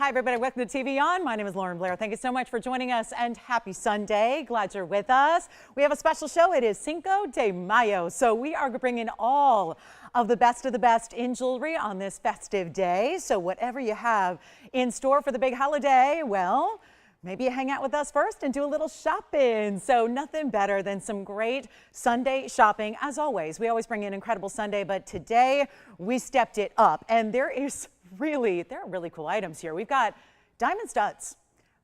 Hi, everybody. Welcome to TVON. My name is Blair. Thank you so much for joining us and happy Sunday. Glad you're with us. We have a special show. It is Cinco de Mayo. So we are bringing all of the best in jewelry on this festive day. So whatever you have in store for the big holiday, well, maybe you hang out with us first and do a little shopping. So nothing better than some great Sunday shopping. As always, we always bring in incredible Sunday, but today we stepped it up and there are really cool items here. We've got diamond studs,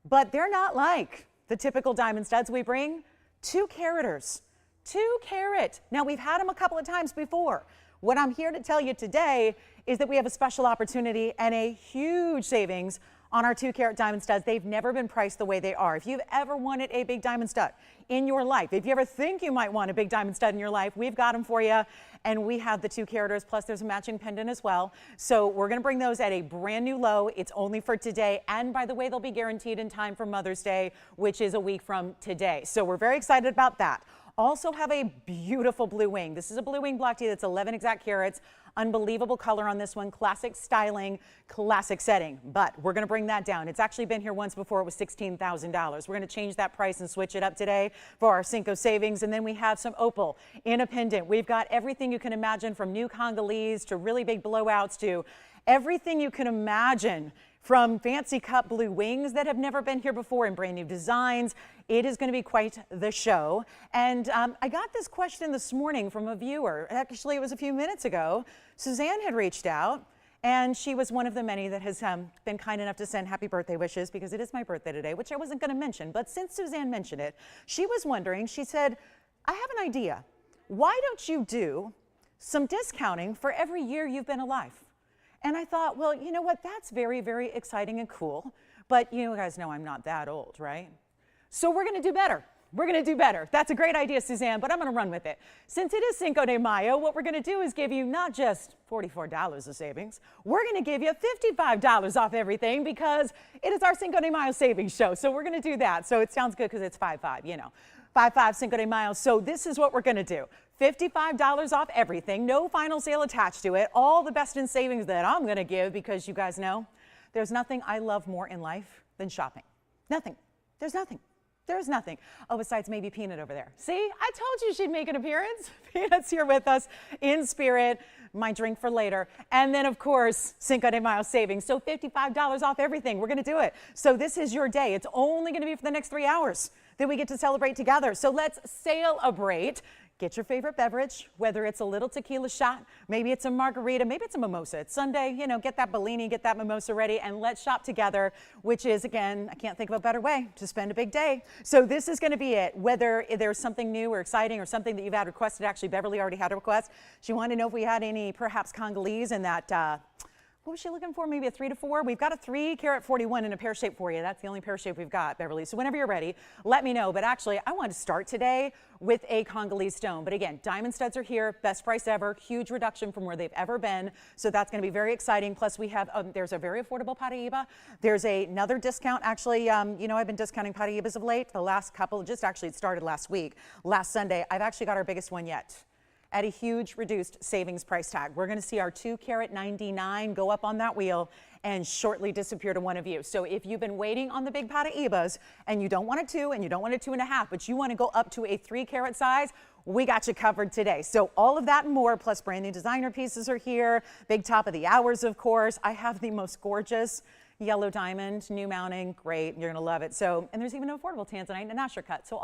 but they're not like the typical diamond studs we bring. 2-caraters, 2-carat. Now we've had them a couple of times before. What I'm here to tell you today is that we have a special opportunity and a huge savings on our 2-carat diamond studs. They've never been priced the way they are. If you've ever wanted a big diamond stud in your life, if you ever think you might want a big diamond stud in your life, we've got them for you. And we have the 2-caraters, plus there's a matching pendant as well. So we're gonna bring those at a brand new low. It's only for today. And by the way, they'll be guaranteed in time for Mother's Day, which is a week from today. So we're very excited about that. Also have a beautiful blue wing. This is a blue wing block tee that's 11 exact carats. Unbelievable color on this one. Classic styling, classic setting. But we're going to bring that down. It's actually been here once before. It was $16,000. We're going to change that price and switch it up today for our Cinco savings. And then we have some opal in a pendant. We've got everything you can imagine, from new Congolese to really big blowouts to everything you can imagine, from fancy cut blue wings that have never been here before in brand new designs. It is going to be quite the show. And I got this question this morning from a viewer. Actually, it was a few minutes ago. Suzanne had reached out, and she was one of the many that has been kind enough to send happy birthday wishes, because it is my birthday today, which I wasn't going to mention. But since Suzanne mentioned it, she was wondering, she said, I have an idea. Why don't you do some discounting for every year you've been alive? And I thought, well, you know what? That's very, very exciting and cool. But you guys know I'm not that old, right? So we're going to do better. We're going to do better. That's a great idea, Suzanne, but I'm going to run with it. Since it is Cinco de Mayo, what we're going to do is give you not just $44 of savings. We're going to give you $55 off everything, because it is our Cinco de Mayo savings show. So we're going to do that. So it sounds good because it's 5-5, you know. 5-5 Cinco de Mayo. So this is what we're going to do. $55 off everything, no final sale attached to it, all the best in savings that I'm going to give, because you guys know there's nothing I love more in life than shopping. Nothing. There's nothing. There's nothing. Oh, besides maybe Peanut over there. See, I told you she'd make an appearance. Peanut's here with us in spirit. My drink for later. And then, of course, Cinco de Mayo savings. So $55 off everything. We're going to do it. So this is your day. It's only going to be for the next 3 hours that we get to celebrate together. So let's celebrate. Get your favorite beverage, whether it's a little tequila shot, maybe it's a margarita, maybe it's a mimosa. It's Sunday, you know, get that Bellini, get that mimosa ready, and let's shop together, which is, again, I can't think of a better way to spend a big day. So this is going to be it. Whether there's something new or exciting or something that you've had requested. Actually, Beverly already had a request. She wanted to know if we had any, perhaps, Congolese in that, what was she looking for? Maybe a 3 to 4? We've got a 3-carat 41 in a pear shape for you. That's the only pear shape we've got, Beverly. So whenever you're ready, let me know. But actually, I want to start today with a Congolese stone. But again, diamond studs are here. Best price ever. Huge reduction from where they've ever been. So that's going to be very exciting. Plus, we have, there's a very affordable Paraiba. There's another discount. Actually, you know, I've been discounting Paraibas of late. The last couple, just actually it started last week. Last Sunday, I've actually got our biggest one yet, at a huge reduced savings price tag. We're going to see our 2-carat 99 go up on that wheel and shortly disappear to one of you. So if you've been waiting on the big Paraibas and you don't want a 2 and you don't want a 2.5, but you want to go up to a 3-carat size, we got you covered today. So all of that and more, plus brand new designer pieces are here. Big top of the hours, of course. I have the most gorgeous yellow diamond, new mounting, great, you're gonna love it. So, and there's even an affordable tanzanite and an asher cut. So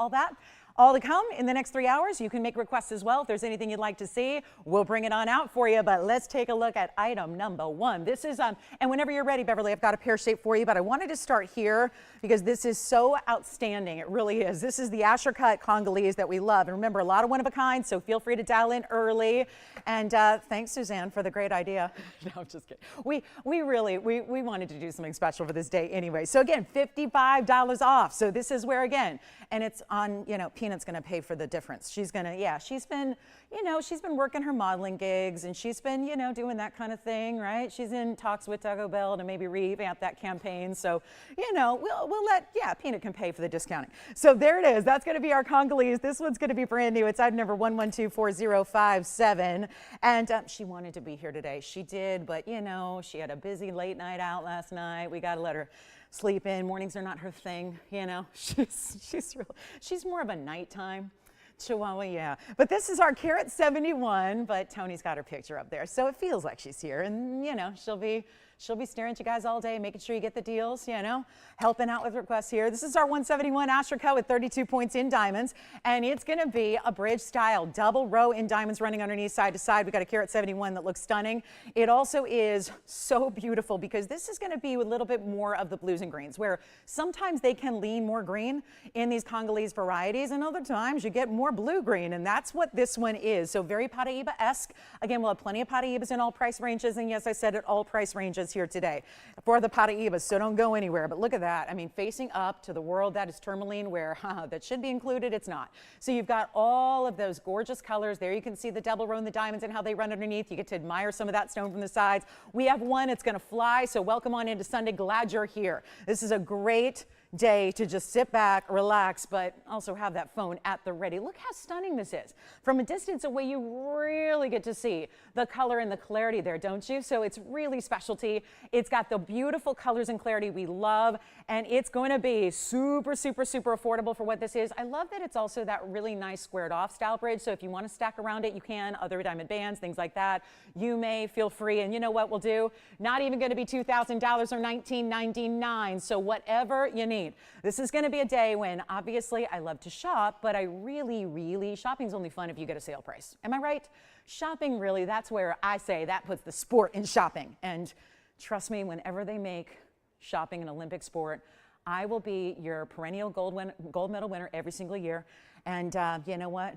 all to come in the next 3 hours. You can make requests as well. If there's anything you'd like to see, we'll bring it on out for you. But let's take a look at item number 1. This is, and whenever you're ready, Beverly, I've got a pear shape for you, but I wanted to start here because this is so outstanding. It really is. This is the asher cut Congolese that we love. And remember, a lot of one of a kind, so feel free to dial in early. And thanks, Suzanne, for the great idea. No, I'm just kidding. We wanted to do something special for this day anyway. So again, $55 off. So this is where, again, and it's on, you know, Peanut's going to pay for the difference. She's going to, yeah, she's been, she's been working her modeling gigs, and she's been, doing that kind of thing, right? She's in talks with Taco Bell to maybe revamp that campaign. So, we'll let, Peanut can pay for the discounting. So there it is. That's going to be our Congolese. This one's going to be brand new. It's item number 1124057. And she wanted to be here today. She did, but, she had a busy late night out last night. We got to let her sleep in. Mornings are not her thing, She's more of a nighttime Chihuahua, yeah. But this is our Carat 71, but Tony's got her picture up there, so it feels like she's here. And, she'll be staring at you guys all day, making sure you get the deals, helping out with requests here. This is our 171 Astraco with 32 points in diamonds, and it's going to be a bridge style, double row in diamonds running underneath side to side. We got a Carat 71 that looks stunning. It also is so beautiful because this is going to be a little bit more of the blues and greens, where sometimes they can lean more green in these Congolese varieties, and other times you get more blue-green, and that's what this one is. So very Paraiba-esque. Again, we'll have plenty of Paraibas in all price ranges, and yes, I said at all price ranges here today for the Paraibas, so don't go anywhere. But look at that. I mean, facing up to the world that is tourmaline, where that should be included, it's not. So you've got all of those gorgeous colors. There you can see the double row and the diamonds and how they run underneath. You get to admire some of that stone from the sides. We have one. It's going to fly, so welcome on into Sunday. Glad you're here. This is a great day to just sit back, relax, but also have that phone at the ready. Look how stunning this is. From a distance away, you really get to see the color and the clarity there, don't you? So it's really specialty. It's got the beautiful colors and clarity we love, and it's going to be super, super, super affordable for what this is. I love that it's also that really nice squared off style bridge, so if you want to stack around it, you can. Other diamond bands, things like that, you may feel free. And you know what we'll do? Not even going to be $2,000 or $19.99, so whatever you need. This is going to be a day when, obviously, I love to shop, but I really, shopping's only fun if you get a sale price. Am I right? Shopping, really, that's where I say that puts the sport in shopping. And trust me, whenever they make shopping an Olympic sport, I will be your perennial gold medal winner every single year. And you know what?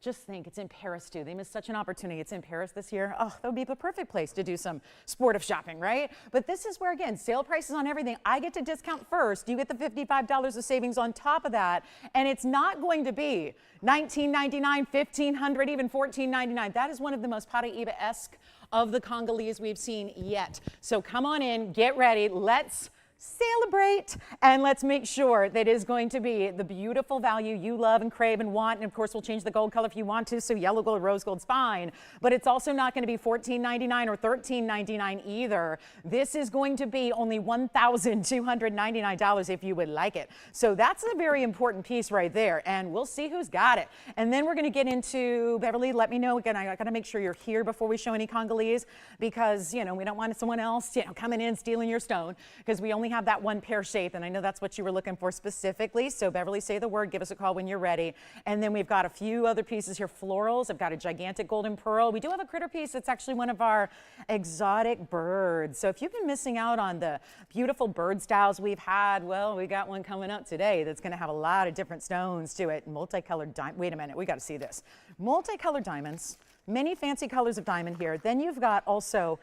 Just think, it's in Paris too. They missed such an opportunity. It's in Paris this year. Oh, that would be the perfect place to do some sportive shopping, right? But this is where, again, sale prices on everything. I get to discount first. You get the $55 of savings on top of that. And it's not going to be $19.99, $1,500, even $14.99. That is one of the most Paraiba-esque of the Congolese we've seen yet. So come on in, get ready. Let's celebrate, and let's make sure that is going to be the beautiful value you love and crave and want. And of course, we'll change the gold color if you want to, so yellow gold, rose gold's fine, but it's also not going to be $14.99 or $13.99 either. This is going to be only $1,299 if you would like it. So that's a very important piece right there, and we'll see who's got it. And then we're going to get into, Beverly, let me know again. I got to make sure you're here before we show any Congolese, because we don't want someone else coming in stealing your stone, because we only have that one pear shape, and I know that's what you were looking for specifically. So Beverly, say the word, give us a call when you're ready. And then we've got a few other pieces here. Florals. I've got a gigantic golden pearl. We do have a critter piece that's actually one of our exotic birds. So if you've been missing out on the beautiful bird styles we've had, well, we got one coming up today that's going to have a lot of different stones to it. Multicolored diamond. Wait a minute, we got to see this. Multicolored diamonds, many fancy colors of diamond here. Then you've got also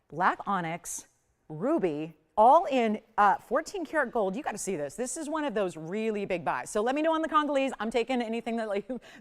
black onyx, ruby, all in 14 karat gold. You got to see this. This is one of those really big buys. So let me know on the Congolese. I'm taking anything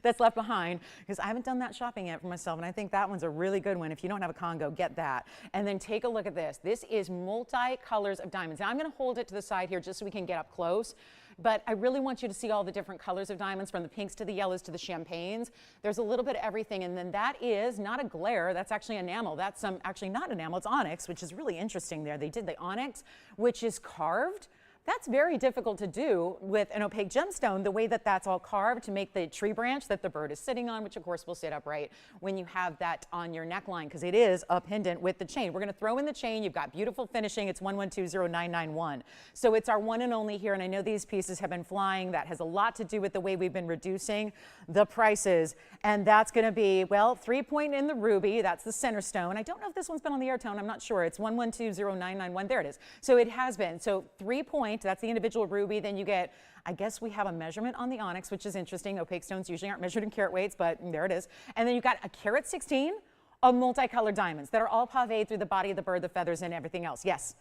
that's left behind, because I haven't done that shopping yet for myself, and I think that one's a really good one. If you don't have a Congo, get that. And then take a look at this. This is multi-colors of diamonds. Now I'm going to hold it to the side here just so we can get up close. But I really want you to see all the different colors of diamonds, from the pinks to the yellows to the champagnes. There's a little bit of everything. And then that is not a glare, that's actually enamel. That's actually not enamel, it's onyx, which is really interesting there. They did the onyx, which is carved. That's very difficult to do with an opaque gemstone, the way that that's all carved to make the tree branch that the bird is sitting on, which of course will sit upright when you have that on your neckline, because it is a pendant with the chain. We're going to throw in the chain. You've got beautiful finishing. It's 1120991. So it's our one and only here, and I know these pieces have been flying. That has a lot to do with the way we've been reducing the prices, and that's going to be, well, 3-point in the ruby. That's the center stone. I don't know if this one's been on the air tone. I'm not sure. It's 1120991. There it is. So it has been. So 3-point. That's the individual ruby. Then you get, I guess we have a measurement on the onyx, which is interesting. Opaque stones usually aren't measured in carat weights, but there it is. And then you've got a carat 16 of multicolored diamonds that are all paved through the body of the bird, the feathers, and everything else. Yes?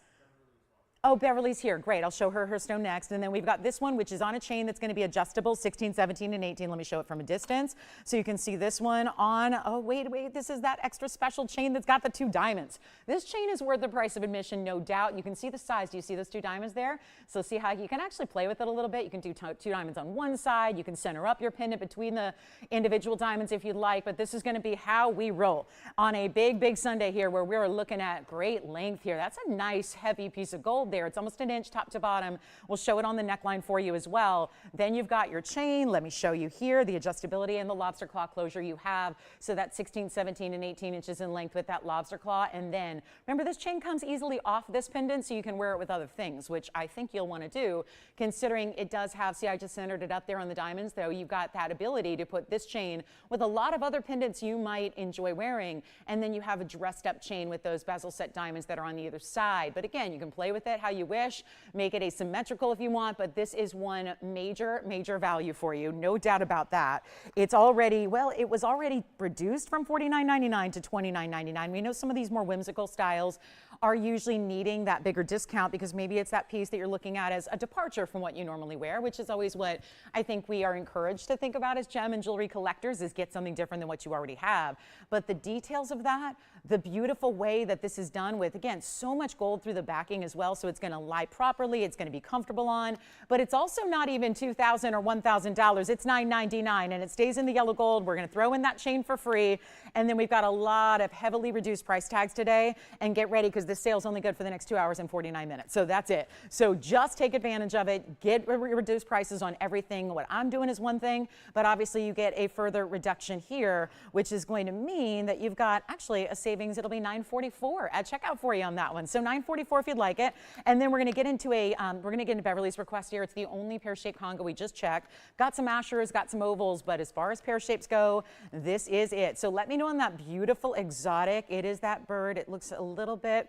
Oh, Beverly's here. Great. I'll show her her stone next. And then we've got this one, which is on a chain that's going to be adjustable, 16, 17, and 18. Let me show it from a distance. So you can see this one on, oh, wait, this is that extra special chain that's got the 2 diamonds. This chain is worth the price of admission, no doubt. You can see the size. Do you see those 2 diamonds there? So see how you can actually play with it a little bit. You can do 2 diamonds on one side. You can center up your pendant between the individual diamonds if you'd like. But this is going to be how we roll on a big, big Sunday here where we're looking at great length here. That's a nice, heavy piece of gold there. It's almost an inch top to bottom. We'll show it on the neckline for you as well. Then you've got your chain. Let me show you here the adjustability and the lobster claw closure you have. So that's 16, 17, and 18 inches in length with that lobster claw. And then remember, this chain comes easily off this pendant, so you can wear it with other things, which I think you'll want to do, considering it does have, see, I just centered it up there on the diamonds, though. You've got that ability to put this chain with a lot of other pendants you might enjoy wearing. And then you have a dressed up chain with those bezel set diamonds that are on the other side. But again, you can play with it how you wish. Make it asymmetrical if you want, but this is one major, major value for you. No doubt about that. It's already, well, it was already reduced from $49.99 to $29.99. We know some of these more whimsical styles are usually needing that bigger discount because maybe it's that piece that you're looking at as a departure from what you normally wear, which is always what I think we are encouraged to think about as gem and jewelry collectors, is get something different than what you already have. But the details of that, the beautiful way that this is done with, again, so much gold through the backing as well, so it's going to lie properly, it's going to be comfortable on, but it's also not even $2,000 or $1,000. It's $9.99, and it stays in the yellow gold. We're going to throw in that chain for free, and then we've got a lot of heavily reduced price tags today, and get ready because this sale's only good for the next 2 hours and 49 minutes. So that's it. So just take advantage of it. Get reduced prices on everything. What I'm doing is one thing, but obviously you get a further reduction here, which is going to mean that you've got actually a savings. It'll be $9.44 at checkout for you on that one. So $9.44 if you'd like it. And then we're going to get into Beverly's request here. It's the only pear-shaped Congo we just checked. Got some ashers, got some ovals, but as far as pear shapes go, this is it. So let me know on that beautiful exotic. It is that bird. It looks a little bit,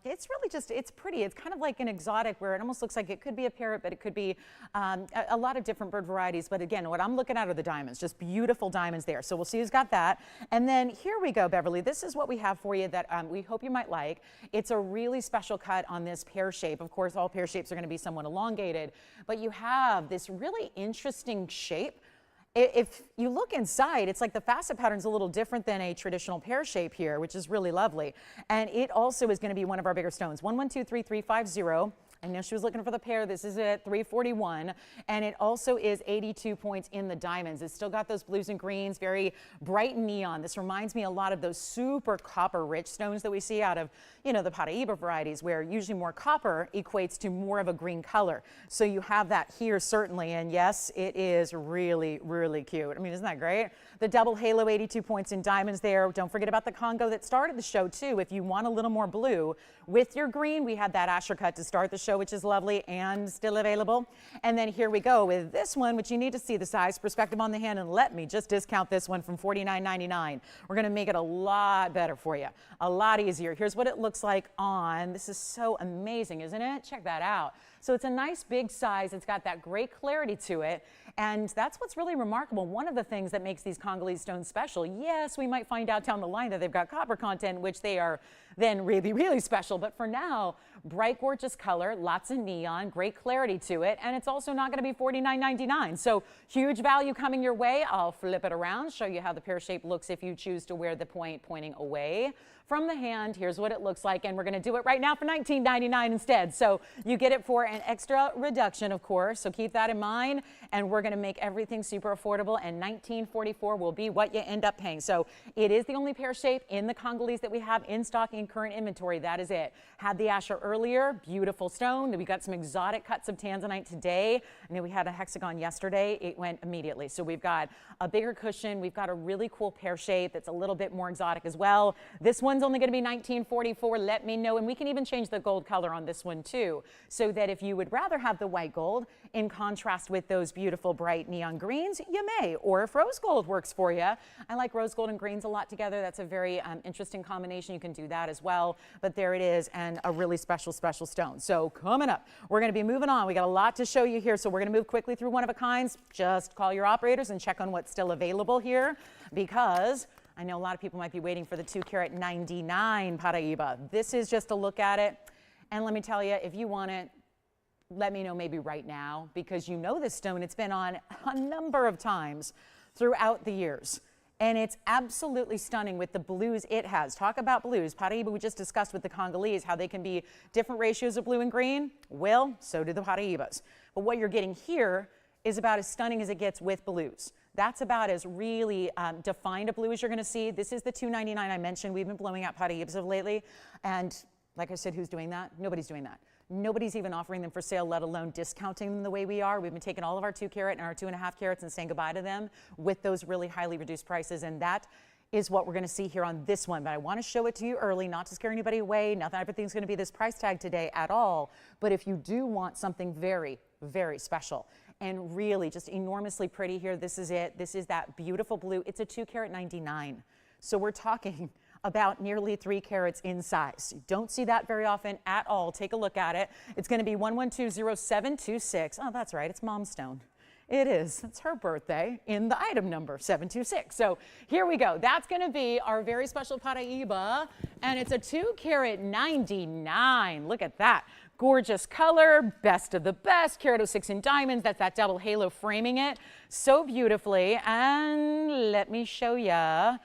it's really just, it's pretty. It's kind of like an exotic where it almost looks like it could be a parrot, but it could be a lot of different bird varieties. But again, what I'm looking at are the diamonds, just beautiful diamonds there. So we'll see who's got that. And then here we go, Beverly. This is what we have for you that we hope you might like. It's a really special cut on this pear shape. Of course, all pear shapes are going to be somewhat elongated, but you have this really interesting shape. If you look inside, it's like the facet pattern's a little different than a traditional pear shape here, which is really lovely. And it also is going to be one of our bigger stones, 1123-350. I know she was looking for the pair. This is at 341, and it also is 82 points in the diamonds. It's still got those blues and greens, very bright neon. This reminds me a lot of those super copper rich stones that we see out of, you know, the Paraiba varieties, where usually more copper equates to more of a green color. So you have that here certainly, and yes, it is really, really cute. I mean, isn't that great? The double halo, 82 points in diamonds there. Don't forget about the Congo that started the show too. If you want a little more blue with your green, we had that asher cut to start the show, which is lovely and still available. And then here we go with this one, which you need to see the size perspective on the hand, and let me just discount this one from $49.99. We're going to make it a lot better for you, a lot easier. Here's what it looks like on. This is so amazing, isn't it? Check that out. So it's a nice big size. It's got that great clarity to it. And that's what's really remarkable. One of the things that makes these Congolese stones special, yes, we might find out down the line that they've got copper content, which they are then really, really special. But for now, bright, gorgeous color, lots of neon, great clarity to it. And it's also not going to be $49.99. So huge value coming your way. I'll flip it around, show you how the pear shape looks if you choose to wear the point pointing away from the hand. Here's what it looks like, and we're going to do it right now for $19.99 instead. So you get it for an extra reduction, of course, so keep that in mind, and we're going to make everything super affordable, and $19.44 will be what you end up paying. So it is the only pear shape in the Congolese that we have in stock in current inventory. That is it. Had the asher earlier, beautiful stone. We got some exotic cuts of tanzanite today. I know we had a hexagon yesterday. It went immediately. So we've got a bigger cushion. We've got a really cool pear shape that's a little bit more exotic as well. This one's only going to be $19.44. Let me know, and we can even change the gold color on this one too, so that if you would rather have the white gold in contrast with those beautiful bright neon greens, you may. Or if rose gold works for you, I like rose gold and greens a lot together. That's a very interesting combination. You can do that as well. But there it is, and a really special stone. So coming up, we're going to be moving on. We got a lot to show you here, so we're going to move quickly through one of a kinds. Just call your operators and check on what's still available here, because I know a lot of people might be waiting for the 2 carat 99 Paraiba. This is just a look at it. And let me tell you, if you want it, let me know maybe right now, because you know this stone. It's been on a number of times throughout the years. And it's absolutely stunning with the blues it has. Talk about blues. Paraiba, we just discussed with the Congolese how they can be different ratios of blue and green. Well, so do the Paraibas. But what you're getting here is about as stunning as it gets with blues. That's about as really defined a blue as you're going to see. This is the $299 I mentioned. We've been blowing out Paraibas of lately. And like I said, who's doing that? Nobody's doing that. Nobody's even offering them for sale, let alone discounting them the way we are. We've been taking all of our 2 carat and our 2.5 carats and saying goodbye to them with those really highly reduced prices. And that is what we're going to see here on this one. But I want to show it to you early, not to scare anybody away. Not that everything's going to be this price tag today at all. But if you do want something very, very special and really just enormously pretty here, this is it. This is that beautiful blue. It's a 2 carat 99. So we're talking about nearly 3 carats in size. You don't see that very often at all. Take a look at it. It's going to be 1120726. Oh, that's right. It's Mom's stone. It is. It's her birthday in the item number 726. So here we go. That's going to be our very special Paraiba, and it's a 2 carat 99. Look at that. Gorgeous color, best of the best, carat 06 in diamonds. That's that double halo framing it so beautifully. And let me show you.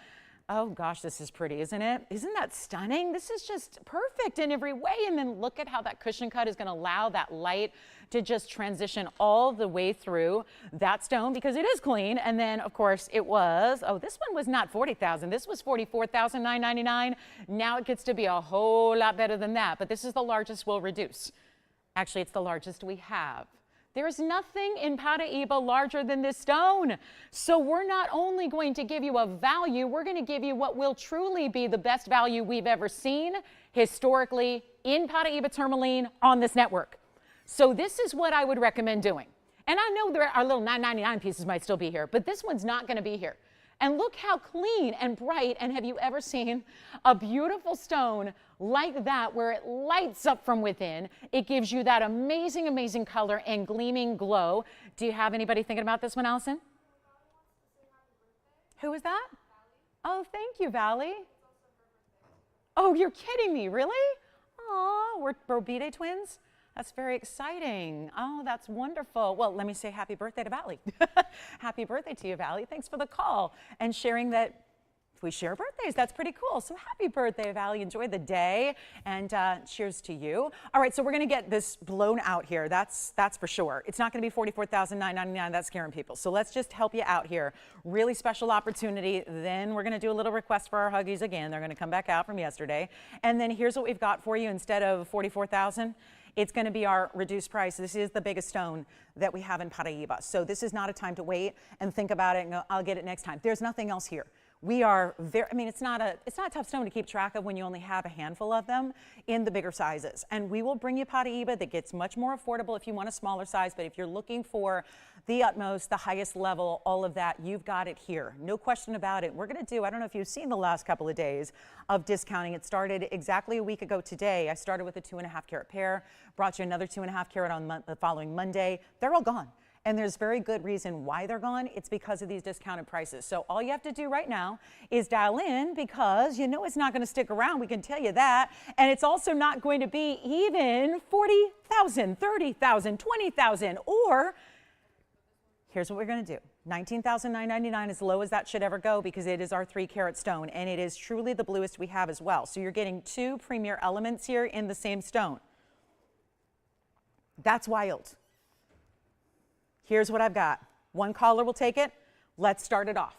Oh gosh, this is pretty, isn't it? Isn't that stunning? This is just perfect in every way. And then look at how that cushion cut is going to allow that light to just transition all the way through that stone, because it is clean. And then of course it was, oh, this one was not 40,000. This was 44,999. Now it gets to be a whole lot better than that. But this is the largest we'll reduce. Actually, it's the largest we have. There's nothing in Paraiba larger than this stone. So we're not only going to give you a value, we're going to give you what will truly be the best value we've ever seen historically in Paraiba tourmaline on this network. So this is what I would recommend doing. And I know our little $9.99 pieces might still be here, but this one's not going to be here. And look how clean and bright, and have you ever seen a beautiful stone like that where it lights up from within? It gives you that amazing, amazing color and gleaming glow. Do you have anybody thinking about this one, Allison? Who is that? Oh, thank you, Valley. Oh, you're kidding me, really? Aw, we're B-Day twins? That's very exciting. Oh, that's wonderful. Well, let me say happy birthday to Valley. Happy birthday to you, Valley. Thanks for the call and sharing that we share birthdays. That's pretty cool. So happy birthday, Valley. Enjoy the day, and cheers to you. All right, so we're going to get this blown out here. That's for sure. It's not going to be $44,999. That's scaring people. So let's just help you out here. Really special opportunity. Then we're going to do a little request for our Huggies again. They're going to come back out from yesterday. And then here's what we've got for you. Instead of $44,000, it's going to be our reduced price. This is the biggest stone that we have in Paraiba. So this is not a time to wait and think about it and go, I'll get it next time. There's nothing else here. We are very, I mean, it's not a tough stone to keep track of when you only have a handful of them in the bigger sizes. And we will bring you Paraiba that gets much more affordable if you want a smaller size. But if you're looking for the utmost, the highest level, all of that, you've got it here. No question about it. We're going to do, I don't know if you've seen the last couple of days of discounting. It started exactly a week ago today. I started with a 2.5 carat pair, brought you another 2.5 carat on the following Monday. They're all gone. And there's very good reason why they're gone. It's because of these discounted prices. So all you have to do right now is dial in, because you know it's not going to stick around. We can tell you that. And it's also not going to be even 40,000, 30,000, 20,000. Or here's what we're going to do. 19,999 as low as that should ever go, because it is our 3 carat stone, and it is truly the bluest we have as well. So you're getting 2 premier elements here in the same stone. That's wild. Here's what I've got. One caller will take it. Let's start it off.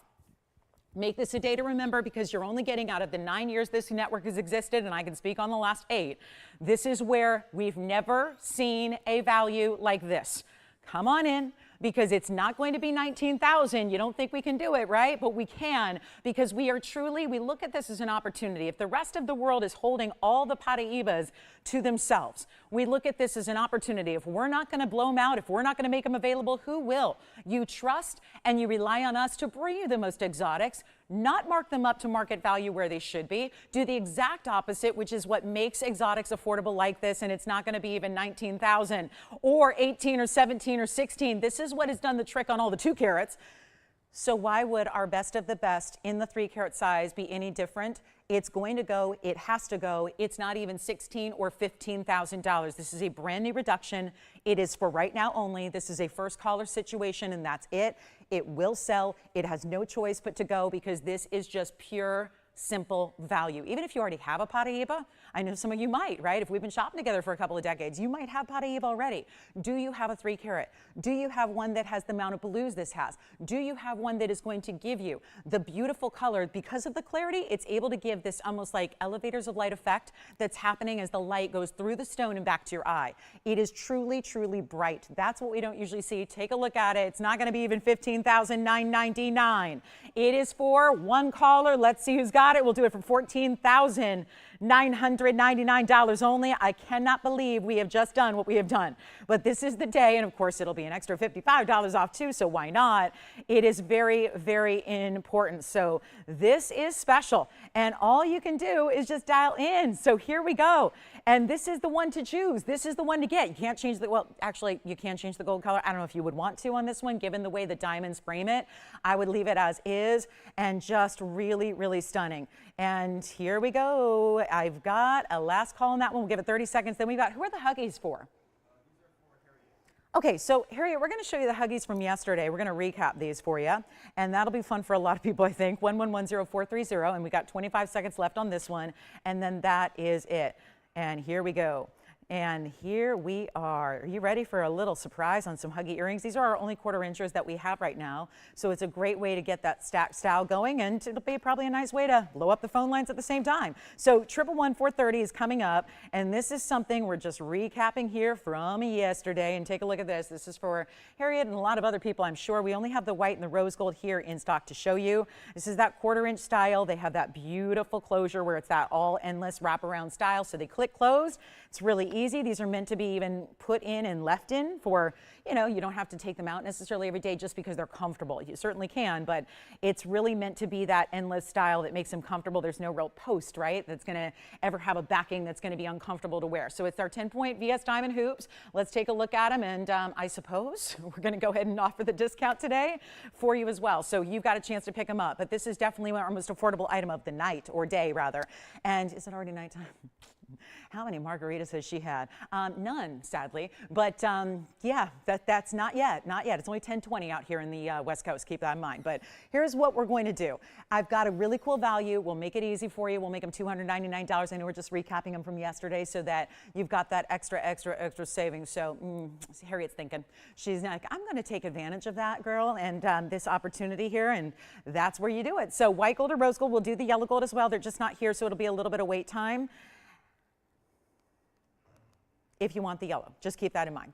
Make this a day to remember, because you're only getting, out of the 9 years this network has existed, and I can speak on the last 8, this is where we've never seen a value like this. Come on in, because it's not going to be 19,000. You don't think we can do it, right? But we can, because we are truly, we look at this as an opportunity. If the rest of the world is holding all the Paraibas to themselves, we look at this as an opportunity. If we're not going to blow them out, if we're not going to make them available, who will? You trust and you rely on us to bring you the most exotics, not mark them up to market value where they should be. Do the exact opposite, which is what makes exotics affordable like this, and it's not going to be even 19,000 or 18 or 17 or 16. This is what has done the trick on all the 2 carats. So why would our best of the best in the 3-carat size be any different? It's going to go, it has to go. It's not even $16,000 or $15,000. This is a brand new reduction. It is for right now only. This is a first caller situation and that's it. It will sell. It has no choice but to go because this is just pure simple value. Even if you already have a Paraiba, I know some of you might, right? If we've been shopping together for a couple of decades, you might have Paraiba already. Do you have a 3-carat? Do you have one that has the amount of blues this has? Do you have one that is going to give you the beautiful color? Because of the clarity, it's able to give this almost like elevators of light effect that's happening as the light goes through the stone and back to your eye. It is truly, truly bright. That's what we don't usually see. Take a look at it. It's not going to be even $15,999. It is for one caller. Let's see who's got it. We'll do it for $14,999 only. I cannot believe we have just done what we have done. But this is the day, and of course it'll be an extra $55 off too, so why not? It is very, very important. So this is special, and all you can do is just dial in. So here we go. And this is the one to choose. This is the one to get. You can't change the, well, actually, you can change the gold color. I don't know if you would want to on this one, given the way the diamonds frame it. I would leave it as is, and just really, really stunning. And here we go. I've got a last call on that one. We'll give it 30 seconds. Then we've got, who are the Huggies for? Okay, so Harriet, we're going to show you the Huggies from yesterday. We're going to recap these for you, and that'll be fun for a lot of people, I think. 1110430, and we got 25 seconds left on this one, and then that is it. And here we go. And here we are. Are you ready for a little surprise on some Huggy earrings? These are our only 1/4 inchers that we have right now. So it's a great way to get that stacked style going, and it'll be probably a nice way to blow up the phone lines at the same time. So 111-430 is coming up, and this is something we're just recapping here from yesterday. And take a look at this. This is for Harriet and a lot of other people, I'm sure. We only have the white and the rose gold here in stock to show you. This is that 1/4 inch style. They have that beautiful closure where it's that all endless wraparound style. So they click closed. It's really easy. These are meant to be even put in and left in for, you know, you don't have to take them out necessarily every day just because they're comfortable. You certainly can, but it's really meant to be that endless style that makes them comfortable. There's no real post, right, that's going to ever have a backing that's going to be uncomfortable to wear. So it's our 10-point VS diamond hoops. Let's take a look at them, and I suppose we're going to go ahead and offer the discount today for you as well. So you've got a chance to pick them up, but this is definitely our most affordable item of the night, or day rather. And is it already nighttime? How many margaritas has she had? None, sadly. But yeah, that's not yet. Not yet. It's only 10:20 out here in the West Coast. Keep that in mind. But here's what we're going to do. I've got a really cool value. We'll make it easy for you. We'll make them $299. I know we're just recapping them from yesterday so that you've got that extra savings. So Harriet's thinking. She's like, I'm going to take advantage of that, girl, and this opportunity here, and that's where you do it. So white gold or rose gold. We'll do the yellow gold as well. They're just not here, so it'll be a little bit of wait time. If you want the yellow, just keep that in mind.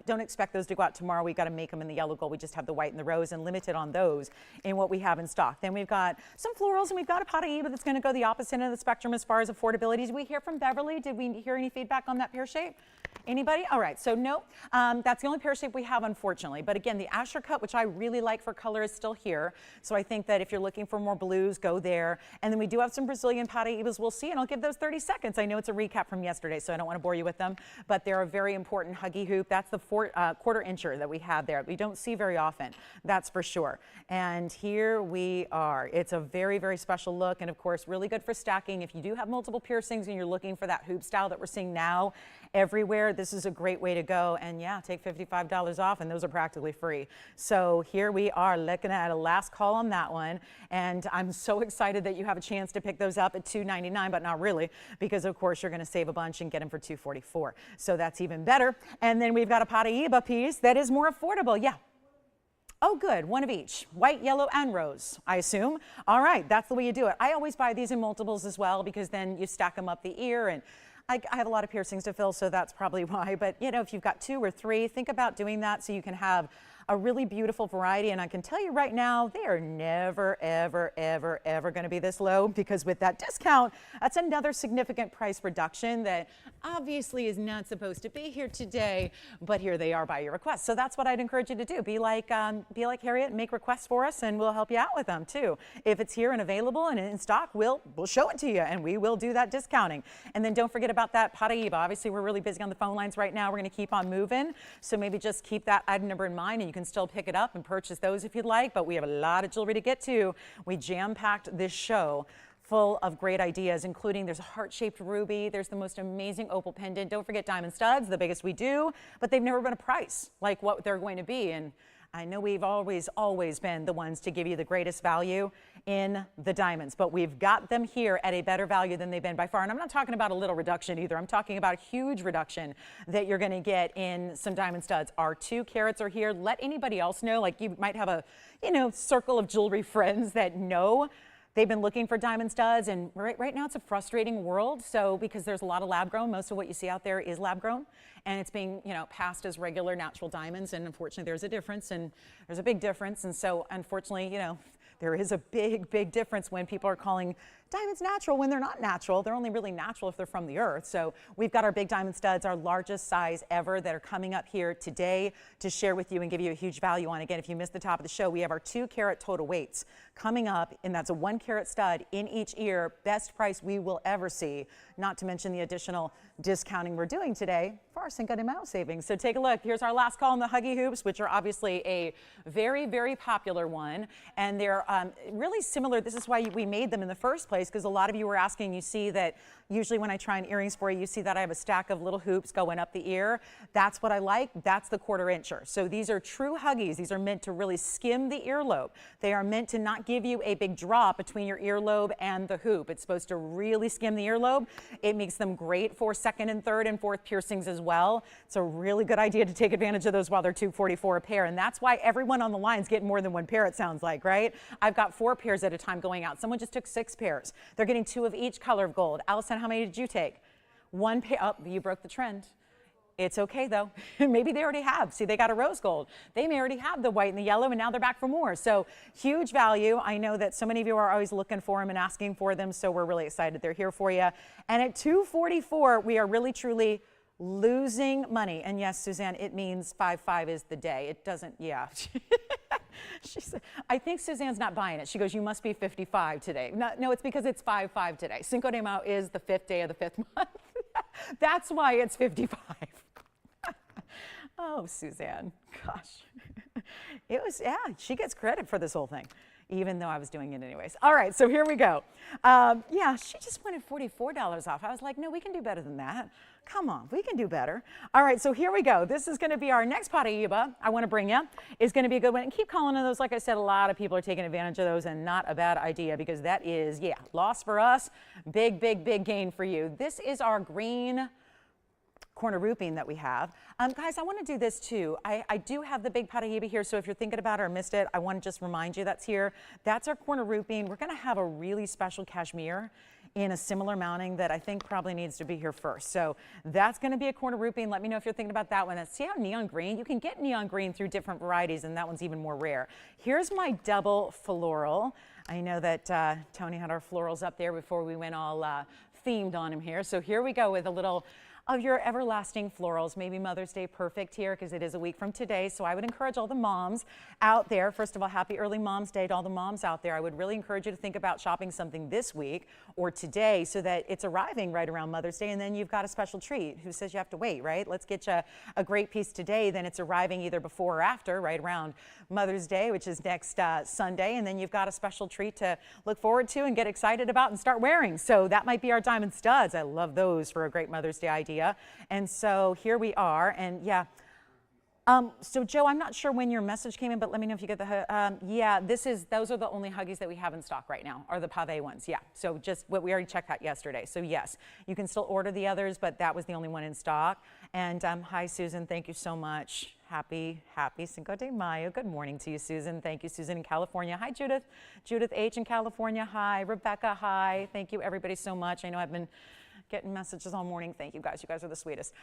Don't expect those to go out tomorrow. We've got to make them in the yellow gold. We just have the white and the rose and limited on those in what we have in stock. Then we've got some florals, and we've got a Paraiba that's going to go the opposite end of the spectrum as far as affordability. Did we hear from Beverly? Did we hear any feedback on that pear shape? Anybody? All right, so no, that's the only pear shape we have, unfortunately. But again, the Asher cut, which I really like for color, is still here. So I think that if you're looking for more blues, go there. And then we do have some Brazilian Paraibas. We'll see, and I'll give those 30 seconds. I know it's a recap from yesterday, so I don't want to bore you with them, but they're a very important Huggy hoop. That's the 1/4 incher that we have there. We don't see very often, that's for sure. And here we are. It's a very, very special look, and of course, really good for stacking. If you do have multiple piercings and you're looking for that hoop style that we're seeing now everywhere, this is a great way to go. And yeah, take $55 off, and those are practically free. So here we are looking at a last call on that one, and I'm so excited that you have a chance to pick those up at $299, but not really, because of course you're going to save a bunch and get them for $244. So that's even better. And then we've got a Paraiba piece that is more affordable. Yeah. Oh, good. One of each. White, yellow, and rose, I assume. All right. That's the way you do it. I always buy these in multiples as well, because then you stack them up the ear, and I have a lot of piercings to fill, so that's probably why. But, you know, if you've got 2 or 3, think about doing that so you can have a really beautiful variety. And I can tell you right now, they are never, ever, ever, ever going to be this low, because with that discount, that's another significant price reduction that obviously is not supposed to be here today, but here they are by your request. So that's what I'd encourage you to do. Be like Harriet and make requests for us, and we'll help you out with them too. If it's here and available and in stock, we'll show it to you, and we will do that discounting. And then don't forget about that Paraiba. Obviously, we're really busy on the phone lines right now. We're going to keep on moving, so maybe just keep that item number in mind, and you can can still pick it up and purchase those if you'd like, but we have a lot of jewelry to get to. We jam-packed this show full of great ideas, including there's a heart-shaped ruby, there's the most amazing opal pendant. Don't forget diamond studs, the biggest we do, but they've never been a price like what they're going to be. And I know we've always been the ones to give you the greatest value in the diamonds, but we've got them here at a better value than they've been by far. And I'm not talking about a little reduction either. I'm talking about a huge reduction that you're going to get in some diamond studs. Our 2 carats are here. Let anybody else know, like you might have a, circle of jewelry friends that know they've been looking for diamond studs, and right now it's a frustrating world. So because there's a lot of lab grown, most of what you see out there is lab grown, and it's being passed as regular natural diamonds. And unfortunately, there's a difference, and there's a big difference. And so unfortunately, there is a big difference when people are calling diamonds natural when they're not natural. They're only really natural if they're from the earth. So we've got our big diamond studs, our largest size ever, that are coming up here today to share with you and give you a huge value on. Again, if you missed the top of the show, we have our 2 carat total weights coming up, and that's a 1 carat stud in each ear. Best price we will ever see, not to mention the additional discounting we're doing today for our Cinco de Mayo savings. So take a look. Here's our last call on the Huggy Hoops, which are obviously a very popular one, and they're really similar. This is why we made them in the first place, because a lot of you were asking. You see that usually when I try on earrings for you, you see that I have a stack of little hoops going up the ear. That's what I like. That's the 1/4 incher. So these are true Huggies. These are meant to really skim the earlobe. They are meant to not give you a big drop between your earlobe and the hoop. It's supposed to really skim the earlobe. It makes them great for 2nd and 3rd and 4th piercings as well. It's a really good idea to take advantage of those while they're $244 a pair. And that's why everyone on the line is getting more than 1 pair, it sounds like, right? I've got 4 pairs at a time going out. Someone just took 6 pairs. They're getting 2 of each color of gold. Allison, how many did you take? 1 pair. Oh, you broke the trend. It's okay though. Maybe they already have. See, they got a rose gold. They may already have the white and the yellow, and now they're back for more. So huge value. I know that so many of you are always looking for them and asking for them, so we're really excited they're here for you. And at $244, we are really truly losing money. And yes, Suzanne, it means 5/5 is the day. It doesn't, yeah. She said, I think Suzanne's not buying it. She goes, you must be 55 today. No, it's because it's 5/5 today. Cinco de Mayo is the 5th day of the 5th month. That's why it's 55. Oh, Suzanne, gosh. It was, yeah, she gets credit for this whole thing, even though I was doing it anyways. All right, so here we go. Yeah, she just wanted $44 off. I was like, no, we can do better than that. Come on, we can do better. All right, so here we go. This is going to be our next Paraiba I want to bring you. Is going to be a good one. And keep calling on those. Like I said, a lot of people are taking advantage of those, and not a bad idea, because that is, yeah, loss for us, big gain for you. This is our green corner roofing that we have. Guys, I want to do this too. I do have the big Paraiba here, so if you're thinking about it or missed it, I want to just remind you that's here. That's our corner roofing. We're going to have a really special cashmere in a similar mounting that I think probably needs to be here first. So that's going to be a corner roofing. Let me know if you're thinking about that one. See how neon green? You can get neon green through different varieties, and that one's even more rare. Here's my double floral. I know that Tony had our florals up there before we went all themed on him here. So here we go with a little of your everlasting florals. Maybe Mother's Day perfect here, because it is a week from today. So I would encourage all the moms out there, first of all, happy early Mom's Day to all the moms out there. I would really encourage you to think about shopping something this week or today, so that it's arriving right around Mother's Day, and then you've got a special treat. Who says you have to wait, right? Let's get you a great piece today, then it's arriving either before or after, right around Mother's Day, which is next Sunday, and then you've got a special treat to look forward to and get excited about and start wearing. So that might be our diamond studs. I love those for a great Mother's Day idea. And so here we are, and yeah. So Joe, I'm not sure when your message came in, but let me know if you get the, yeah, those are the only Huggies that we have in stock right now, are the pave ones, yeah. So just what we already checked out yesterday. So yes, you can still order the others, but that was the only one in stock. And hi, Susan, thank you so much. Happy Cinco de Mayo. Good morning to you, Susan. Thank you, Susan in California. Hi, Judith. Judith H in California. Hi, Rebecca. Hi. Thank you, everybody, so much. I know I've been getting messages all morning. Thank you guys. You guys are the sweetest.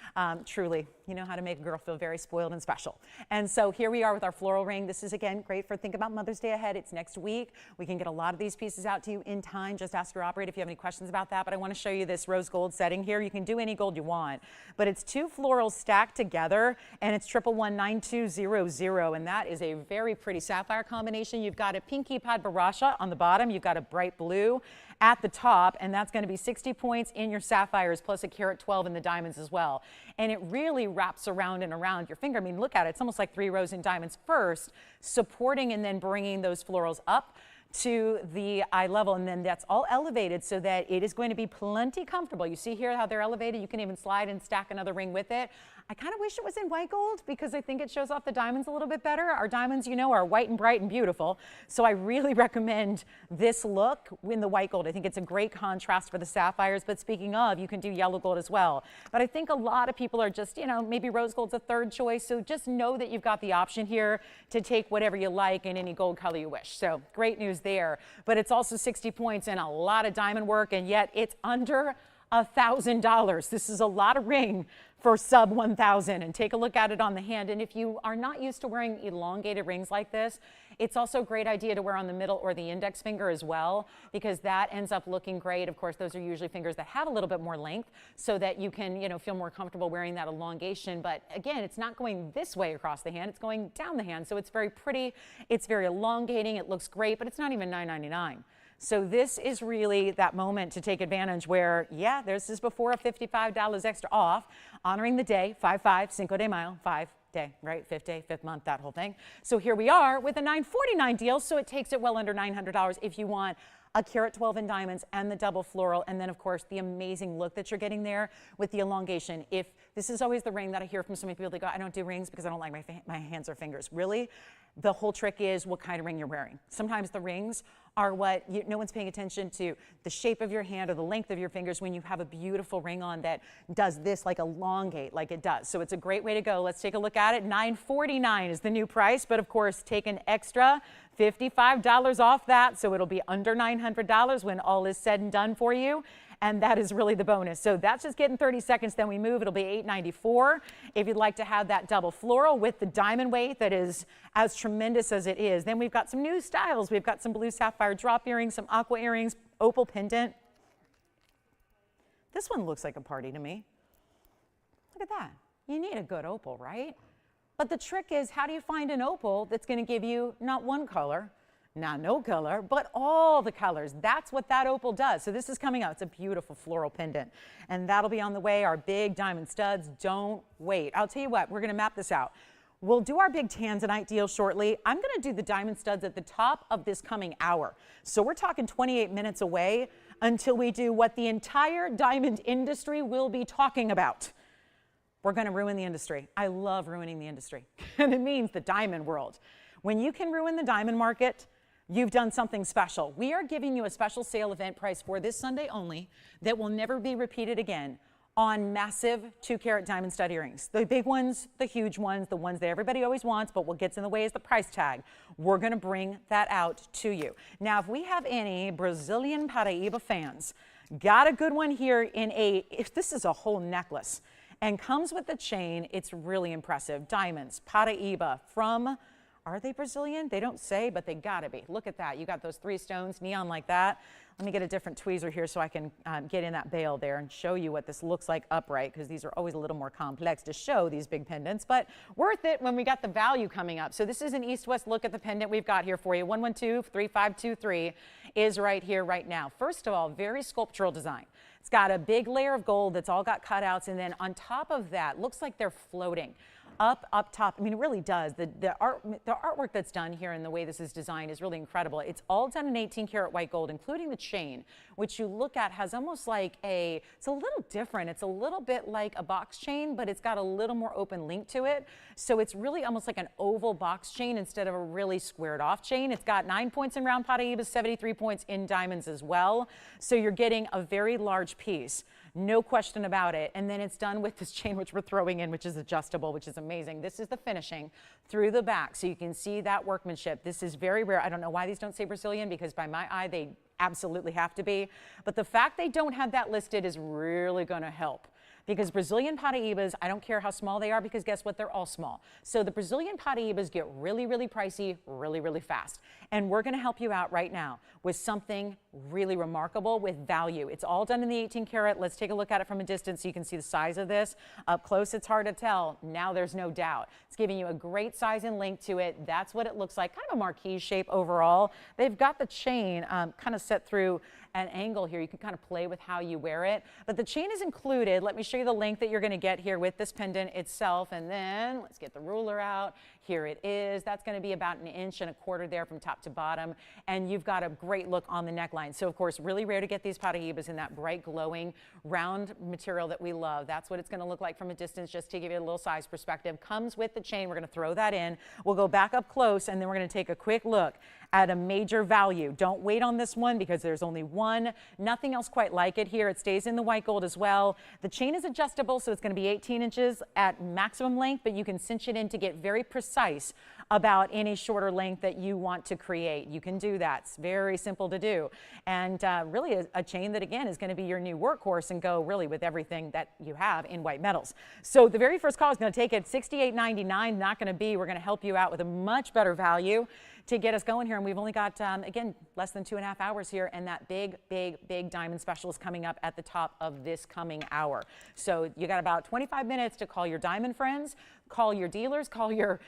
Truly, you know how to make a girl feel very spoiled and special. And so here we are with our floral ring. This is, again, great for think about Mother's Day ahead. It's next week. We can get a lot of these pieces out to you in time. Just ask your operator if you have any questions about that. But I want to show you this rose gold setting here. You can do any gold you want, but it's 2 florals stacked together, and it's 1119200. And that is a very pretty sapphire combination. You've got a pinky padbarasha on the bottom. You've got a bright blue at the top, and that's going to be 60 points in your sapphire sapphires plus a carat 12 in the diamonds as well. And it really wraps around and around your finger. I mean, look at it. It's almost like 3 rows in diamonds first, supporting and then bringing those florals up to the eye level, and then that's all elevated so that it is going to be plenty comfortable. You see here how they're elevated. You can even slide and stack another ring with it. I kind of wish it was in white gold because I think it shows off the diamonds a little bit better. Our diamonds, you know, are white and bright and beautiful. So I really recommend this look in the white gold. I think it's a great contrast for the sapphires, but speaking of, you can do yellow gold as well. But I think a lot of people are just, you know, maybe rose gold's a third choice. So just know that you've got the option here to take whatever you like in any gold color you wish. So great news there. But it's also 60 points and a lot of diamond work, and yet it's under $1,000. This is a lot of ring for sub 1,000, and take a look at it on the hand. And if you are not used to wearing elongated rings like this, it's also a great idea to wear on the middle or the index finger as well, because that ends up looking great. Of course, those are usually fingers that have a little bit more length so that you can, you know, feel more comfortable wearing that elongation. But again, it's not going this way across the hand, it's going down the hand. So it's very pretty, it's very elongating, it looks great, but it's not even $9.99. So this is really that moment to take advantage where, yeah, this is before a $55 extra off, honoring the day, 5/5, Cinco de Mayo, 5-day, right? 5th day, 5th month, that whole thing. So here we are with a $949 deal, so it takes it well under $900 if you want a carat 12 in diamonds and the double floral, and then of course the amazing look that you're getting there with the elongation. If this is always the ring that I hear from so many people, they go, I don't do rings because I don't like my hands or fingers. Really? The whole trick is what kind of ring you're wearing. Sometimes the rings are what no one's paying attention to, the shape of your hand or the length of your fingers when you have a beautiful ring on that does this, like elongate like it does. So it's a great way to go. Let's take a look at it. $949 is the new price, but of course take an extra $55 off that, so it'll be under $900 when all is said and done for you. And that is really the bonus. So that's just getting 30 seconds, then we move. It'll be $894. If you'd like to have that double floral with the diamond weight that is as tremendous as it is. Then we've got some new styles. We've got some blue sapphire drop earrings, some aqua earrings, opal pendant. This one looks like a party to me. Look at that. You need a good opal, right? But the trick is, how do you find an opal that's going to give you not one color, not no color, but all the colors? That's what that opal does. So this is coming out. It's a beautiful floral pendant, and that'll be on the way. Our big diamond studs. Don't wait. I'll tell you what, we're going to map this out. We'll do our big tanzanite deal shortly. I'm going to do the diamond studs at the top of this coming hour. So we're talking 28 minutes away until we do what the entire diamond industry will be talking about. We're going to ruin the industry. I love ruining the industry. And it means the diamond world. When you can ruin the diamond market, you've done something special. We are giving you a special sale event price for this Sunday only that will never be repeated again on massive 2-carat diamond stud earrings. The big ones, the huge ones, the ones that everybody always wants, but what gets in the way is the price tag. We're going to bring that out to you. Now, if we have any Brazilian Paraiba fans, got a good one here in if this is a whole necklace and comes with the chain, it's really impressive. Diamonds, Paraiba from, are they Brazilian? They don't say, but they gotta be. Look at that. You got those 3 stones, neon like that. Let me get a different tweezer here so I can get in that bail there and show you what this looks like upright, because these are always a little more complex to show, these big pendants, but worth it when we got the value coming up. So this is an east-west look at the pendant we've got here for you. 112-3523 is right here right now. First of all, very sculptural design. It's got a big layer of gold that's all got cutouts, and then on top of that, looks like they're floating up top. I mean, it really does. The artwork that's done here and the way this is designed is really incredible. It's all done in 18-karat white gold, including the chain, which you look at has almost like it's a little different. It's a little bit like a box chain, but it's got a little more open link to it. So it's really almost like an oval box chain instead of a really squared off chain. It's got 9 points in round Paraiba, 73 points in diamonds as well. So you're getting a very large piece. No question about it. And then it's done with this chain, which we're throwing in, which is adjustable, which is amazing. This is the finishing through the back. So you can see that workmanship. This is very rare. I don't know why these don't say Brazilian, because by my eye, they absolutely have to be. But the fact they don't have that listed is really going to help, because Brazilian Paraibas, I don't care how small they are, because guess what? They're all small. So the Brazilian Paraibas get really, really pricey, really, really fast. And we're going to help you out right now with something really remarkable with value. It's all done in the 18 karat. Let's take a look at it from a distance so you can see the size of this. Up close, it's hard to tell. Now there's no doubt. It's giving you a great size and length to it. That's what it looks like, kind of a marquise shape overall. They've got the chain kind of set through an angle here. You can kind of play with how you wear it, but the chain is included. Let me show you the length that you're going to get here with this pendant itself, and then let's get the ruler out. Here it is. That's going to be about 1.25 inches there from top to bottom, and you've got a great look on the neckline. So of course, really rare to get these Paraibas in that bright, glowing, round material that we love. That's what it's going to look like from a distance, just to give you a little size perspective. Comes with the chain. We're going to throw that in. We'll go back up close, and then we're going to take a quick look at a major value. Don't wait on this one because there's only one. Nothing else quite like it here. It stays in the white gold as well. The chain is adjustable, so it's going to be 18 inches at maximum length, but you can cinch it in to get very precise about any shorter length that you want to create. You can do that. It's very simple to do. And really a chain that, again, is going to be your new workhorse and go really with everything that you have in white metals. So the very first call is going to take it $68.99. Not going to be. We're going to help you out with a much better value to get us going here. And we've only got, again, less than 2.5 hours here. And that big, big, big diamond special is coming up at the top of this coming hour. So you got about 25 minutes to call your diamond friends, call your dealers, call your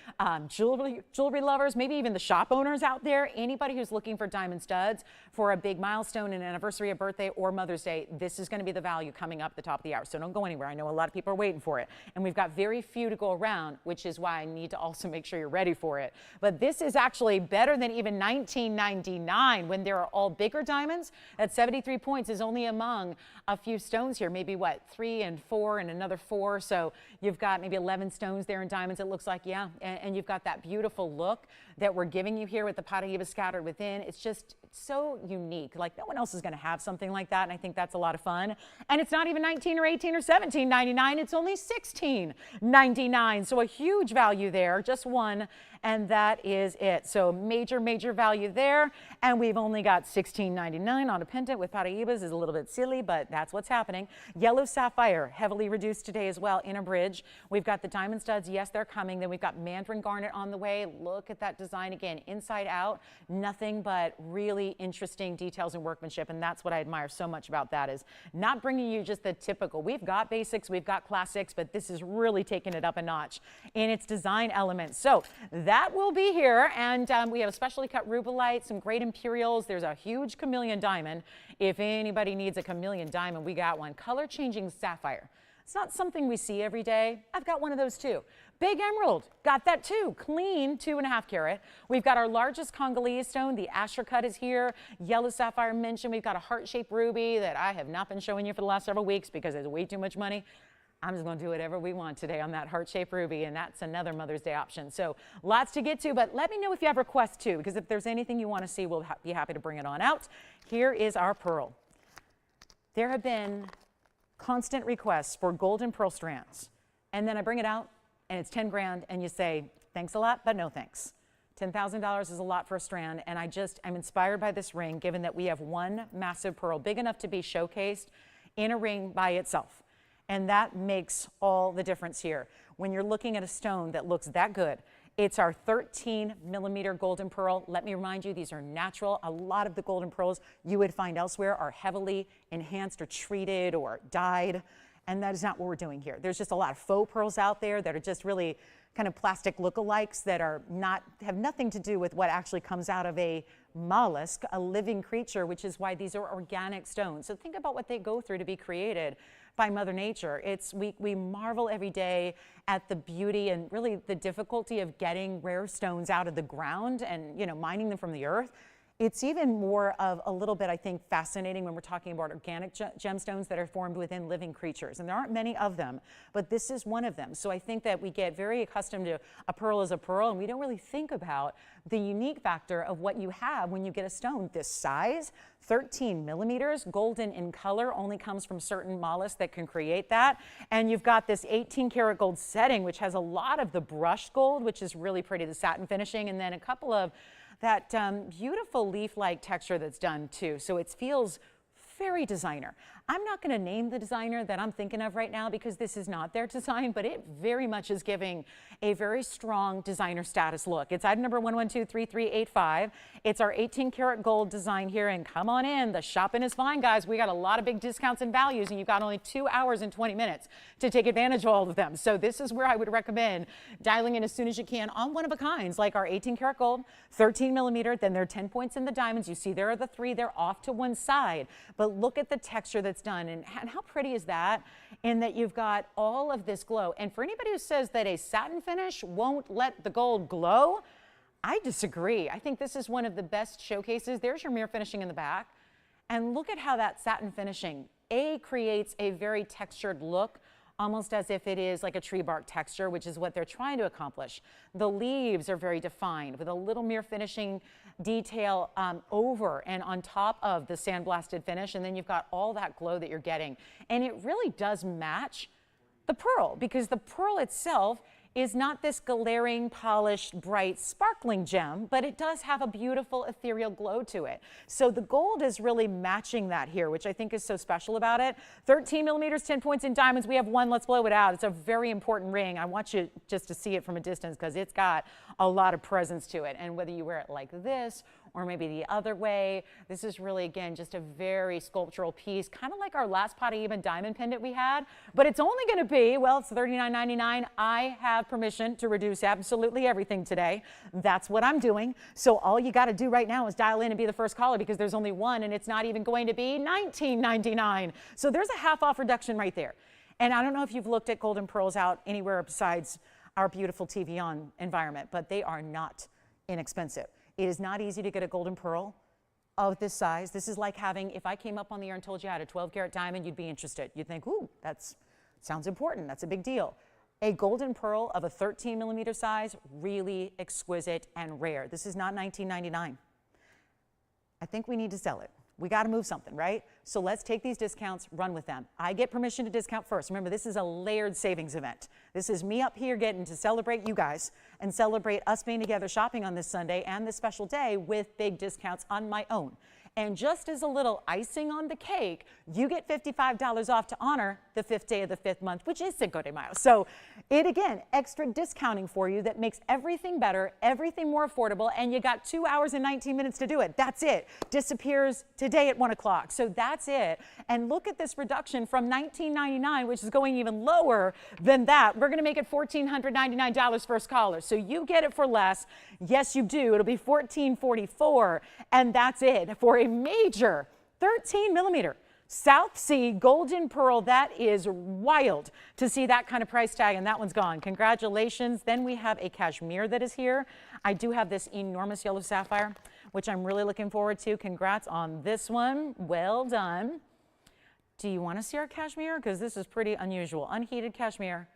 jewelry lovers, maybe even the shop owners out there, anybody who's looking for diamond studs for a big milestone, an anniversary, a birthday, or Mother's Day. This is going to be the value coming up at the top of the hour. So don't go anywhere. I know a lot of people are waiting for it. And we've got very few to go around, which is why I need to also make sure you're ready for it. But this is actually better than even $19.99 when there are all bigger diamonds. At 73 points is only among a few stones here, maybe what, 3 and 4 and another 4. So you've got maybe 11 stones there in diamonds, it looks like, yeah. And you've got that beautiful look that we're giving you here with the Paraiba scattered within. It's just so unique. Like, no one else is going to have something like that, and I think that's a lot of fun. And it's not even 19 or 18 or 17.99. It's only 16.99. So a huge value there, just one, and that is it. So major, major value there. And we've only got $16.99 on a pendant with Paraibas. Is a little bit silly, but that's what's happening. Yellow sapphire, heavily reduced today as well in a bridge. We've got the diamond studs. Yes, they're coming. Then we've got mandarin garnet on the way. Look at that design again, inside out. Nothing but really interesting details and workmanship. And that's what I admire so much about that, is not bringing you just the typical. We've got basics, we've got classics, but this is really taking it up a notch in its design elements. So that will be here. And we have a specially cut rubellite, some great imperials. There's a huge chameleon diamond. If anybody needs a chameleon diamond, we got one. Color changing sapphire. It's not something we see every day. I've got one of those too. Big emerald, got that too. Clean, 2.5 carat. We've got our largest Congolese stone. The Asher cut is here. Yellow sapphire mentioned. We've got a heart-shaped ruby that I have not been showing you for the last several weeks because it's way too much money. I'm just going to do whatever we want today on that heart-shaped ruby, and that's another Mother's Day option. So lots to get to, but let me know if you have requests too, because if there's anything you want to see, we'll be happy to bring it on out. Here is our pearl. There have been constant requests for golden pearl strands, and then I bring it out and it's 10 grand and you say thanks a lot but no thanks. $10,000 is a lot for a strand, and I'm inspired by this ring, given that we have one massive pearl big enough to be showcased in a ring by itself, and that makes all the difference here when you're looking at a stone that looks that good. It's our 13mm golden pearl. Let me remind you, these are natural. A lot of the golden pearls you would find elsewhere are heavily enhanced or treated or dyed, and that is not what we're doing here. There's just a lot of faux pearls out there that are just really kind of plastic lookalikes that have nothing to do with what actually comes out of a mollusk, a living creature, which is why these are organic stones. So think about what they go through to be created by Mother Nature. We marvel every day at the beauty and really the difficulty of getting rare stones out of the ground and, you know, mining them from the earth. It's even more of a little bit, I think, fascinating when we're talking about organic gemstones that are formed within living creatures. And there aren't many of them, but this is one of them. So I think that we get very accustomed to a pearl as a pearl, and we don't really think about the unique factor of what you have when you get a stone this size. 13mm, golden in color, only comes from certain mollusks that can create that. And you've got this 18 karat gold setting, which has a lot of the brushed gold, which is really pretty, the satin finishing, and then a couple of that beautiful leaf-like texture that's done too. So it feels very designer. I'm not going to name the designer that I'm thinking of right now because this is not their design, but it very much is giving a very strong designer status look. It's item number 1123385. It's our 18 karat gold design here, and come on in. The shopping is fine, guys. We got a lot of big discounts and values, and you've got only 2 hours and 20 minutes to take advantage of all of them. So this is where I would recommend dialing in as soon as you can on one of a kinds, like our 18 karat gold, 13 millimeter, then there are 10 points in the diamonds. You see there are the 3, they're off to one side, but look at the texture that's done, and how pretty is that, in that you've got all of this glow. And for anybody who says that a satin finish won't let the gold glow, I disagree. I think this is one of the best showcases. There's your mirror finishing in the back, and look at how that satin finishing creates a very textured look, almost as if it is like a tree bark texture, which is what they're trying to accomplish. The leaves are very defined with a little mirror finishing detail over and on top of the sandblasted finish, and then you've got all that glow that you're getting. And it really does match the pearl, because the pearl itself is not this glaring, polished, bright, sparkling gem, but it does have a beautiful ethereal glow to it. So the gold is really matching that here, which I think is so special about it. 13 millimeters, 10 points in diamonds. We have one. Let's blow it out. It's a very important ring. I want you just to see it from a distance because it's got a lot of presence to it. And whether you wear it like this or maybe the other way, this is really, again, just a very sculptural piece, kind of like our last Paraiba diamond pendant we had, but it's only going to be, well, it's $39.99. I have permission to reduce absolutely everything today. That's what I'm doing. So all you got to do right now is dial in and be the first caller, because there's only one, and it's not even going to be $19.99. So there's a half off reduction right there. And I don't know if you've looked at golden pearls out anywhere besides our beautiful TVON environment, but they are not inexpensive. It is not easy to get a golden pearl of this size. This is like having, if I came up on the air and told you I had a 12 karat diamond, you'd be interested. You'd think, ooh, that sounds important. That's a big deal. A golden pearl of a 13 millimeter size, really exquisite and rare. This is not $19.99. I think we need to sell it. We got to move something, right? So let's take these discounts, run with them. I get permission to discount first. Remember, this is a layered savings event. This is me up here getting to celebrate you guys and celebrate us being together shopping on this Sunday and this special day with big discounts on my own. And just as a little icing on the cake, you get $55 off to honor the 5th day of the 5th month, which is Cinco de Mayo. So it, again, extra discounting for you that makes everything better, everything more affordable, and you got 2 hours and 19 minutes to do it. That's it. Disappears today at 1 o'clock. So that's it. And look at this reduction from $19.99, which is going even lower than that. We're going to make it $1,499 first caller. So you get it for less. Yes, you do. It'll be $1,444, and that's it for a major 13 millimeter South Sea golden pearl. That is wild to see that kind of price tag, and that one's gone. Congratulations. Then we have a cashmere that is here. I do have this enormous yellow sapphire, which I'm really looking forward to. Congrats on this one. Well done. Do you want to see our cashmere? Because this is pretty unusual. Unheated cashmere.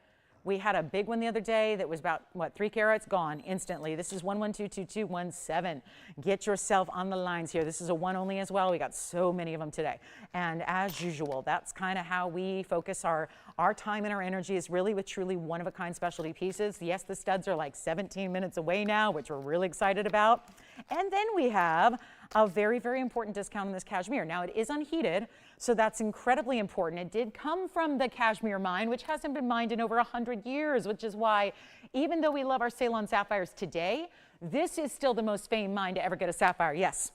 We had a big one the other day that was about, what, 3 carats? Gone instantly. This is 1122217. Get yourself on the lines here. This is a one only as well. We got so many of them today. And as usual, that's kind of how we focus our time and our energy, is really with truly one-of-a-kind specialty pieces. Yes, the studs are like 17 minutes away now, which we're really excited about. And then we have a very, very important discount on this cashmere. Now, it is unheated, so that's incredibly important. It did come from the cashmere mine, which hasn't been mined in over 100 years, which is why, even though we love our Ceylon sapphires today, this is still the most famed mine to ever get a sapphire. Yes?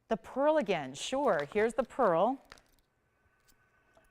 The pearl again. Sure. Here's the pearl.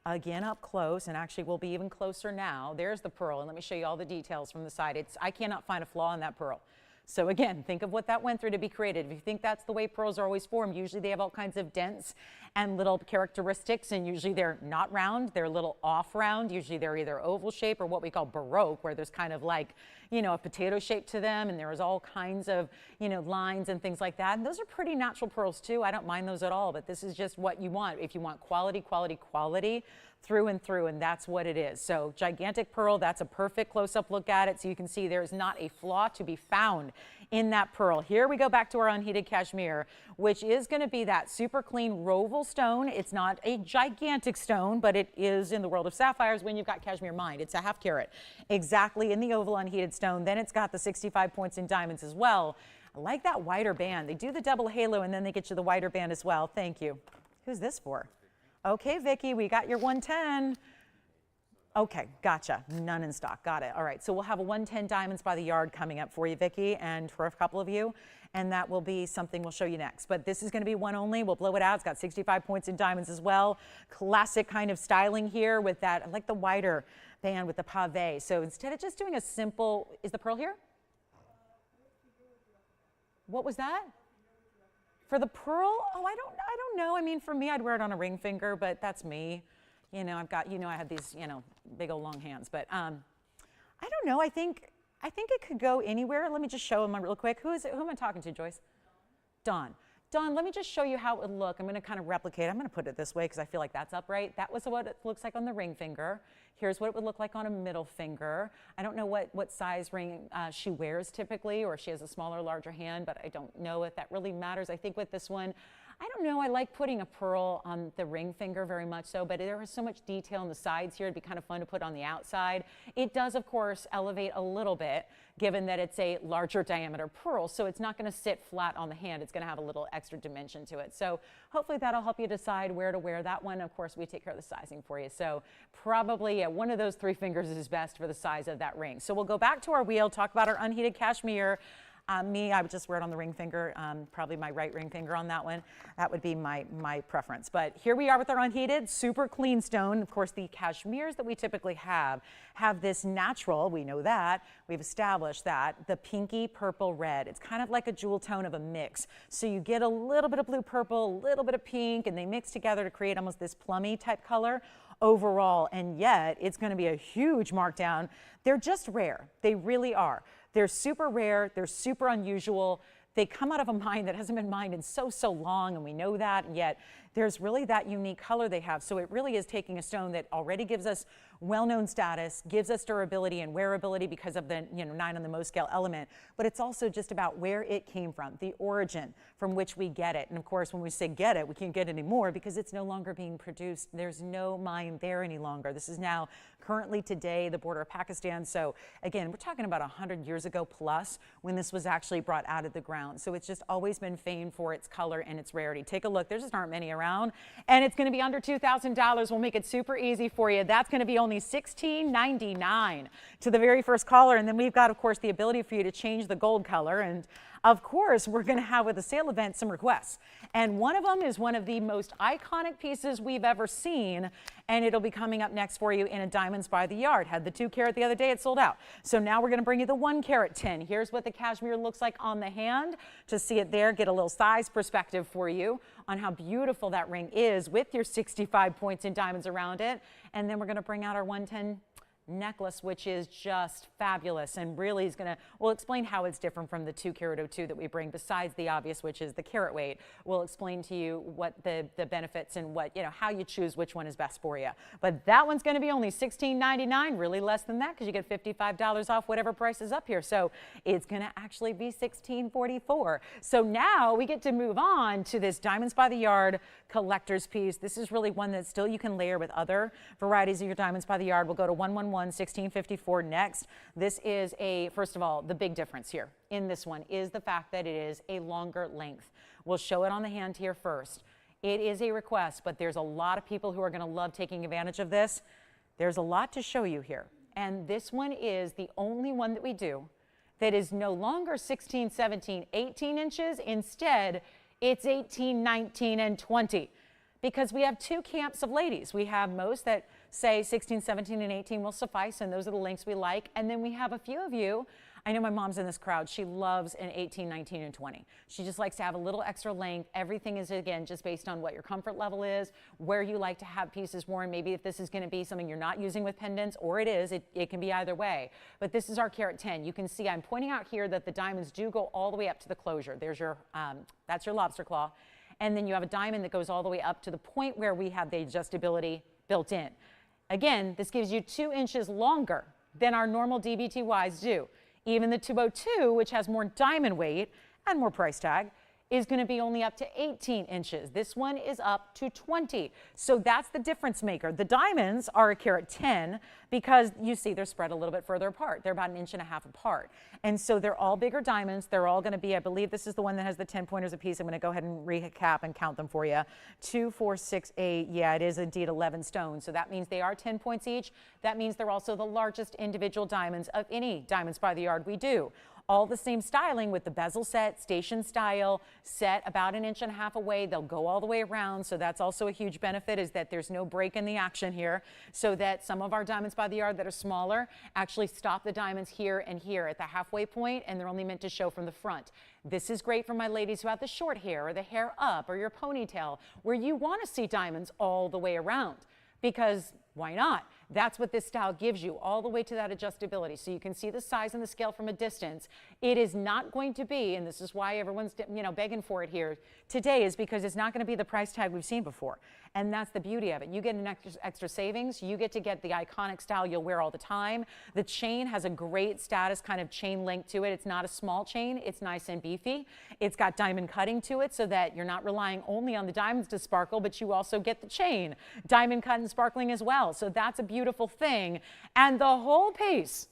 Again, up close, and actually we'll be even closer now. There's the pearl, and let me show you all the details from the side. I cannot find a flaw in that pearl. So again, think of what that went through to be created. If you think that's the way pearls are always formed, usually they have all kinds of dents and little characteristics, and usually they're not round, they're a little off round. Usually they're either oval shape or what we call baroque, where there's kind of like, you know, a potato shape to them, and there's all kinds of, you know, lines and things like that. And those are pretty natural pearls too. I don't mind those at all, but this is just what you want. If you want quality, quality, quality, through and through, and that's what it is. So gigantic pearl, that's a perfect close-up look at it, so you can see there's not a flaw to be found in that pearl. Here we go back to our unheated cashmere, which is going to be that super clean roval stone. It's not a gigantic stone, but it is, in the world of sapphires, when you've got cashmere mined. It's a half carat, exactly in the oval unheated stone. Then it's got the 65 points in diamonds as well. I like that wider band. They do the double halo, and then they get you the wider band as well. Thank you. Who's this for? Okay, Vicki, we got your 110. Okay, gotcha. None in stock. Got it. All right, so we'll have a 110 diamonds by the yard coming up for you, Vicki, and for a couple of you, and that will be something we'll show you next. But this is going to be one only. We'll blow it out. It's got 65 points in diamonds as well. Classic kind of styling here with that. I like the wider band with the pave. So instead of just doing a simple, is the pearl here? What was that? For the pearl? Oh, I don't know. I mean, for me, I'd wear it on a ring finger, but that's me. You know, I've got, you know, I have these, you know, big old long hands. But I don't know. I think it could go anywhere. Let me just show them real quick. Who is it? Who am I talking to, Joyce? Dawn. Dawn, let me just show you how it would look. I'm going to kind of replicate. I'm going to put it this way because I feel like that's upright. That was what it looks like on the ring finger. Here's what it would look like on a middle finger. I don't know what size ring she wears typically, or she has a smaller or larger hand, but I don't know if that really matters. I think with this one, I don't know, I like putting a pearl on the ring finger very much so, but there is so much detail on the sides here. It'd be kind of fun to put on the outside. It does, of course, elevate a little bit, given that it's a larger diameter pearl, so it's not going to sit flat on the hand. It's going to have a little extra dimension to it. So hopefully that'll help you decide where to wear that one. Of course, we take care of the sizing for you. So probably one of those 3 fingers is best for the size of that ring. So we'll go back to our wheel, talk about our unheated cashmere. I would just wear it on the ring finger, probably my right ring finger on that one. That would be my preference. But here we are with our unheated, super clean stone. Of course, the cashmeres that we typically have this natural, we know that, we've established that, the pinky purple red. It's kind of like a jewel tone of a mix. So you get a little bit of blue purple, a little bit of pink, and they mix together to create almost this plummy type color overall, and yet it's going to be a huge markdown. They're just rare. They really are. They're super rare. They're super unusual. They come out of a mine that hasn't been mined in so long, and we know that, and yet there's really that unique color they have. So it really is taking a stone that already gives us well-known status, gives us durability and wearability because of the 9 on the Mohs scale element, but it's also just about where it came from, the origin from which we get it. And of course, when we say get it, we can't get it anymore because it's no longer being produced. There's no mine there any longer. This is now currently today the border of Pakistan. So again, we're talking about 100 years ago plus when this was actually brought out of the ground. So it's just always been famed for its color and its rarity. Take a look. There just aren't many around, and it's going to be under $2,000. We'll make it super easy for you. That's going to be only $16.99 to the very first caller, and then we've got, of course, the ability for you to change the gold color. And of course, we're going to have with the sale event some requests, and one of them is one of the most iconic pieces we've ever seen, and it'll be coming up next for you in a diamonds by the yard. Had the 2 carat the other day, it sold out. So now we're going to bring you the 1 carat tin. Here's what the cashmere looks like on the hand. To see it there, get a little size perspective for you on how beautiful that ring is with your 65 points in diamonds around it. And then we're going to bring out our 110 necklace, which is just fabulous and really is gonna, we'll explain how it's different from the 2 carat 02 that we bring, besides the obvious, which is the carat weight. We'll explain to you what the benefits and what, how you choose which one is best for you. But that one's gonna be only $16.99, really less than that, because you get $55 off whatever price is up here. So it's gonna actually be $16.44. So now we get to move on to this Diamonds by the Yard collector's piece. This is really one that still you can layer with other varieties of your Diamonds by the Yard. We'll go to 111-1654 next. This is first of all, the big difference here in this one is the fact that it is a longer length. We'll show it on the hand here first. It is a request, but there's a lot of people who are going to love taking advantage of this. There's a lot to show you here. And this one is the only one that we do that is no longer 16, 17, 18 inches. Instead, it's 18, 19, and 20. Because we have 2 camps of ladies. We have most that say 16, 17, and 18 will suffice, and those are the lengths we like. And then we have a few of you, I know my mom's in this crowd, she loves an 18, 19, and 20. She just likes to have a little extra length. Everything is, again, just based on what your comfort level is, where you like to have pieces worn. Maybe if this is going to be something you're not using with pendants, or it is, it can be either way. But this is our carat 10. You can see I'm pointing out here that the diamonds do go all the way up to the closure. There's your, that's your lobster claw. And then you have a diamond that goes all the way up to the point where we have the adjustability built in. Again, this gives you 2 inches longer than our normal DBTYs do. Even the 202, which has more diamond weight and more price tag, is going to be only up to 18 inches. This one is up to 20. So that's the difference maker. The diamonds are a carat 10 because you see they're spread a little bit further apart. They're about 1.5 inches apart. And so they're all bigger diamonds. They're all going to be, I believe this is the one that has the 10 pointers apiece. I'm going to go ahead and recap and count them for you. 2, 4, 6, 8. Yeah, it is indeed 11 stones. So that means they are 10 points each. That means they're also the largest individual diamonds of any Diamonds by the Yard we do. All the same styling with the bezel set, station style, set about 1.5 inches away. They'll go all the way around. So that's also a huge benefit, is that there's no break in the action here, so that some of our Diamonds by the Yard that are smaller actually stop the diamonds here and here at the halfway point, and they're only meant to show from the front. This is great for my ladies who have the short hair or the hair up or your ponytail, where you want to see diamonds all the way around, because why not? That's what this style gives you, all the way to that adjustability. So you can see the size and the scale from a distance. It is not going to be, and this is why everyone's begging for it here today, is because it's not going to be the price tag we've seen before. And that's the beauty of it. You get an extra savings. You get to get the iconic style you'll wear all the time. The chain has a great status kind of chain link to it. It's not a small chain. It's nice and beefy. It's got diamond cutting to it, so that you're not relying only on the diamonds to sparkle, but you also get the chain diamond cut and sparkling as well. So that's a beautiful thing. And the whole piece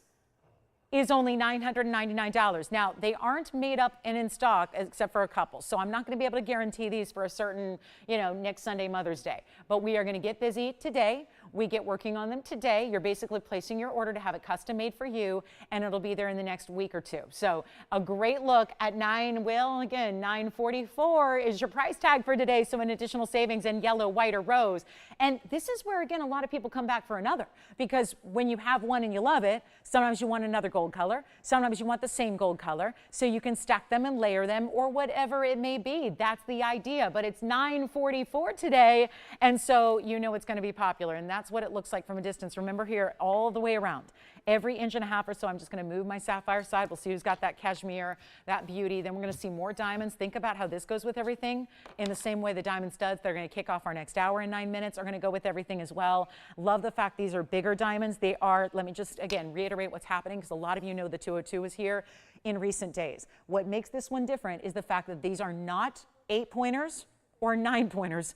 is only $999. Now, they aren't made up and in stock except for a couple. So I'm not going to be able to guarantee these for a certain, next Sunday, Mother's Day. But we are going to get busy today. We get working on them today. You're basically placing your order to have it custom made for you, and it'll be there in the next week or two. So a great look at $944 is your price tag for today. So an additional savings in yellow, white, or rose. And this is where, again, a lot of people come back for another, because when you have one and you love it, sometimes you want another gold color. Sometimes you want the same gold color. So you can stack them and layer them, or whatever it may be. That's the idea. But it's $944 today. And so it's going to be popular. And that's what it looks like from a distance. Remember here, all the way around. Every 1.5 inches or so, I'm just going to move my sapphire side. We'll see who's got that cashmere, that beauty. Then we're going to see more diamonds. Think about how this goes with everything. In the same way the diamond studs, they're going to kick off our next hour in 9 minutes, are going to go with everything as well. Love the fact these are bigger diamonds. They are, let me just, again, reiterate what's happening, because a lot of you know the 202 is here in recent days. What makes this one different is the fact that these are not 8-pointers or 9-pointers.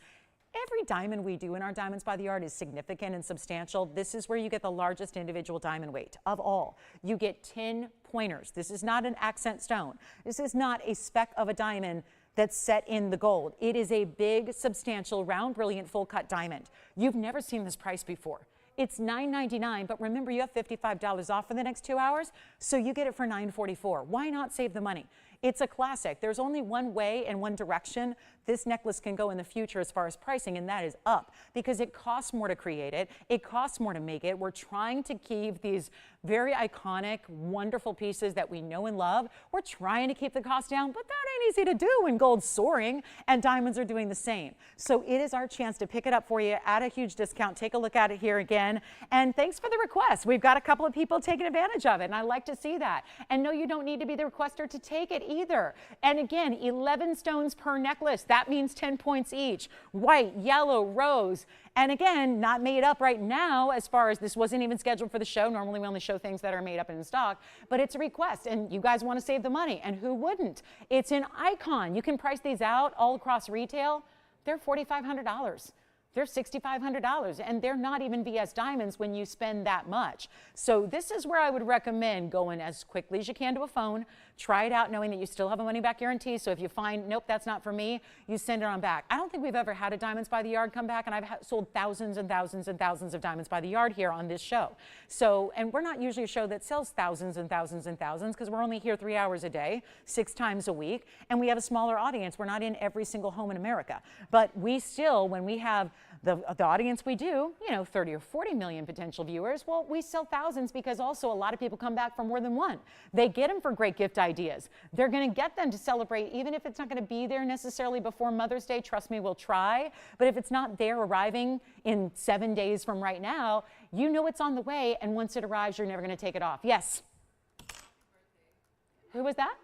Every diamond we do in our Diamonds by the Yard is significant and substantial. This is where you get the largest individual diamond weight of all. You get 10 pointers. This is not an accent stone. This is not a speck of a diamond that's set in the gold. It is a big, substantial, round, brilliant, full cut diamond. You've never seen this price before. It's $999, but remember, you have $55 off for the next 2 hours, so you get it for $944. Why not save the money? It's a classic. There's only one way and one direction this necklace can go in the future as far as pricing, and that is up, because it costs more to create it. It costs more to make it. We're trying to keep these very iconic, wonderful pieces that we know and love. We're trying to keep the cost down, but that ain't easy to do when gold's soaring and diamonds are doing the same. So it is our chance to pick it up for you at a huge discount. Take a look at it here again. And thanks for the request. We've got a couple of people taking advantage of it, and I like to see that. And no, you don't need to be the requester to take it either. And again, 11 stones per necklace. That means 10 points each. White, yellow, rose. And again, not made up right now, as far as this wasn't even scheduled for the show. Normally we only show things that are made up and in stock, but it's a request, and you guys want to save the money, and who wouldn't? It's an icon. You can price these out all across retail. They're $4,500. They're $6,500, and they're not even BS diamonds when you spend that much. So this is where I would recommend going as quickly as you can to a phone. Try it out knowing that you still have a money-back guarantee. So if you find, nope, that's not for me, you send it on back. I don't think we've ever had a Diamonds by the Yard come back, and I've sold thousands and thousands and thousands of Diamonds by the Yard here on this show. So, and we're not usually a show that sells thousands and thousands and thousands, because we're only here 3 hours a day, 6 times a week, and we have a smaller audience. We're not in every single home in America. But we still, when we have the audience we do, 30 or 40 million potential viewers, well, we sell thousands, because also a lot of people come back for more than one. They get them for great gift ideas. They're going to get them to celebrate, even if it's not going to be there necessarily before Mother's Day. Trust me, we'll try. But if it's not there arriving in 7 days from right now, you know it's on the way, and once it arrives, you're never going to take it off. Yes? Who was that?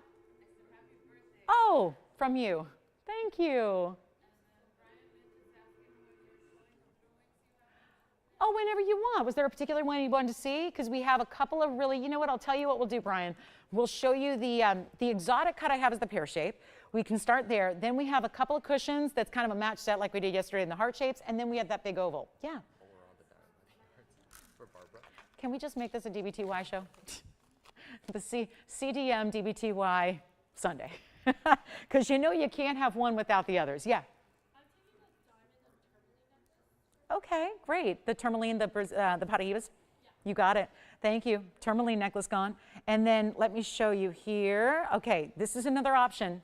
Oh, from you. Thank you. Oh, whenever you want. Was there a particular one you wanted to see? Because we have a couple of really, you know what, I'll tell you what we'll do, Brian. We'll show you the exotic cut I have is the pear shape. we can start there. Then we have a couple of cushions that's kind of a match set like we did yesterday in the heart shapes, and then we have that big oval. Yeah. Can we just make this a DBTY show? The CDM DBTY Sunday. Because you know you can't have one without the others. Yeah. Okay, great. The tourmaline, the Paraibas. Yeah. You got it. Thank you. Tourmaline necklace gone. And then let me show you here. Okay, this is another option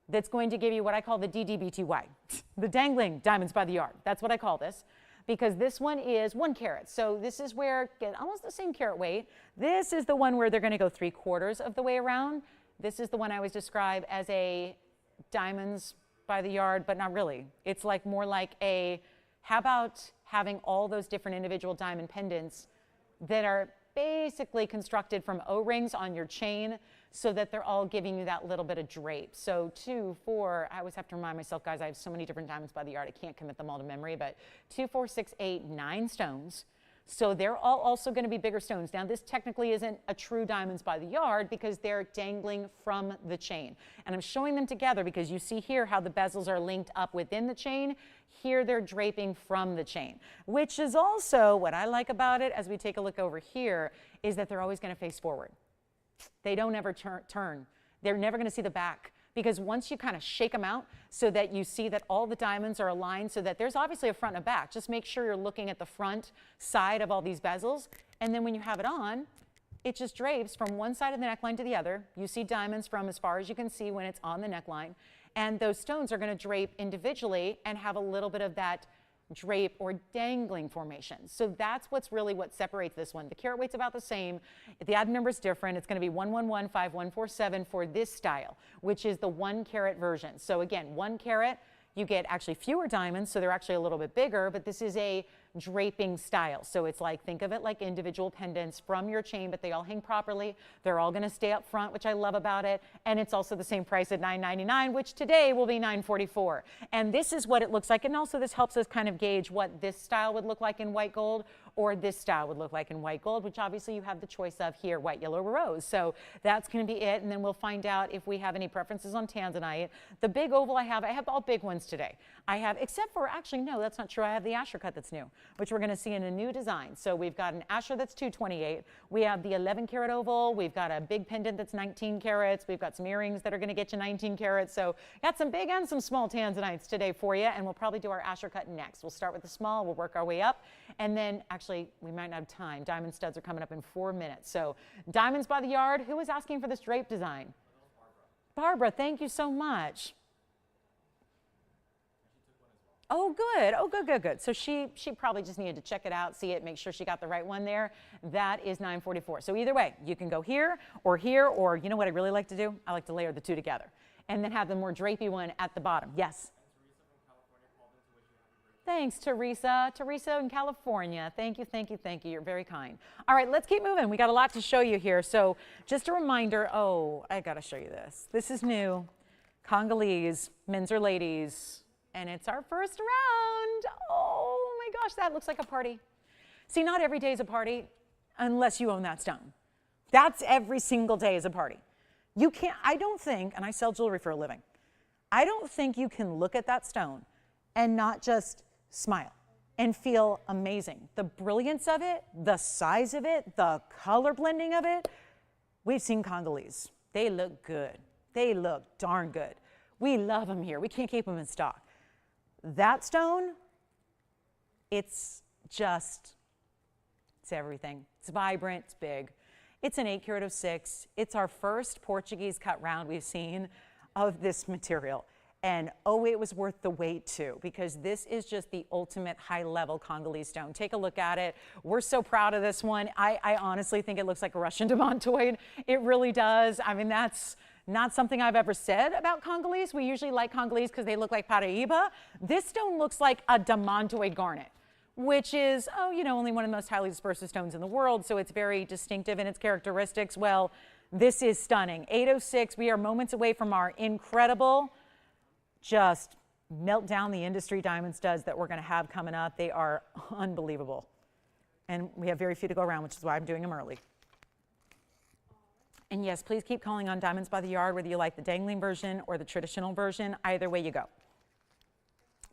that's going to give you what I call the DDBTY, the dangling diamonds by the yard. That's what I call this, because this one is 1 carat. So this is where get almost the same carat weight. This is the one where they're going to go 3/4 of the way around. This is the one I always describe as a diamonds by the yard, but not really. It's like more like a, how about having all those different individual diamond pendants that are basically constructed from O-rings on your chain so that they're all giving you that little bit of drape. So 2, 4, I always have to remind myself, guys, I have so many different diamonds by the yard, I can't commit them all to memory, but 2, 4, 6, 8, 9 stones. So they're all also going to be bigger stones. Now this technically isn't a true diamonds by the yard because they're dangling from the chain. And I'm showing them together because you see here how the bezels are linked up within the chain. Here they're draping from the chain, which is also what I like about it as we take a look over here is that they're always going to face forward. They don't ever turn. They're never going to see the back. Because once you kind of shake them out so that you see that all the diamonds are aligned so that there's obviously a front and a back. Just make sure you're looking at the front side of all these bezels. And then when you have it on, it just drapes from one side of the neckline to the other. You see diamonds from as far as you can see when it's on the neckline. And those stones are going to drape individually and have a little bit of that drape or dangling formation. So that's what's really what separates this one. The carat weight's about the same. The add number is different. It's going to be 1115147 for this style, which is the 1 carat version. So again, 1 carat, you get actually fewer diamonds, so they're actually a little bit bigger, but this is a draping style. So it's like, think of it like individual pendants from your chain, but they all hang properly. They're all going to stay up front, which I love about it. And it's also the same price at $9.99, which today will be $9.44. And this is what it looks like. And also this helps us kind of gauge what this style would look like in white gold or this style would look like in white gold, which obviously you have the choice of here, white, yellow, or rose. So that's going to be it. And then we'll find out if we have any preferences on tanzanite. The big oval I have all big ones today. I have, except for, actually, no, that's not true. I have the Asher cut that's new, which we're going to see in a new design. So we've got an Asher that's 228. We have the 11 carat oval. We've got a big pendant that's 19 carats. We've got some earrings that are going to get you 19 carats. So got some big and some small tanzanites today for you. And we'll probably do our Asher cut next. We'll start with the small. We'll work our way up. And then actually, we might not have time. Diamond studs are coming up in 4 minutes. So diamonds by the yard. Who was asking for this drape design? Barbara, thank you so much. Oh, good. Oh, good, good, good. So she probably just needed to check it out, see it, make sure she got the right one there. That is $9.44. So either way, you can go here, or you know what I really like to do? I like to layer the two together and then have the more drapey one at the bottom. Yes? Thanks, Teresa. Teresa in California. Thank you, thank you, thank you. You're very kind. All right, let's keep moving. We got a lot to show you here. So just a reminder, oh, I got to show you this. This is new. Congolese, men's or ladies. And it's our first round. Oh my gosh, that looks like a party. See, not every day is a party unless you own that stone. That's every single day is a party. You can't, I don't think, and I sell jewelry for a living, I don't think you can look at that stone and not just smile and feel amazing. The brilliance of it, the size of it, the color blending of it. We've seen Congolese. They look good. They look darn good. We love them here. We can't keep them in stock. That stone, it's everything. It's vibrant, it's big. It's an 8 carat of 6. It's our first Portuguese cut round we've seen of this material. And oh, it was worth the wait too, because this is just the ultimate high level Congolese stone. Take a look at it. We're so proud of this one. I honestly think it looks like a Russian demontoid. It really does. I mean, that's not something I've ever said about Congolese. We usually like Congolese because they look like Paraiba. This stone looks like a demontoid garnet, which is, oh, you know, only one of the most highly dispersive stones in the world, so it's very distinctive in its characteristics. Well, this is stunning. 806, we are moments away from our incredible, just melt down the industry diamond studs that we're going to have coming up. They are unbelievable. And we have very few to go around, which is why I'm doing them early. And yes, please keep calling on Diamonds by the Yard, whether you like the dangling version or the traditional version. Either way you go.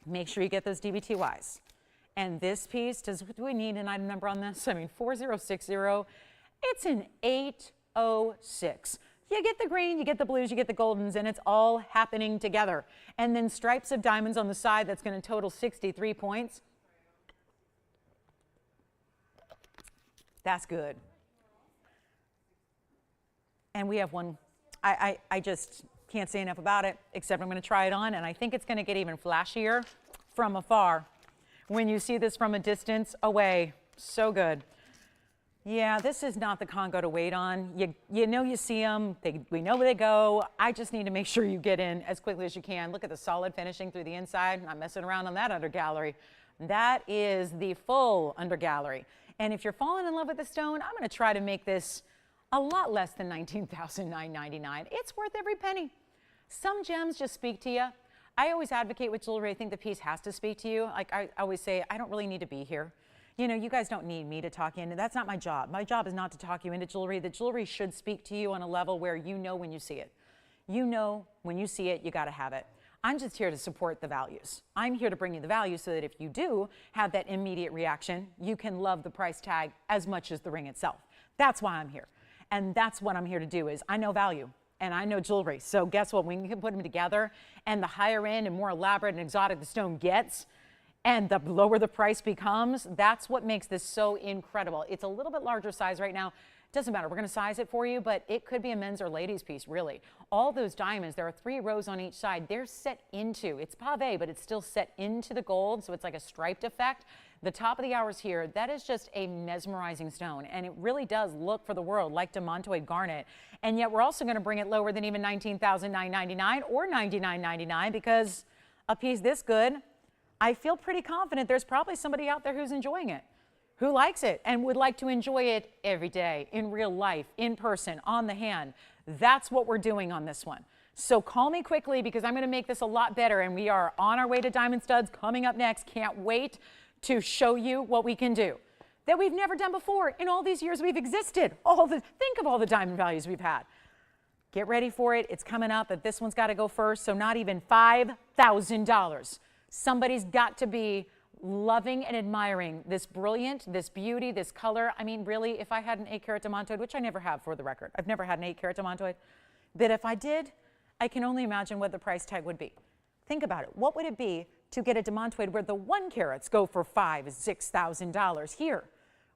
Make sure you get those DBTYs. And this piece, do we need an item number on this? I mean, 4060, it's an 806. You get the green, you get the blues, you get the goldens, and it's all happening together. And then stripes of diamonds on the side, that's going to total 63 points. That's good. And we have one, I just can't say enough about it, except I'm going to try it on, and I think it's going to get even flashier from afar. When you see this from a distance away, so good. Yeah, this is not the Congo to wait on. You know you see them, we know where they go. I just need to make sure you get in as quickly as you can. Look at the solid finishing through the inside. Not messing around on that under gallery. That is the full under gallery. And if you're falling in love with the stone, I'm going to try to make this a lot less than $19,999. It's worth every penny. Some gems just speak to you. I always advocate with jewelry. I think the piece has to speak to you. Like I always say, I don't really need to be here. You know, you guys don't need me to talk you into. That's not my job. My job is not to talk you into jewelry. The jewelry should speak to you on a level where you know when you see it. You know when you see it, you got to have it. I'm just here to support the values. I'm here to bring you the value so that if you do have that immediate reaction, you can love the price tag as much as the ring itself. That's why I'm here. And that's what I'm here to do is I know value and I know jewelry. So guess what? When you can put them together and the higher end and more elaborate and exotic the stone gets and the lower the price becomes, that's what makes this so incredible. It's a little bit larger size right now. Doesn't matter. We're going to size it for you, but it could be a men's or ladies piece, really. All those diamonds, there are 3 rows on each side. They're set into, it's pave, but it's still set into the gold, so it's like a striped effect. The top of the hours here, that is just a mesmerizing stone, and it really does look for the world like demontoid garnet. And yet we're also going to bring it lower than even $19,999 or $99.99 because a piece this good, I feel pretty confident there's probably somebody out there who's enjoying it, who likes it and would like to enjoy it every day, in real life, in person, on the hand. That's what we're doing on this one. So call me quickly because I'm going to make this a lot better, and we are on our way to diamond studs coming up next. Can't wait to show you what we can do that we've never done before in all these years we've existed. Think of all the diamond values we've had. Get ready for it. It's coming up, but this one's got to go first, so not even $5,000. Somebody's got to be loving and admiring this brilliant, this beauty, this color. I mean, really, if I had an 8-carat demontoid, which I never have for the record, I've never had an 8-carat demontoid, but if I did, I can only imagine what the price tag would be. Think about it. What would it be to get a demontoid where the 1 carats go for $5,000, $6,000 here?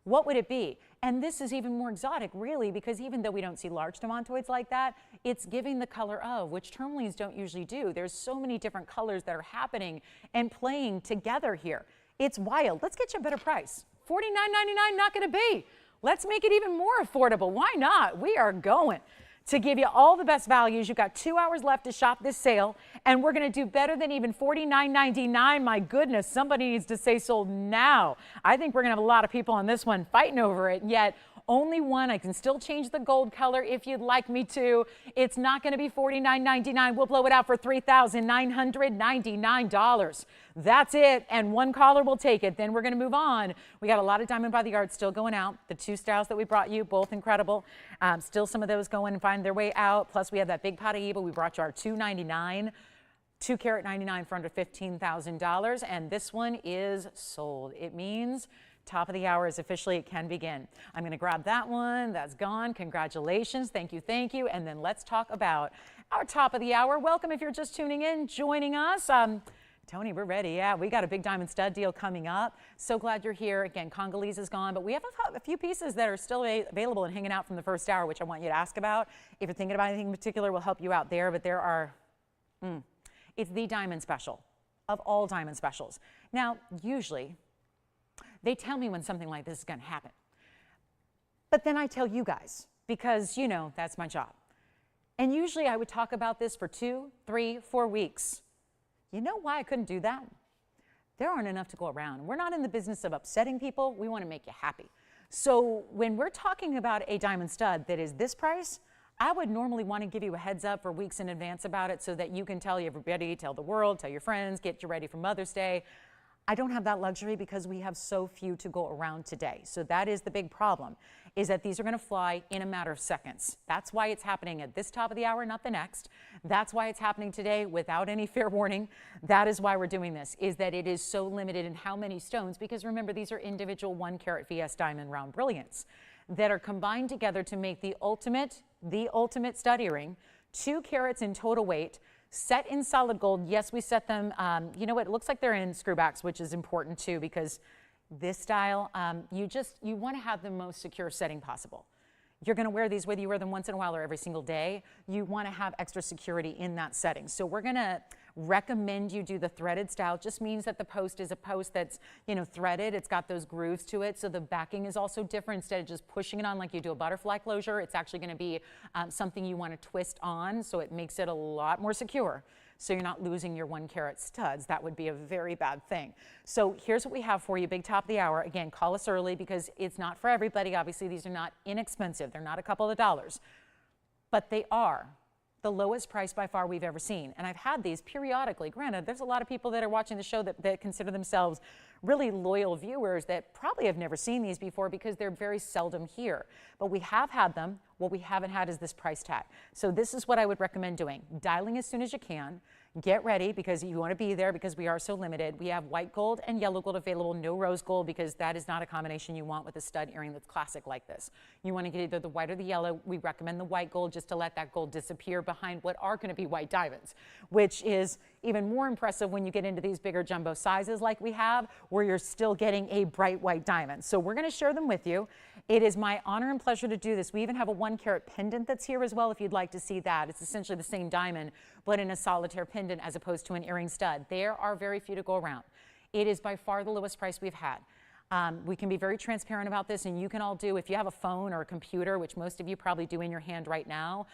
What would it be? And this is even more exotic, really, because even though we don't see large demontoids like that, it's giving the color of, which tourmalines don't usually do. There's so many different colors that are happening and playing together here. It's wild. Let's get you a better price. $49.99, not going to be. Let's make it even more affordable. Why not? We are going to give you all the best values. You've got 2 hours left to shop this sale, and we're going to do better than even $49.99. My goodness, somebody needs to say sold now. I think we're going to have a lot of people on this one fighting over it, yet only one. I can still change the gold color if you'd like me to. It's not going to be $49.99. We'll blow it out for $3,999. That's it, and one caller will take it. Then we're going to move on. We got a lot of Diamond by the Yard still going out. The 2 styles that we brought you, both incredible. Still some of those going and find their way out. Plus we have that big Paraiba. We brought you our $299. 2-carat 99 for under $15,000, and this one is sold. It means top of the hour is officially, it can begin. I'm going to grab that one. That's gone. Congratulations. Thank you. Thank you. And then let's talk about our top of the hour. Welcome if you're just tuning in, joining us. Tony, we're ready. Yeah, we got a big diamond stud deal coming up. So glad you're here. Again, Congolese is gone, but we have a few pieces that are still available and hanging out from the first hour, which I want you to ask about. If you're thinking about anything in particular, we'll help you out there. But there are, it's the diamond special of all diamond specials. Now, usually, they tell me when something like this is going to happen. But then I tell you guys, because, you know, that's my job. And usually I would talk about this for 2, 3, 4 weeks. You know why I couldn't do that? There aren't enough to go around. We're not in the business of upsetting people. We want to make you happy. So when we're talking about a diamond stud that is this price, I would normally want to give you a heads up for weeks in advance about it so that you can tell everybody, tell the world, tell your friends, get you ready for Mother's Day. I don't have that luxury because we have so few to go around today. So that is the big problem, is that these are going to fly in a matter of seconds. That's why it's happening at this top of the hour, not the next. That's why it's happening today without any fair warning. That is why we're doing this, is that it is so limited in how many stones, because remember, these are individual 1 carat VS diamond round brilliants that are combined together to make the ultimate stud earring, 2 carats in total weight, set in solid gold. Yes, we set them, you know what, it looks like they're in screwbacks, which is important too, because this style, you want to have the most secure setting possible. You're going to wear these, whether you wear them once in a while or every single day. You want to have extra security in that setting. So we're going to recommend you do the threaded style. It just means that the post is a post that's, you know, threaded. It's got those grooves to it. So the backing is also different. Instead of just pushing it on like you do a butterfly closure, it's actually going to be something you want to twist on. So it makes it a lot more secure. So you're not losing your 1 carat studs. That would be a very bad thing. So here's what we have for you, big top of the hour. Again, call us early because it's not for everybody. Obviously, these are not inexpensive. They're not a couple of dollars, but they are the lowest price by far we've ever seen. And I've had these periodically. Granted, there's a lot of people that are watching the show that consider themselves really loyal viewers that probably have never seen these before because they're very seldom here. But we have had them. What we haven't had is this price tag. So this is what I would recommend doing. Dialing as soon as you can. Get ready because you want to be there because we are so limited. We have white gold and yellow gold available, no rose gold, because that is not a combination you want with a stud earring that's classic like this. You want to get either the white or the yellow. We recommend the white gold just to let that gold disappear behind what are going to be white diamonds, which is even more impressive when you get into these bigger jumbo sizes like we have, where you're still getting a bright white diamond. So we're going to share them with you. It is my honor and pleasure to do this. We even have a 1 carat pendant that's here as well if you'd like to see that. It's essentially the same diamond, but in a solitaire pendant as opposed to an earring stud. There are very few to go around. It is by far the lowest price we've had. We can be very transparent about this, and you can all do, if you have a phone or a computer, which most of you probably do in your hand right now,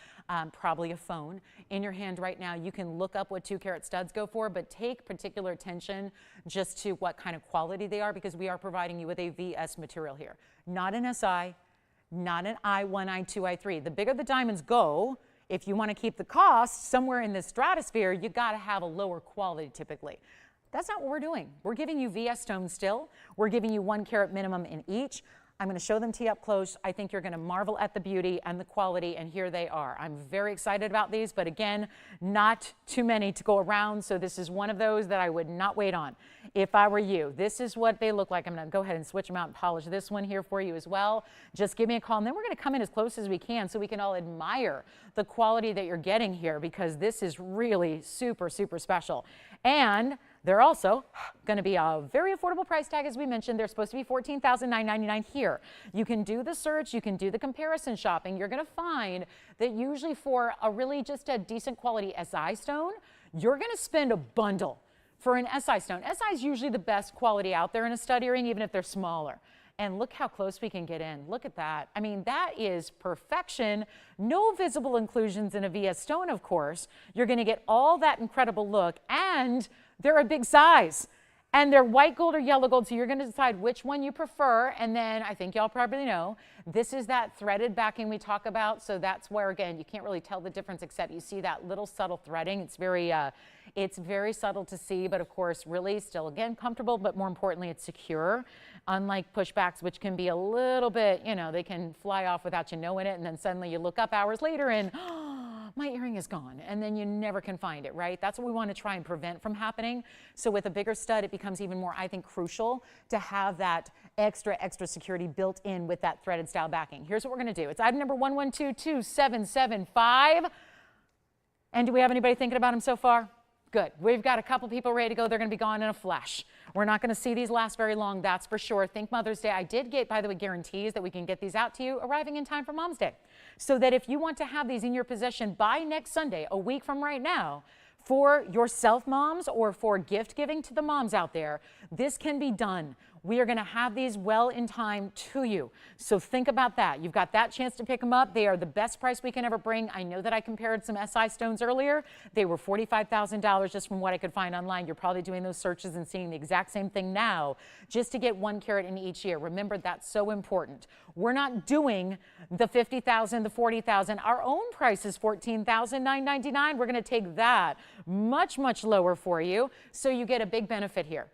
probably a phone in your hand right now, you can look up what 2 carat studs go for, but take particular attention just to what kind of quality they are, because we are providing you with a VS material here. Not an SI, not an I1, I2, I3. The bigger the diamonds go, if you want to keep the cost somewhere in the stratosphere, you got to have a lower quality typically. That's not what we're doing. We're giving you VS stones still. We're giving you 1 carat minimum in each. I'm going to show them to you up close. I think you're going to marvel at the beauty and the quality, and here they are. I'm very excited about these, but again, not too many to go around, so this is one of those that I would not wait on if I were you. This is what they look like. I'm going to go ahead and switch them out and polish this one here for you as well. Just give me a call, and then we're going to come in as close as we can so we can all admire the quality that you're getting here, because this is really super, super special. And they're also going to be a very affordable price tag, as we mentioned. They're supposed to be $14,999 here. You can do the search. You can do the comparison shopping. You're going to find that usually for a really just a decent quality SI stone, you're going to spend a bundle for an SI stone. SI is usually the best quality out there in a stud earring, even if they're smaller. And look how close we can get in. Look at that. I mean, that is perfection. No visible inclusions in a VS stone, of course. You're going to get all that incredible look, and they're a big size. And they're white gold or yellow gold, so you're going to decide which one you prefer. And then I think y'all probably know, this is that threaded backing we talk about. So that's where, again, you can't really tell the difference except you see that little subtle threading. It's very subtle to see, but of course, really still, again, comfortable, but more importantly, it's secure. Unlike pushbacks, which can be a little bit, you know, they can fly off without you knowing it. And then suddenly you look up hours later and, oh, my earring is gone. And then you never can find it, right? That's what we want to try and prevent from happening. So with a bigger stud, it becomes even more, I think, crucial to have that extra security built in with that threaded style backing. Here's what we're going to do. It's item number 11222775. And do we have anybody thinking about them so far? Good. We've got a couple people ready to go. They're going to be gone in a flash. We're not going to see these last very long, that's for sure. Think Mother's Day. I did get, by the way, guarantees that we can get these out to you arriving in time for Mom's Day. So that if you want to have these in your possession by next Sunday, a week from right now, for yourself moms or for gift giving to the moms out there, this can be done. We are going to have these well in time to you. So think about that. You've got that chance to pick them up. They are the best price we can ever bring. I know that I compared some SI stones earlier. They were $45,000 just from what I could find online. You're probably doing those searches and seeing the exact same thing now just to get 1 carat in each year. Remember, that's so important. We're not doing the $50,000, the $40,000. Our own price is $14,999. We're going to take that much, much lower for you, so you get a big benefit here.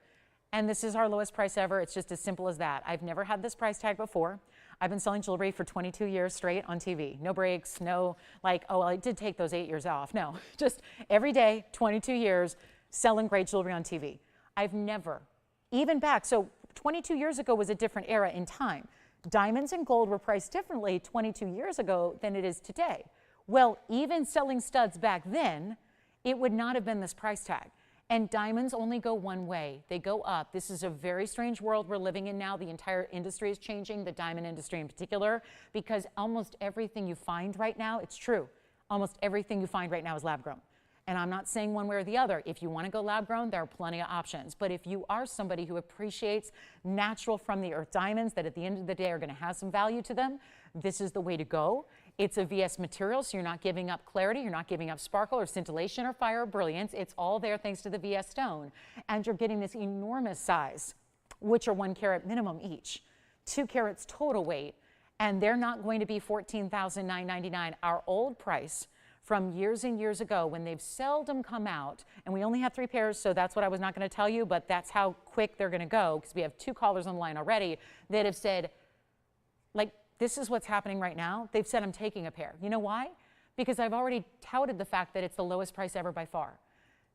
And this is our lowest price ever. It's just as simple as that. I've never had this price tag before. I've been selling jewelry for 22 years straight on TV. No breaks, no like, oh, well, I did take those 8 years off. No, just every day, 22 years, selling great jewelry on TV. I've never, even back, so 22 years ago was a different era in time. Diamonds and gold were priced differently 22 years ago than it is today. Well, even selling studs back then, it would not have been this price tag. And diamonds only go one way. They go up. This is a very strange world we're living in now. The entire industry is changing, the diamond industry in particular, because almost everything you find right now, it's true, almost everything you find right now is lab grown. And I'm not saying one way or the other. If you want to go lab grown, there are plenty of options. But if you are somebody who appreciates natural from the earth diamonds that at the end of the day are going to have some value to them, this is the way to go. It's a VS material, so you're not giving up clarity, you're not giving up sparkle or scintillation or fire or brilliance. It's all there thanks to the VS stone. And you're getting this enormous size, which are 1 carat minimum each, 2 carats total weight, and they're not going to be $14,999. Our old price from years and years ago when they've seldom come out, and we only have 3 pairs, so that's what I was not going to tell you, but that's how quick they're going to go, because we have 2 callers on the line already that have said, like, this is what's happening right now. They've said, I'm taking a pair. You know why? Because I've already touted the fact that it's the lowest price ever by far.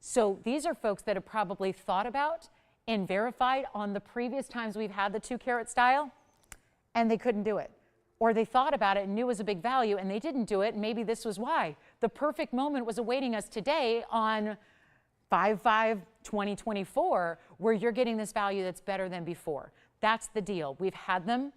So these are folks that have probably thought about and verified on the previous times we've had the 2 carat style, and they couldn't do it. Or they thought about it and knew it was a big value and they didn't do it, and maybe this was why. The perfect moment was awaiting us today on 5/5/2024, where you're getting this value that's better than before. That's the deal. We've had them.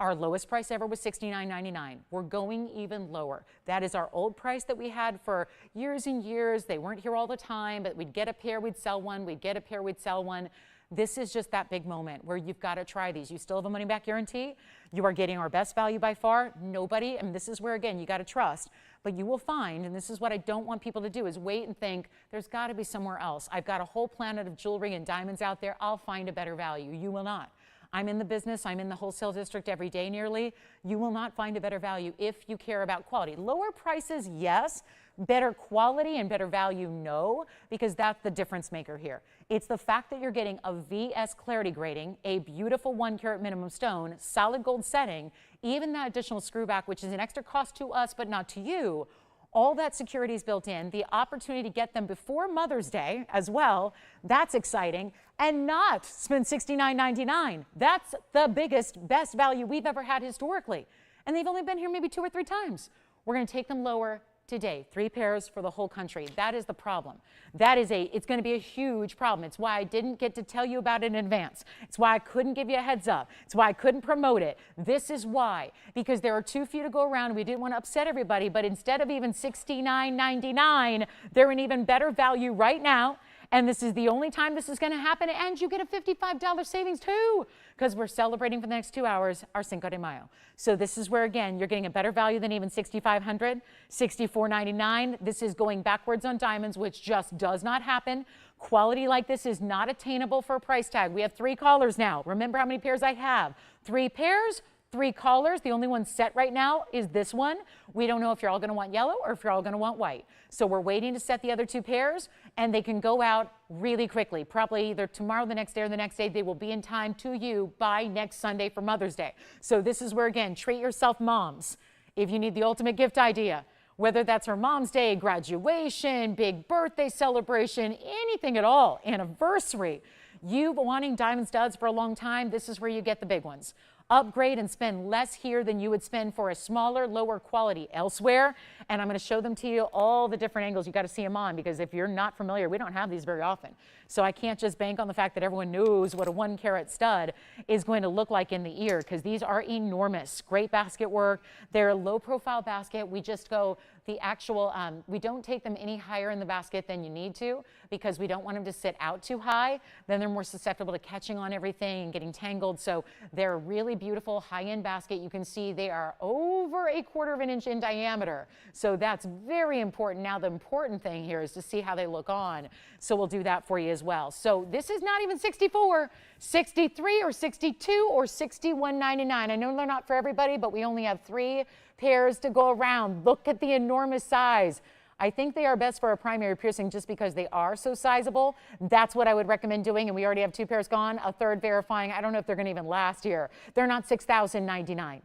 Our lowest price ever was $69.99. We're going even lower. That is our old price that we had for years and years. They weren't here all the time, but we'd get a pair, we'd sell one, we'd get a pair, we'd sell one. This is just that big moment where you've got to try these. You still have a money back guarantee. You are getting our best value by far. Nobody, and this is where, again, you got to trust. But you will find, and this is what I don't want people to do, is wait and think, there's got to be somewhere else. I've got a whole planet of jewelry and diamonds out there. I'll find a better value. You will not. I'm in the business. I'm in the wholesale district every day nearly. You will not find a better value if you care about quality. Lower prices, yes. Better quality and better value, no, because that's the difference maker here. It's the fact that you're getting a VS clarity grading, a beautiful 1 carat minimum stone, solid gold setting, even that additional screw back, which is an extra cost to us but not to you. All that security is built in, the opportunity to get them before Mother's Day as well, that's exciting, and not spend $69.99. That's the biggest, best value we've ever had historically. And they've only been here maybe 2 or 3 times. We're going to take them lower today, 3 pairs for the whole country. That is the problem. It's going to be a huge problem. It's why I didn't get to tell you about it in advance. It's why I couldn't give you a heads up. It's why I couldn't promote it. This is why, because there are too few to go around. We didn't want to upset everybody, but instead of even $69.99, they're an even better value right now. And this is the only time this is going to happen. And you get a $55 savings too, because we're celebrating for the next 2 hours our Cinco de Mayo. So this is where, again, you're getting a better value than even $6,500, $64.99. This is going backwards on diamonds, which just does not happen. Quality like this is not attainable for a price tag. We have 3 callers now. Remember how many pairs I have? 3 pairs. 3 callers. The only one set right now is this one. We don't know if you're all going to want yellow or if you're all going to want white. So we're waiting to set the other 2 pairs, and they can go out really quickly. Probably either tomorrow, the next day, or the next day. They will be in time to you by next Sunday for Mother's Day. So this is where, again, treat yourself, moms. If you need the ultimate gift idea, whether that's her mom's day, graduation, big birthday celebration, anything at all, anniversary, you wanting diamond studs for a long time, this is where you get the big ones. Upgrade and spend less here than you would spend for a smaller, lower quality elsewhere. And I'm going to show them to you all the different angles. You got to see them on, because if you're not familiar, we don't have these very often. So I can't just bank on the fact that everyone knows what a 1 carat stud is going to look like in the ear, because these are enormous. Great basket work. They're a low profile basket. We just go the actual, we don't take them any higher in the basket than you need to, because we don't want them to sit out too high. Then they're more susceptible to catching on everything and getting tangled. So they're a really beautiful high-end basket. You can see they are over 1/4 of an inch in diameter. So that's very important. Now the important thing here is to see how they look on. So we'll do that for you as well. So this is not even 64, 63 or 62 or 61.99. I know they're not for everybody, but we only have 3 pairs to go around. Look at the enormous size. I think they are best for a primary piercing just because they are so sizable. That's what I would recommend doing. And we already have 2 pairs gone, a third verifying. I don't know if they're going to even last here. They're not $6,099.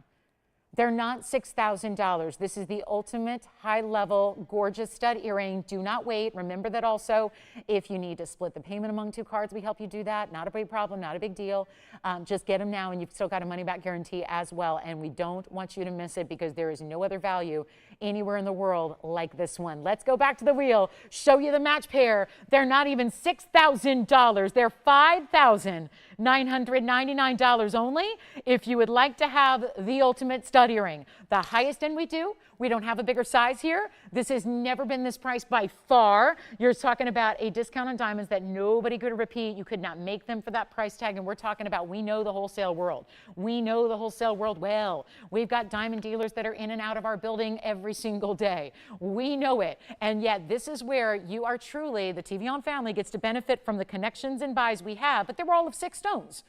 They're not $6,000. This is the ultimate high-level, gorgeous stud earring. Do not wait. Remember that also, if you need to split the payment among 2 cards, we help you do that. Not a big problem, not a big deal. Just get them now, and you've still got a money-back guarantee as well. And we don't want you to miss it because there is no other value anywhere in the world like this one. Let's go back to the wheel, show you the match pair. They're not even $6,000. They're $5,999 only if you would like to have the ultimate stud earring. The highest end we do. We don't have a bigger size here. This has never been this price by far. You're talking about a discount on diamonds that nobody could repeat. You could not make them for that price tag. And we're talking about, we know the wholesale world. We know the wholesale world well. We've got diamond dealers that are in and out of our building every single day. We know it. And yet this is where you are truly, the TVON family gets to benefit from the connections and buys we have, but they were all of 6 stones.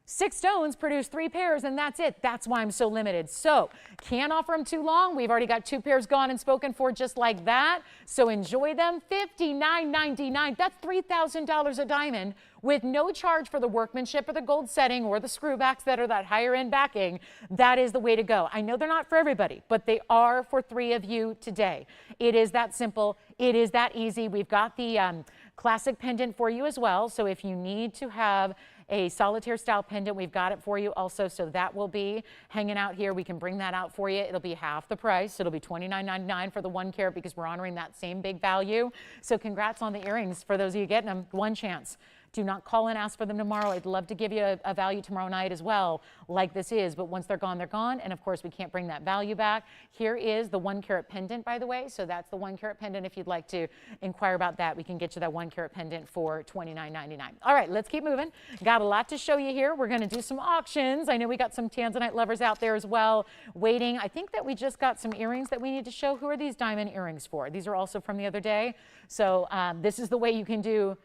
6 stones produce 3 pairs, and that's it. That's why I'm so limited. So can't offer them too long. We've already got 2 pairs gone and spoken for just like that. So enjoy them. $59.99. That's $3,000 a diamond with no charge for the workmanship or the gold setting or the screwbacks that are that higher end backing. That is the way to go. I know they're not for everybody, but they are for 3 of you today. It is that simple. It is that easy. We've got the classic pendant for you as well. So if you need to have a solitaire style pendant, we've got it for you also. So that will be hanging out here. We can bring that out for you. It'll be half the price. It'll be $29.99 for the 1 carat because we're honoring that same big value. So congrats on the earrings for those of you getting them. One chance. Do not call and ask for them tomorrow. I'd love to give you a value tomorrow night as well, like this is, but once they're gone, they're gone. And of course, we can't bring that value back. Here is the 1 carat pendant, by the way. So that's the 1 carat pendant. If you'd like to inquire about that, we can get you that 1 carat pendant for $29.99. All right, let's keep moving. Got a lot to show you here. We're going to do some auctions. I know we got some tanzanite lovers out there as well waiting. I think that we just got some earrings that we need to show. Who are these diamond earrings for? These are also from the other day. So this is the way you can do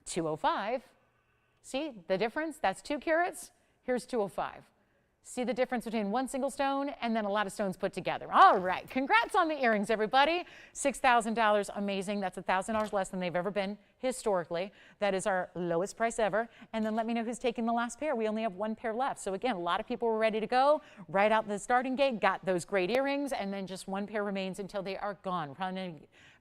205. See the difference? That's 2 carats. Here's 205. See the difference between 1 single stone and then a lot of stones put together. All right. Congrats on the earrings, everybody. $6,000. Amazing. That's $1,000 less than they've ever been historically. That is our lowest price ever. And then let me know who's taking the last pair. We only have 1 pair left. So again, a lot of people were ready to go right out the starting gate, got those great earrings, and then just 1 pair remains until they are gone.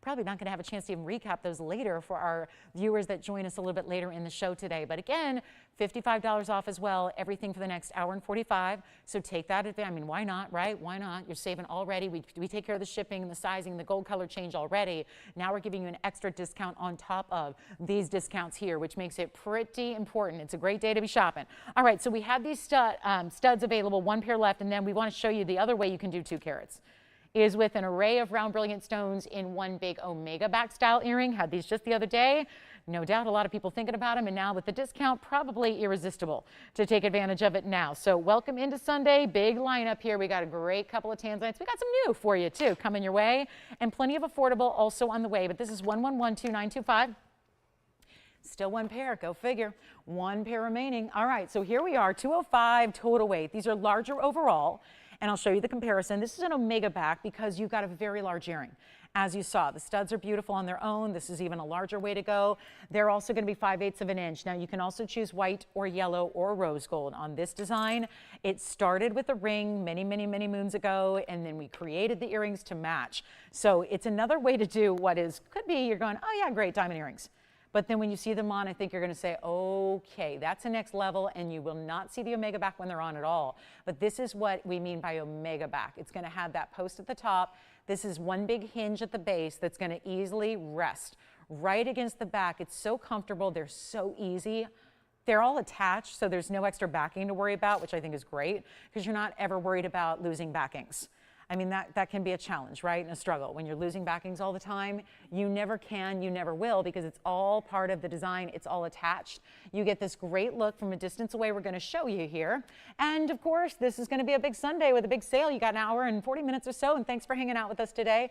Probably not going to have a chance to even recap those later for our viewers that join us a little bit later in the show today. But again, $55 off as well, everything for the next hour and 45. So take that advantage. I mean, why not, right? Why not? You're saving already. We take care of the shipping and the sizing, the gold color change already. Now we're giving you an extra discount on top of these discounts here, which makes it pretty important. It's a great day to be shopping. All right, so we have these studs available, 1 pair left, and then we want to show you the other way you can do 2 carats. Is with an array of round brilliant stones in 1 big omega back style earring. Had these just the other day. No doubt a lot of people thinking about them, and now with the discount, probably irresistible to take advantage of it now. So welcome into Sunday. Big lineup here. We got a great couple of tanzanites. We got some new for you too coming your way, and plenty of affordable also on the way. But this is 1112925. Still 1 pair, go figure. 1 pair remaining. All right, so here we are, 205 total weight. These are larger overall. And I'll show you the comparison. This is an omega back because you've got a very large earring. As you saw, the studs are beautiful on their own. This is even a larger way to go. They're also going to be 5/8 of an inch. Now you can also choose white or yellow or rose gold on this design. It started with a ring many, many, many moons ago, and then we created the earrings to match. So it's another way to do what could be, you're going, oh yeah, great, diamond earrings. But then when you see them on, I think you're going to say, okay, that's the next level, and you will not see the omega back when they're on at all. But this is what we mean by omega back. It's going to have that post at the top. This is 1 big hinge at the base that's going to easily rest right against the back. It's so comfortable. They're so easy. They're all attached, so there's no extra backing to worry about, which I think is great because you're not ever worried about losing backings. I mean, that can be a challenge, right, and a struggle. When you're losing backings all the time, you never can, you never will, because it's all part of the design. It's all attached. You get this great look from a distance away we're going to show you here. And, of course, this is going to be a big Sunday with a big sale. You got an hour and 40 minutes or so, and thanks for hanging out with us today.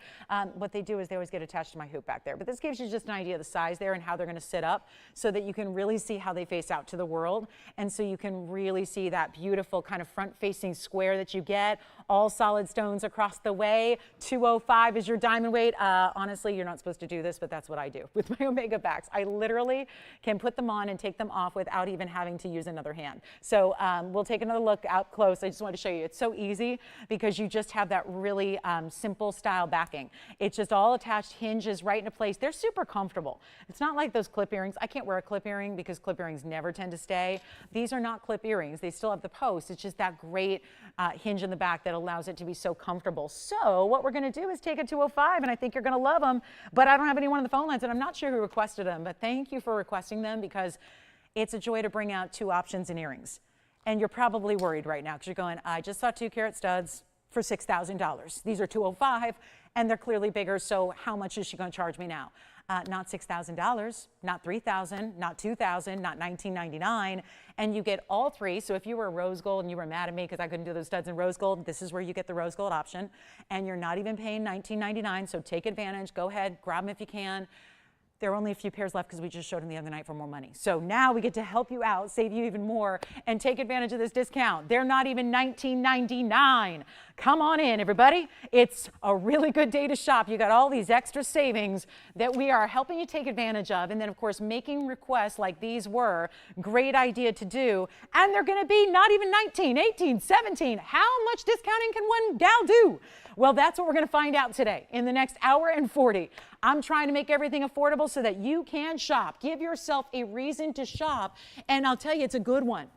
What they do is they always get attached to my hoop back there. But this gives you just an idea of the size there and how they're going to sit up so that you can really see how they face out to the world. And so you can really see that beautiful kind of front-facing square that you get. All solid stones across the way. 205 is your diamond weight. Honestly, you're not supposed to do this, but that's what I do with my Omega backs. I literally can put them on and take them off without even having to use another hand. So we'll take another look out close. I just wanted to show you. It's so easy because you just have that really simple style backing. It's just all attached, hinges right into place. They're super comfortable. It's not like those clip earrings. I can't wear a clip earring because clip earrings never tend to stay. These are not clip earrings. They still have the post. It's just that great hinge in the back that allows it to be so comfortable. So what we're going to do is take a 205, and I think you're going to love them, but I don't have anyone on the phone lines, and I'm not sure who requested them, but thank you for requesting them because it's a joy to bring out two options in earrings. And you're probably worried right now because you're going, I just saw 2-carat studs for $6,000. These are 205, and they're clearly bigger, so how much is she going to charge me now? Not $6,000, not $3,000, not $2,000, not $1,999, and you get all three. So if you were rose gold and you were mad at me because I couldn't do those studs in rose gold, this is where you get the rose gold option, and you're not even paying $1,999, so take advantage. Go ahead, grab them if you can. There are only a few pairs left because we just showed them the other night for more money. So now we get to help you out, save you even more, and take advantage of this discount. They're not even $19.99. Come on in, everybody. It's a really good day to shop. You got all these extra savings that we are helping you take advantage of. And then, of course, making requests like these were, great idea to do. And they're going to be not even 19, 18, 17. How much discounting can one gal do? Well, that's what we're going to find out today in the next hour and 40. I'm trying to make everything affordable so that you can shop. Give yourself a reason to shop, and I'll tell you, it's a good one.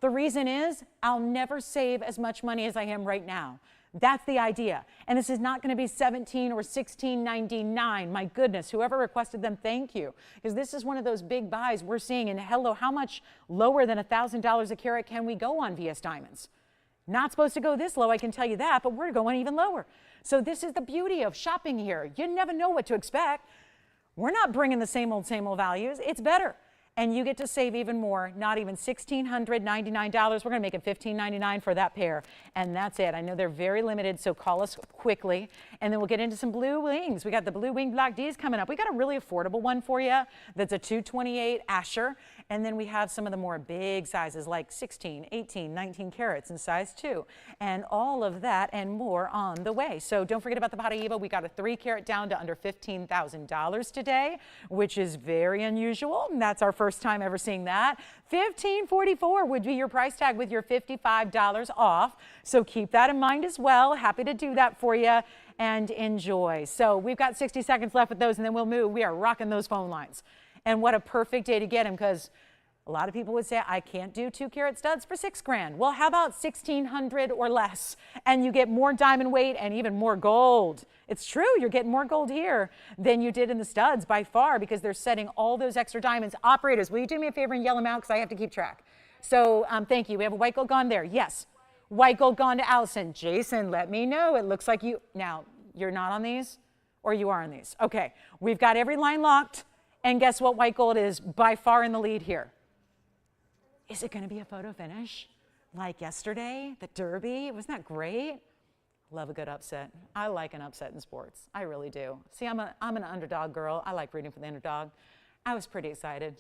The reason is I'll never save as much money as I am right now. That's the idea. And this is not going to be $17 or $16.99. My goodness, whoever requested them, thank you. Because this is one of those big buys we're seeing. And hello, how much lower than $1,000 a carat can we go on VS Diamonds? Not supposed to go this low, I can tell you that, but we're going even lower. So this is the beauty of shopping here. You never know what to expect. We're not bringing the same old values. It's better. And you get to save even more, not even $1,699. We're going to make it $1,599 for that pair. And that's it. I know they're very limited, so call us quickly. And then we'll get into some blue wings. We got the blue wing black Ds coming up. We got a really affordable one for you that's a 228 Asher. And then we have some of the more big sizes like 16, 18, 19 carats in size 2. And all of that and more on the way. So don't forget about the Paraiba. We got a 3-carat down to under $15,000 today, which is very unusual. And that's our first time ever seeing that. $1,544 would be your price tag with your $55 off. So keep that in mind as well. Happy to do that for you and enjoy. So we've got 60 seconds left with those and then we'll move. We are rocking those phone lines. And what a perfect day to get them because a lot of people would say, I can't do 2-carat studs for $6,000. Well, how about 1,600 or less? And you get more diamond weight and even more gold. It's true, you're getting more gold here than you did in the studs by far because they're setting all those extra diamonds. Operators, will you do me a favor and yell them out because I have to keep track? So thank you. We have a white gold gone there. Yes. White gold gone to Allison. Jason, let me know. It looks like you, now, you're not on these or you are on these. Okay, we've got every line locked. And guess what white gold is by far in the lead here? Is it going to be a photo finish like yesterday, the Derby? Wasn't that great? Love a good upset. I like an upset in sports. I really do. See, I'm an underdog girl. I like rooting for the underdog. I was pretty excited.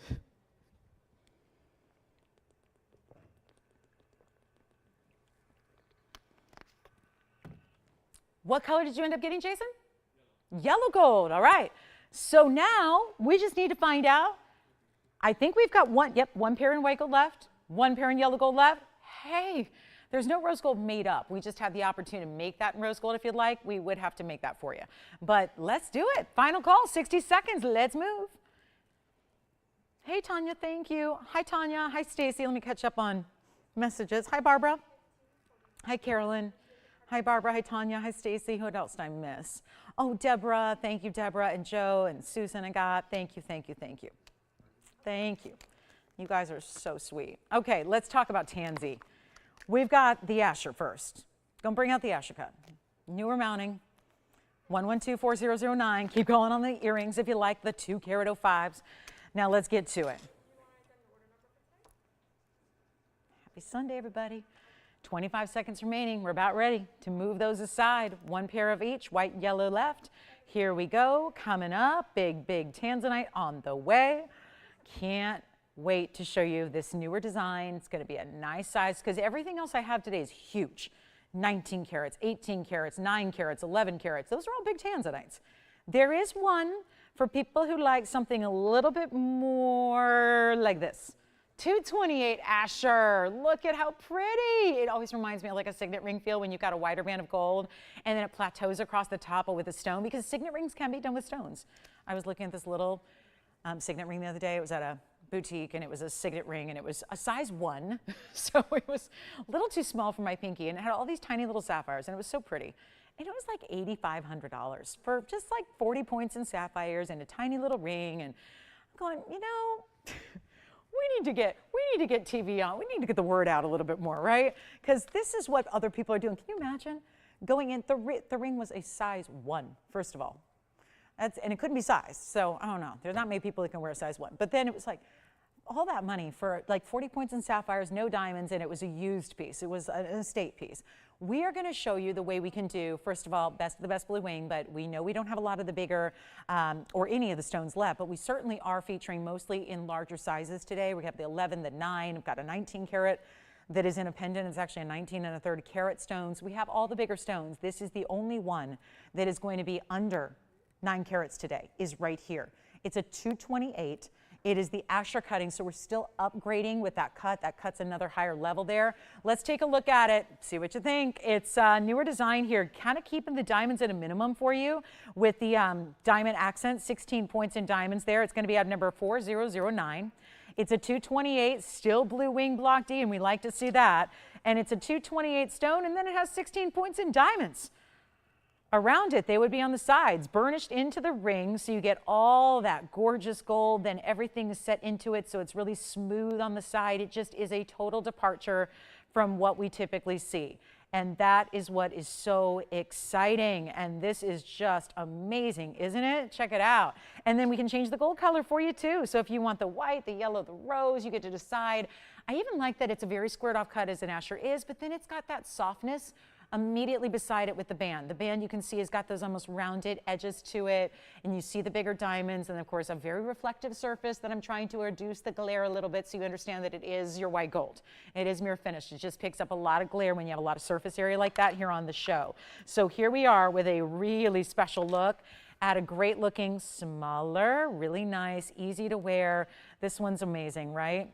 What color did you end up getting, Jason? Yellow gold. All right. So now we just need to find out. I think we've got one pair in white gold left, one pair in yellow gold left. Hey, there's no rose gold made up. We just have the opportunity to make that in rose gold if you'd like. We would have to make that for you. But let's do it. Final call, 60 seconds. Let's move. Hey, Tanya, thank you. Hi, Tanya. Hi, Stacy. Let me catch up on messages. Hi, Barbara. Hi, Carolyn. Hi, Barbara. Hi, Tanya. Hi, Stacy. Who else did I miss? Oh, Deborah. Thank you, Deborah. And Joe and Susan and God. Thank you, thank you, thank you. Thank you. You guys are so sweet. Okay, let's talk about Tansy. We've got the Asher first. Don't bring out the Asher cut. Newer mounting. 1124009. Keep going on the earrings if you like the 2-carat 05s. Now let's get to it. Happy Sunday, everybody. 25 seconds remaining. We're about ready to move those aside. One pair of each, white, yellow left. Here we go. Coming up, big, big tanzanite on the way. Can't wait to show you this newer design. It's going to be a nice size because everything else I have today is huge. 19 carats, 18 carats, 9 carats, 11 carats. Those are all big tanzanites. There is one for people who like something a little bit more like this. 228 Asher. Look at how pretty. It always reminds me of like a signet ring feel when you've got a wider band of gold and then it plateaus across the top with a stone, because signet rings can be done with stones. I was looking at this little signet ring the other day. It was at a boutique and it was a signet ring and it was a size 1. So it was a little too small for my pinky, and it had all these tiny little sapphires and it was so pretty. And it was like $8,500 for just like 40 points in sapphires and a tiny little ring. And I'm going, you know, we need to get TVON. We need to get the word out a little bit more, right? Because this is what other people are doing. Can you imagine going in? The ring was a size 1, first of all. And it couldn't be sized. So I don't know. There's not many people that can wear a size 1. But then it was like all that money for like 40 points in sapphires, no diamonds, and it was a used piece. It was an estate piece. We are going to show you the way we can do, first of all, best of the best blue wing, but we know we don't have a lot of the bigger or any of the stones left, but we certainly are featuring mostly in larger sizes today. We have the 11, the 9, we've got a 19 carat that is in a pendant. It's actually a 19 and a third carat stones. We have all the bigger stones. This is the only one that is going to be under 9 carats today, is right here. It's a 228. It is the Asher cutting, so we're still upgrading with that cut. That cut's another higher level there. Let's take a look at it, see what you think. It's a newer design here, kind of keeping the diamonds at a minimum for you with the diamond accent, 16 points in diamonds there. It's going to be at number 4009. It's a 228, still blue wing block D, and we like to see that. And it's a 228 stone, and then it has 16 points in diamonds. Around it, they would be on the sides, burnished into the ring, so you get all that gorgeous gold, then everything is set into it, so it's really smooth on the side. It just is a total departure from what we typically see. And that is what is so exciting. And this is just amazing, isn't it? Check it out. And then we can change the gold color for you too. So if you want the white, the yellow, the rose, you get to decide. I even like that it's a very squared off cut as an Asher is, but then it's got that softness immediately beside it with the band. The band, you can see, has got those almost rounded edges to it, and you see the bigger diamonds, and of course a very reflective surface that I'm trying to reduce the glare a little bit so you understand that it is your white gold. It is mirror finished. It just picks up a lot of glare when you have a lot of surface area like that here on the show. So here we are with a really special look at a great looking, smaller, really nice, easy to wear. This one's amazing, right?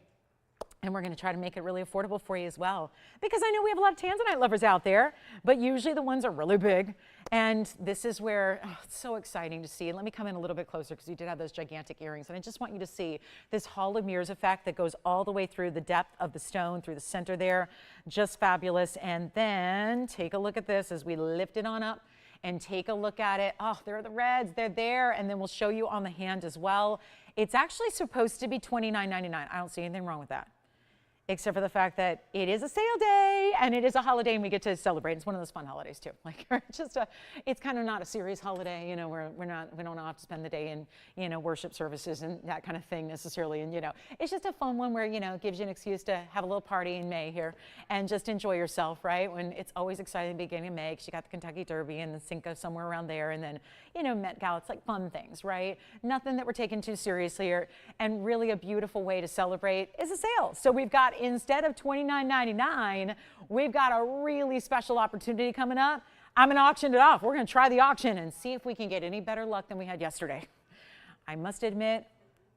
And we're going to try to make it really affordable for you as well, because I know we have a lot of tanzanite lovers out there, but usually the ones are really big. And this is where it's so exciting to see. And let me come in a little bit closer, because you did have those gigantic earrings. And I just want you to see this hall of mirrors effect that goes all the way through the depth of the stone, through the center there. Just fabulous. And then take a look at this as we lift it on up and take a look at it. Oh, there are the reds. They're there. And then we'll show you on the hand as well. It's actually supposed to be $29.99. I don't see anything wrong with that, except for the fact that it is a sale day and it is a holiday and we get to celebrate. It's one of those fun holidays too. Like it's kind of not a serious holiday, you know, we don't have to spend the day in, you know, worship services and that kind of thing necessarily. And, you know, it's just a fun one where, you know, it gives you an excuse to have a little party in May here and just enjoy yourself, right? When it's always exciting at the beginning of May, because you got the Kentucky Derby and the Cinco somewhere around there. And then, you know, Met Gala, it's like fun things, right? Nothing that we're taking too seriously here, and really a beautiful way to celebrate is a sale. So we've got, instead of $29.99, we've got a really special opportunity coming up. I'm going to auction it off. We're going to try the auction and see if we can get any better luck than we had yesterday. I must admit,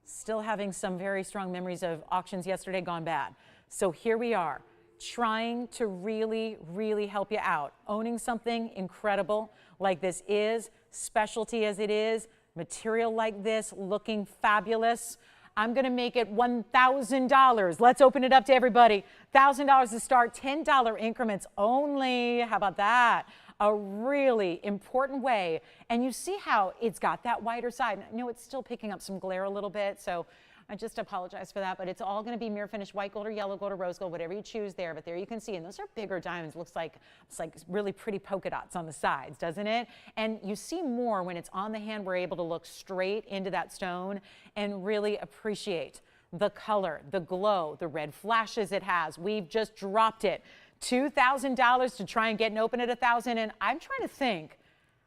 still having some very strong memories of auctions yesterday gone bad. So here we are, trying to really, really help you out. Owning something incredible like this is, specialty as it is, material like this, looking fabulous. I'm going to make it $1,000. Let's open it up to everybody. $1,000 to start, $10 increments only. How about that? A really important way. And you see how it's got that wider side. I know it's still picking up some glare a little bit, so I just apologize for that, but it's all going to be mirror finished white gold or yellow gold or rose gold, whatever you choose there. But there you can see, and those are bigger diamonds. Looks like it's like really pretty polka dots on the sides, doesn't it? And you see more when it's on the hand. We're able to look straight into that stone and really appreciate the color, the glow, the red flashes it has. We've just dropped it. $2,000 to try and get an open at $1,000. And I'm trying to think,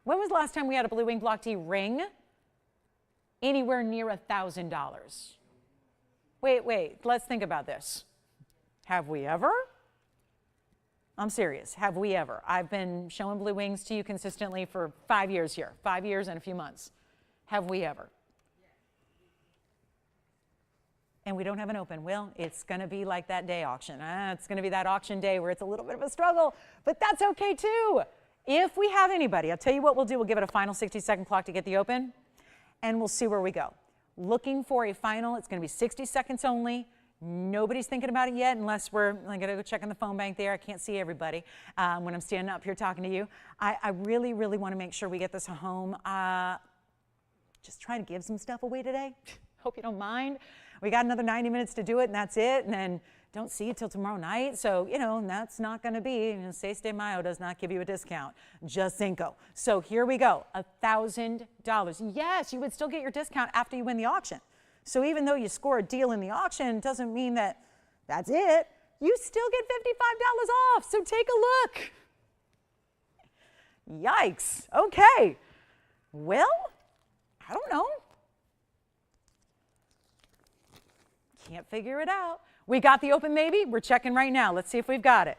when was the last time we had a blue wing block D ring anywhere near $1,000? Wait, let's think about this. Have we ever? I'm serious. Have we ever? I've been showing blue wings to you consistently for 5 years here. 5 years and a few months. Have we ever? And we don't have an open. Well, it's going to be like that day auction. It's going to be that auction day where it's a little bit of a struggle, but that's okay too. If we have anybody, I'll tell you what we'll do. We'll give it a final 60-second clock to get the open, and we'll see where we go. Looking for a final. It's going to be 60 seconds only. Nobody's thinking about it yet unless I'm going to go check on the phone bank there. I can't see everybody when I'm standing up here talking to you. I really, really want to make sure we get this home. Just trying to give some stuff away today. Hope you don't mind. We got another 90 minutes to do it, and that's it. And then don't see you till tomorrow night. So, that's not going to be, Seis de Mayo does not give you a discount, just Cinco. So here we go, $1,000. Yes, you would still get your discount after you win the auction. So even though you score a deal in the auction, doesn't mean that that's it. You still get $55 off, so take a look. Yikes, okay. Well, I don't know. Can't figure it out. We got the open maybe? We're checking right now. Let's see if we've got it.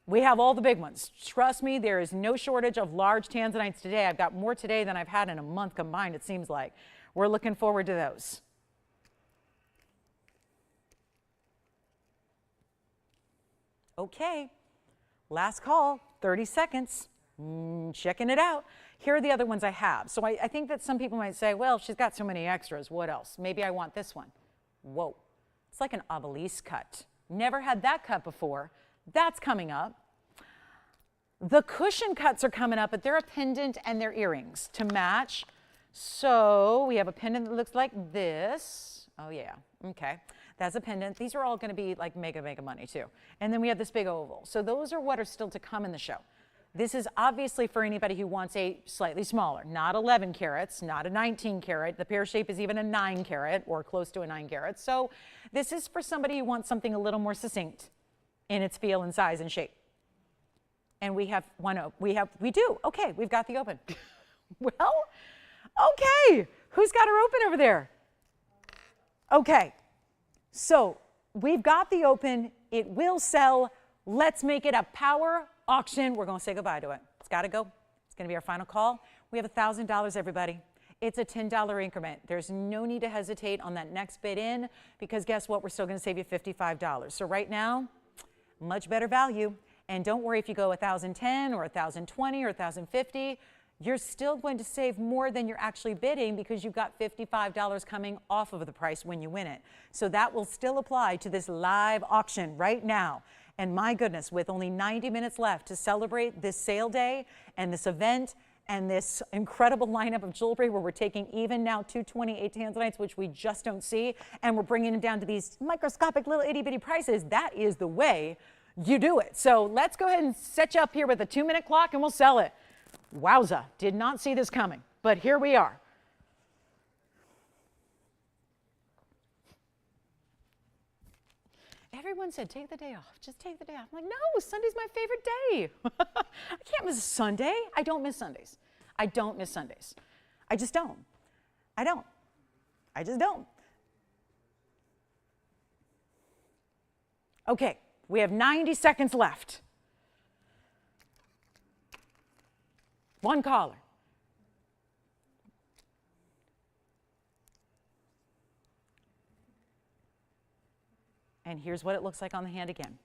We have all the big ones. Trust me, there is no shortage of large tanzanites today. I've got more today than I've had in a month combined, it seems like. We're looking forward to those. Okay, last call, 30 seconds. Checking it out. Here are the other ones I have. So I think that some people might say, well, she's got so many extras. What else? Maybe I want this one. Whoa. It's like an obelisk cut. Never had that cut before. That's coming up. The cushion cuts are coming up, but they're a pendant and they're earrings to match. So we have a pendant that looks like this. Oh, yeah. Okay. That's a pendant. These are all going to be like mega money, too. And then we have this big oval. So those are what are still to come in the show. This is obviously for anybody who wants a slightly smaller, not 11 carats, not a 19 carat. The pear shape is even a 9 carat or close to a 9 carat. So this is for somebody who wants something a little more succinct in its feel and size and shape. And we have one, we do. Okay, we've got the open. Well, okay. Who's got her open over there? Okay, so we've got the open. It will sell. Let's make it a power auction. We're going to say goodbye to it. It's got to go. It's going to be our final call. We have $1,000, everybody. It's a $10 increment. There's no need to hesitate on that next bid in because guess what? We're still going to save you $55. So right now, much better value. And don't worry if you go 1,010 or 1,020 or 1,050. You're still going to save more than you're actually bidding because you've got $55 coming off of the price when you win it. So that will still apply to this live auction right now. And my goodness, with only 90 minutes left to celebrate this sale day and this event and this incredible lineup of jewelry where we're taking even now 228 tanzanites, which we just don't see, and we're bringing them down to these microscopic little itty bitty prices, that is the way you do it. So let's go ahead and set you up here with a 2-minute clock and we'll sell it. Wowza, did not see this coming, but here we are. Everyone said, take the day off. Just take the day off. I'm like, no, Sunday's my favorite day. I can't miss a Sunday. I don't miss Sundays. I don't miss Sundays. I just don't. I don't. I just don't. Okay, we have 90 seconds left. One caller. And here's what it looks like on the hand again.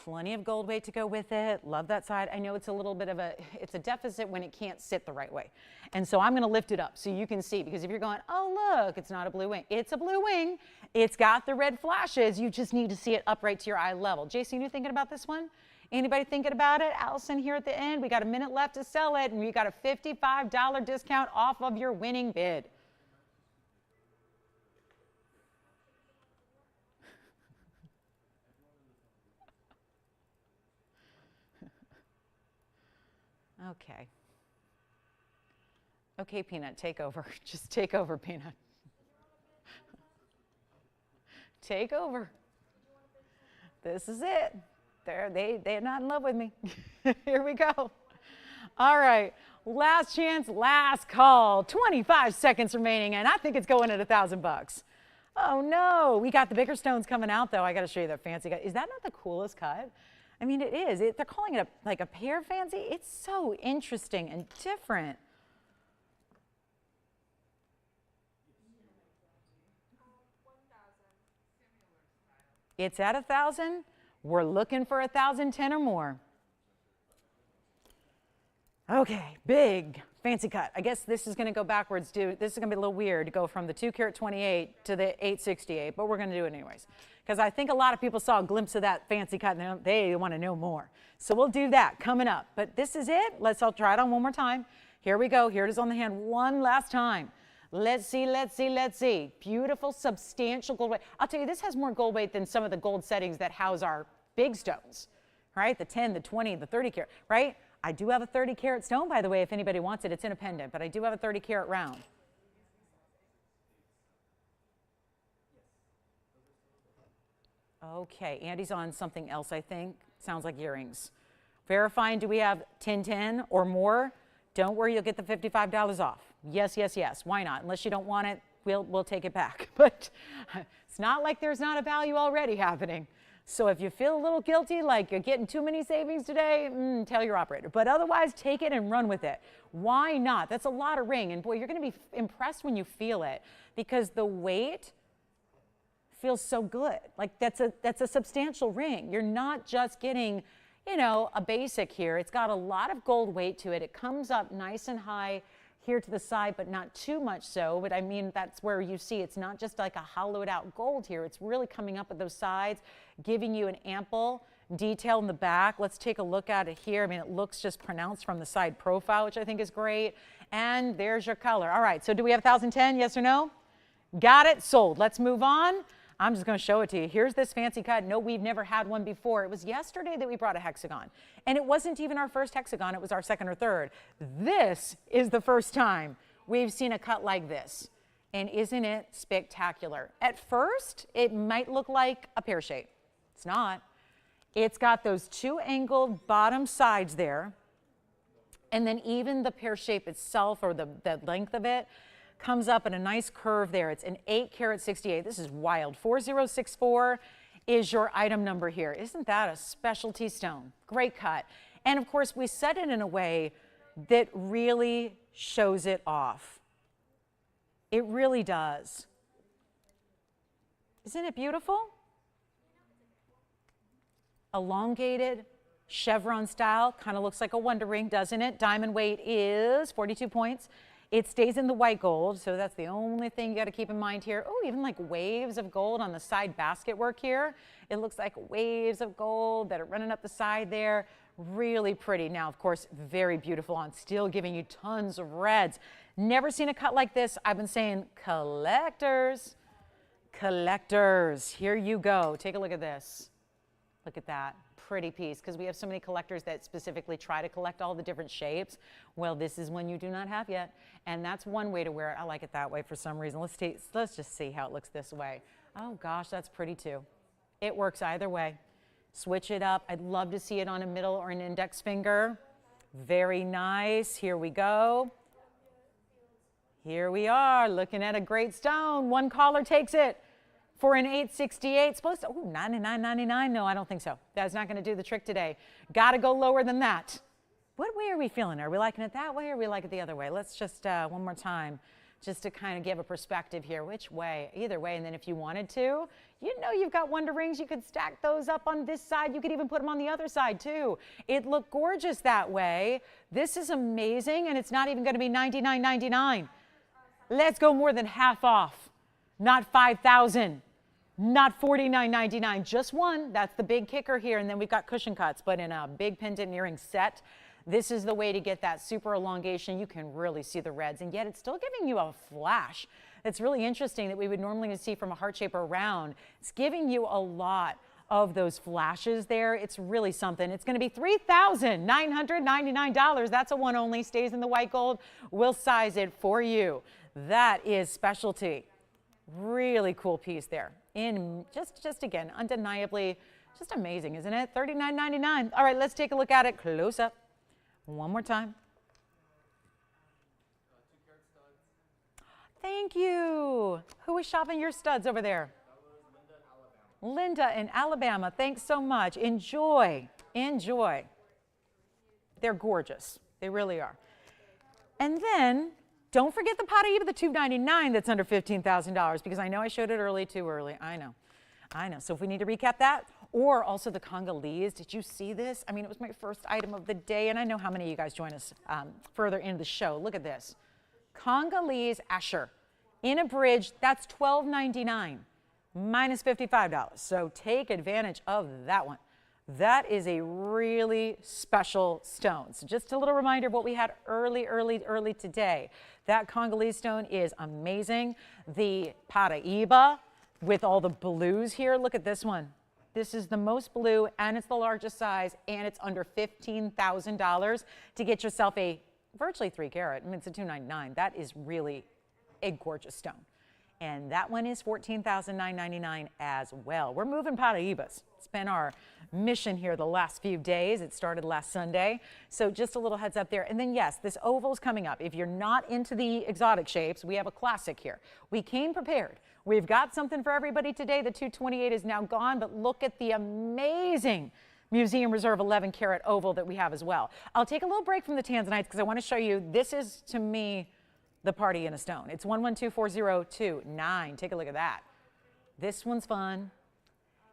Plenty of gold weight to go with it. Love that side. I know it's a little bit of it's a deficit when it can't sit the right way. And so I'm going to lift it up so you can see, because if you're going, oh, look, it's not a blue wing. It's a blue wing. It's got the red flashes. You just need to see it upright to your eye level. Jason, you thinking about this one? Anybody thinking about it? Allison here at the end. We got a minute left to sell it, and we got a $55 discount off of your winning bid. Okay. Okay, Peanut, take over. Just take over, Peanut. Take over. This is it. They're not in love with me. Here we go. All right. Last chance, last call. 25 seconds remaining, and I think it's going at $1,000. Oh, no. We got the bigger stones coming out, though. I got to show you that fancy guy. Is that not the coolest cut? I mean, it is. They're calling it like a pear fancy. It's so interesting and different. It's at 1,000. We're looking for 1,010 or more. Okay, big fancy cut. I guess this is going to go backwards. This is going to be a little weird to go from the 2 carat 28 to the 868, but we're going to do it anyways. Because I think a lot of people saw a glimpse of that fancy cut and they want to know more. So we'll do that coming up. But this is it. I'll try it on one more time. Here we go. Here it is on the hand one last time. Let's see, let's see, let's see. Beautiful, substantial gold weight. I'll tell you, this has more gold weight than some of the gold settings that house our big stones, right? The 10, the 20, the 30 carat, right? I do have a 30 carat stone, by the way, if anybody wants it. It's in a pendant, but I do have a 30 carat round. Okay, Andy's on something else, I think. Sounds like earrings. Verifying, do we have 1010 or more? Don't worry, you'll get the $55 off. Yes, yes, yes. Why not? Unless you don't want it, we'll take it back. But it's not like there's not a value already happening. So if you feel a little guilty, like you're getting too many savings today, tell your operator. But otherwise, take it and run with it. Why not? That's a lot of ring. And boy, you're going to be impressed when you feel it because the weight feels so good. Like that's a substantial ring. You're not just getting, you know, a basic here. It's got a lot of gold weight to it. It comes up nice and high here to the side, but not too much so. But I mean, that's where you see it's not just like a hollowed out gold here. It's really coming up at those sides, giving you an ample detail in the back. Let's take a look at it here. I mean, it looks just pronounced from the side profile, which I think is great. And there's your color. All right, so do we have 1,010? Yes or no? Got it, sold. Let's move on. I'm just going to show it to you. Here's this fancy cut. No, we've never had one before. It was yesterday that we brought a hexagon. And it wasn't even our first hexagon. It was our second or third. This is the first time we've seen a cut like this. And isn't it spectacular? At first, it might look like a pear shape. It's not. It's got those two angled bottom sides there. And then even the pear shape itself, or the length of it, comes up in a nice curve there. It's an 8 carat 68. This is wild. 4064 is your item number here. Isn't that a specialty stone? Great cut. And of course, we set it in a way that really shows it off. It really does. Isn't it beautiful? Elongated, chevron style, kind of looks like a wonder ring, doesn't it? Diamond weight is 42 points. It stays in the white gold, so that's the only thing you got to keep in mind here. Oh, even like waves of gold on the side basket work here. It looks like waves of gold that are running up the side there. Really pretty. Now, of course, very beautiful on steel, giving you tons of reds. Never seen a cut like this. I've been saying collectors, collectors. Here you go. Take a look at this. Look at that. Pretty piece, because we have so many collectors that specifically try to collect all the different shapes. Well, this is one you do not have yet, and that's one way to wear it. I like it that way for some reason. Let's just see how it looks this way. Oh gosh, that's pretty too. It works either way. Switch it up. I'd love to see it on a middle or an index finger. Very nice. Here we go. Here we are, looking at a great stone. One caller takes it. For an 868, supposed to, oh, $99.99. No, I don't think so. That's not going to do the trick today. Got to go lower than that. What way are we feeling? Are we liking it that way or are we like it the other way? Let's just, one more time, just to kind of give a perspective here. Which way? Either way. And then if you wanted to, you know you've got wonder rings. You could stack those up on this side. You could even put them on the other side too. It looked gorgeous that way. This is amazing, and it's not even going to be $99.99. Let's go more than half off. Not $5,000. Not $49.99, just one. That's the big kicker here. And then we've got cushion cuts, but in a big pendant earring set. This is the way to get that super elongation. You can really see the reds, and yet it's still giving you a flash. It's really interesting that we would normally see from a heart shape or round. It's giving you a lot of those flashes there. It's really something. It's going to be $3,999. That's a one only, stays in the white gold. We'll size it for you. That is specialty. Really cool piece there. In just again, undeniably, just amazing, isn't it? $39.99. All right, let's take a look at it close up. One more time. Thank you. Who is shopping your studs over there? Linda in Alabama, thanks so much. Enjoy, enjoy. They're gorgeous. They really are. And then don't forget the Paraiba, the $299 that's under $15,000, because I know I showed it early, too early. I know. So if we need to recap that, or also the Congolese, did you see this? I mean, it was my first item of the day, and I know how many of you guys join us further into the show. Look at this. Congolese Asher in a bridge, that's $12.99 minus $55. So take advantage of that one. That is a really special stone. So just a little reminder of what we had early today. That Congolese stone is amazing. The Paraiba with all the blues here. Look at this one. This is the most blue, and it's the largest size, and it's under $15,000 to get yourself a virtually 3 carat. I mean, it's a $299. That is really a gorgeous stone. And that one is $14,999 as well. We're moving Paraibas. It's been our mission here the last few days. It started last Sunday. So just a little heads up there. And then yes, this oval is coming up. If you're not into the exotic shapes, we have a classic here. We came prepared. We've got something for everybody today. The 228 is now gone, but look at the amazing Museum Reserve 11 karat oval that we have as well. I'll take a little break from the tanzanites because I want to show you, this is to me the party in a stone. It's 112402.9. Take a look at that. This one's fun,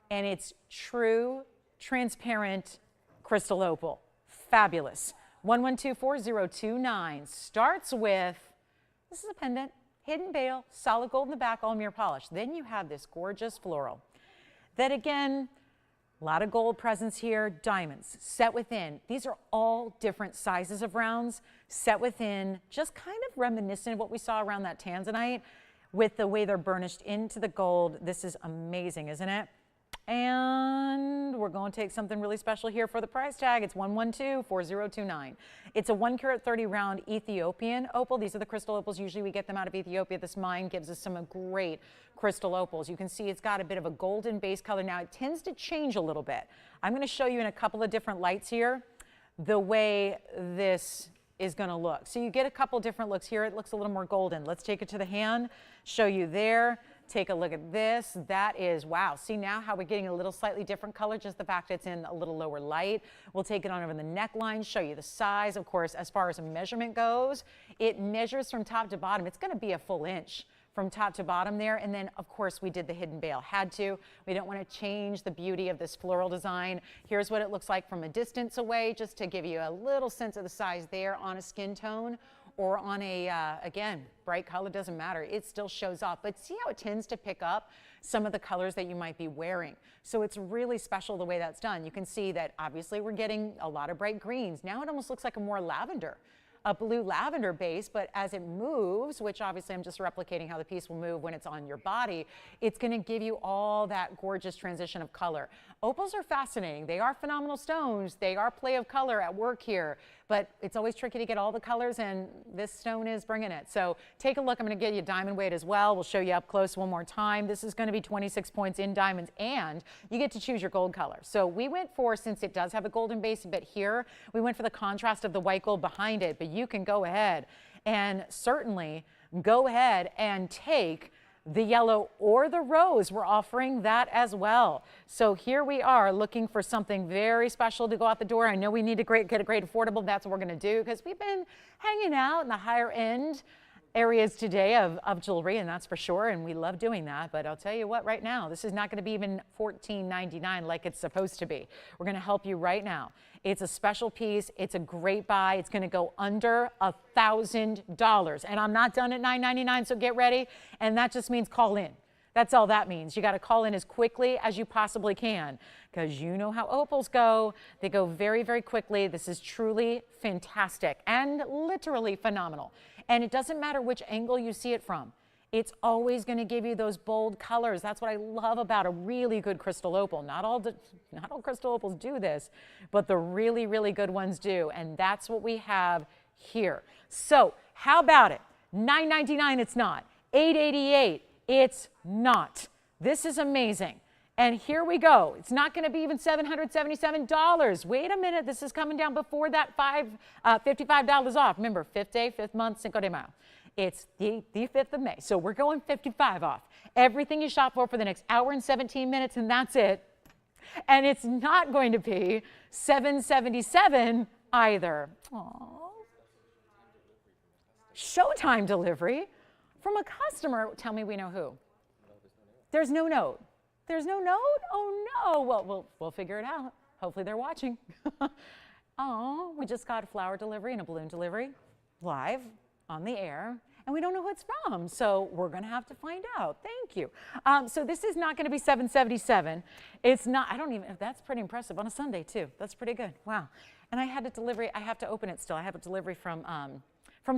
and it's true transparent crystal opal. Fabulous. 112402.9 starts with, this is a pendant, hidden bail, solid gold in the back, all mirror polished. Then you have this gorgeous floral that, again, a lot of gold presence here, diamonds set within. These are all different sizes of rounds set within, just kind of reminiscent of what we saw around that tanzanite with the way they're burnished into the gold. This is amazing, isn't it? And we're going to take something really special here for the price tag. It's 112402.9. It's a 1 carat 30 round Ethiopian opal. These are the crystal opals. Usually we get them out of Ethiopia. This mine gives us some great crystal opals. You can see it's got a bit of a golden base color. Now it tends to change a little bit. I'm going to show you in a couple of different lights here the way this is going to look. So you get a couple different looks here. It looks a little more golden. Let's take it to the hand, show you there. Take a look at this. That is, wow. See now how we're getting a little slightly different color, just the fact it's in a little lower light. We'll take it on over the neckline, show you the size. Of course, as far as a measurement goes, it measures from top to bottom. It's going to be a full inch from top to bottom there. And then, of course, we did the hidden bail. Had to. We don't want to change the beauty of this floral design. Here's what it looks like from a distance away, just to give you a little sense of the size there on a skin tone. Or on a, again, bright color, doesn't matter. It still shows up. But see how it tends to pick up some of the colors that you might be wearing. So it's really special the way that's done. You can see that obviously we're getting a lot of bright greens. Now it almost looks like a more lavender, a blue lavender base, but as it moves, which obviously I'm just replicating how the piece will move when it's on your body, it's going to give you all that gorgeous transition of color. Opals are fascinating. They are phenomenal stones. They are play of color at work here, but it's always tricky to get all the colors, and this stone is bringing it. So take a look. I'm going to get you diamond weight as well. We'll show you up close one more time. This is going to be 26 points in diamonds, and you get to choose your gold color. So we went for, since it does have a golden base a bit here, we went for the contrast of the white gold behind it, but you can go ahead and certainly go ahead and take the yellow or the rose. We're offering that as well. So here we are looking for something very special to go out the door. I know we need to get a great affordable. That's what we're going to do because we've been hanging out in the higher end areas today of jewelry, and that's for sure, and we love doing that. But I'll tell you what, right now, this is not going to be even $14.99 like it's supposed to be. We're going to help you right now. It's a special piece. It's a great buy. It's going to go under $1,000, and I'm not done at $9.99, so get ready, and that just means call in. That's all that means. You got to call in as quickly as you possibly can because you know how opals go. They go very, very quickly. This is truly fantastic and literally phenomenal. And it doesn't matter which angle you see it from. It's always going to give you those bold colors. That's what I love about a really good crystal opal. Not all crystal opals do this, but the really, really good ones do. And that's what we have here. So how about it? $9.99 it's not. $8.88 it's not. This is amazing. And here we go. It's not going to be even $777. Wait a minute. This is coming down before that $55 off. Remember, 5th day, 5th month, Cinco de Mayo. It's the 5th of May, so we're going 55 off. Everything you shop for the next hour and 17 minutes, and that's it. And it's not going to be $777 either. Aww. Showtime delivery from a customer. Tell me we know who. There's no note. There's no note? Oh no. Well, we'll figure it out. Hopefully they're watching. Oh, we just got a flower delivery and a balloon delivery live on the air, and we don't know who it's from, so we're gonna have to find out. Thank you. So this is not gonna be $777. It's not, I don't even, that's pretty impressive on a Sunday too. That's pretty good, wow. And I had a delivery, I have to open it still. I have a delivery from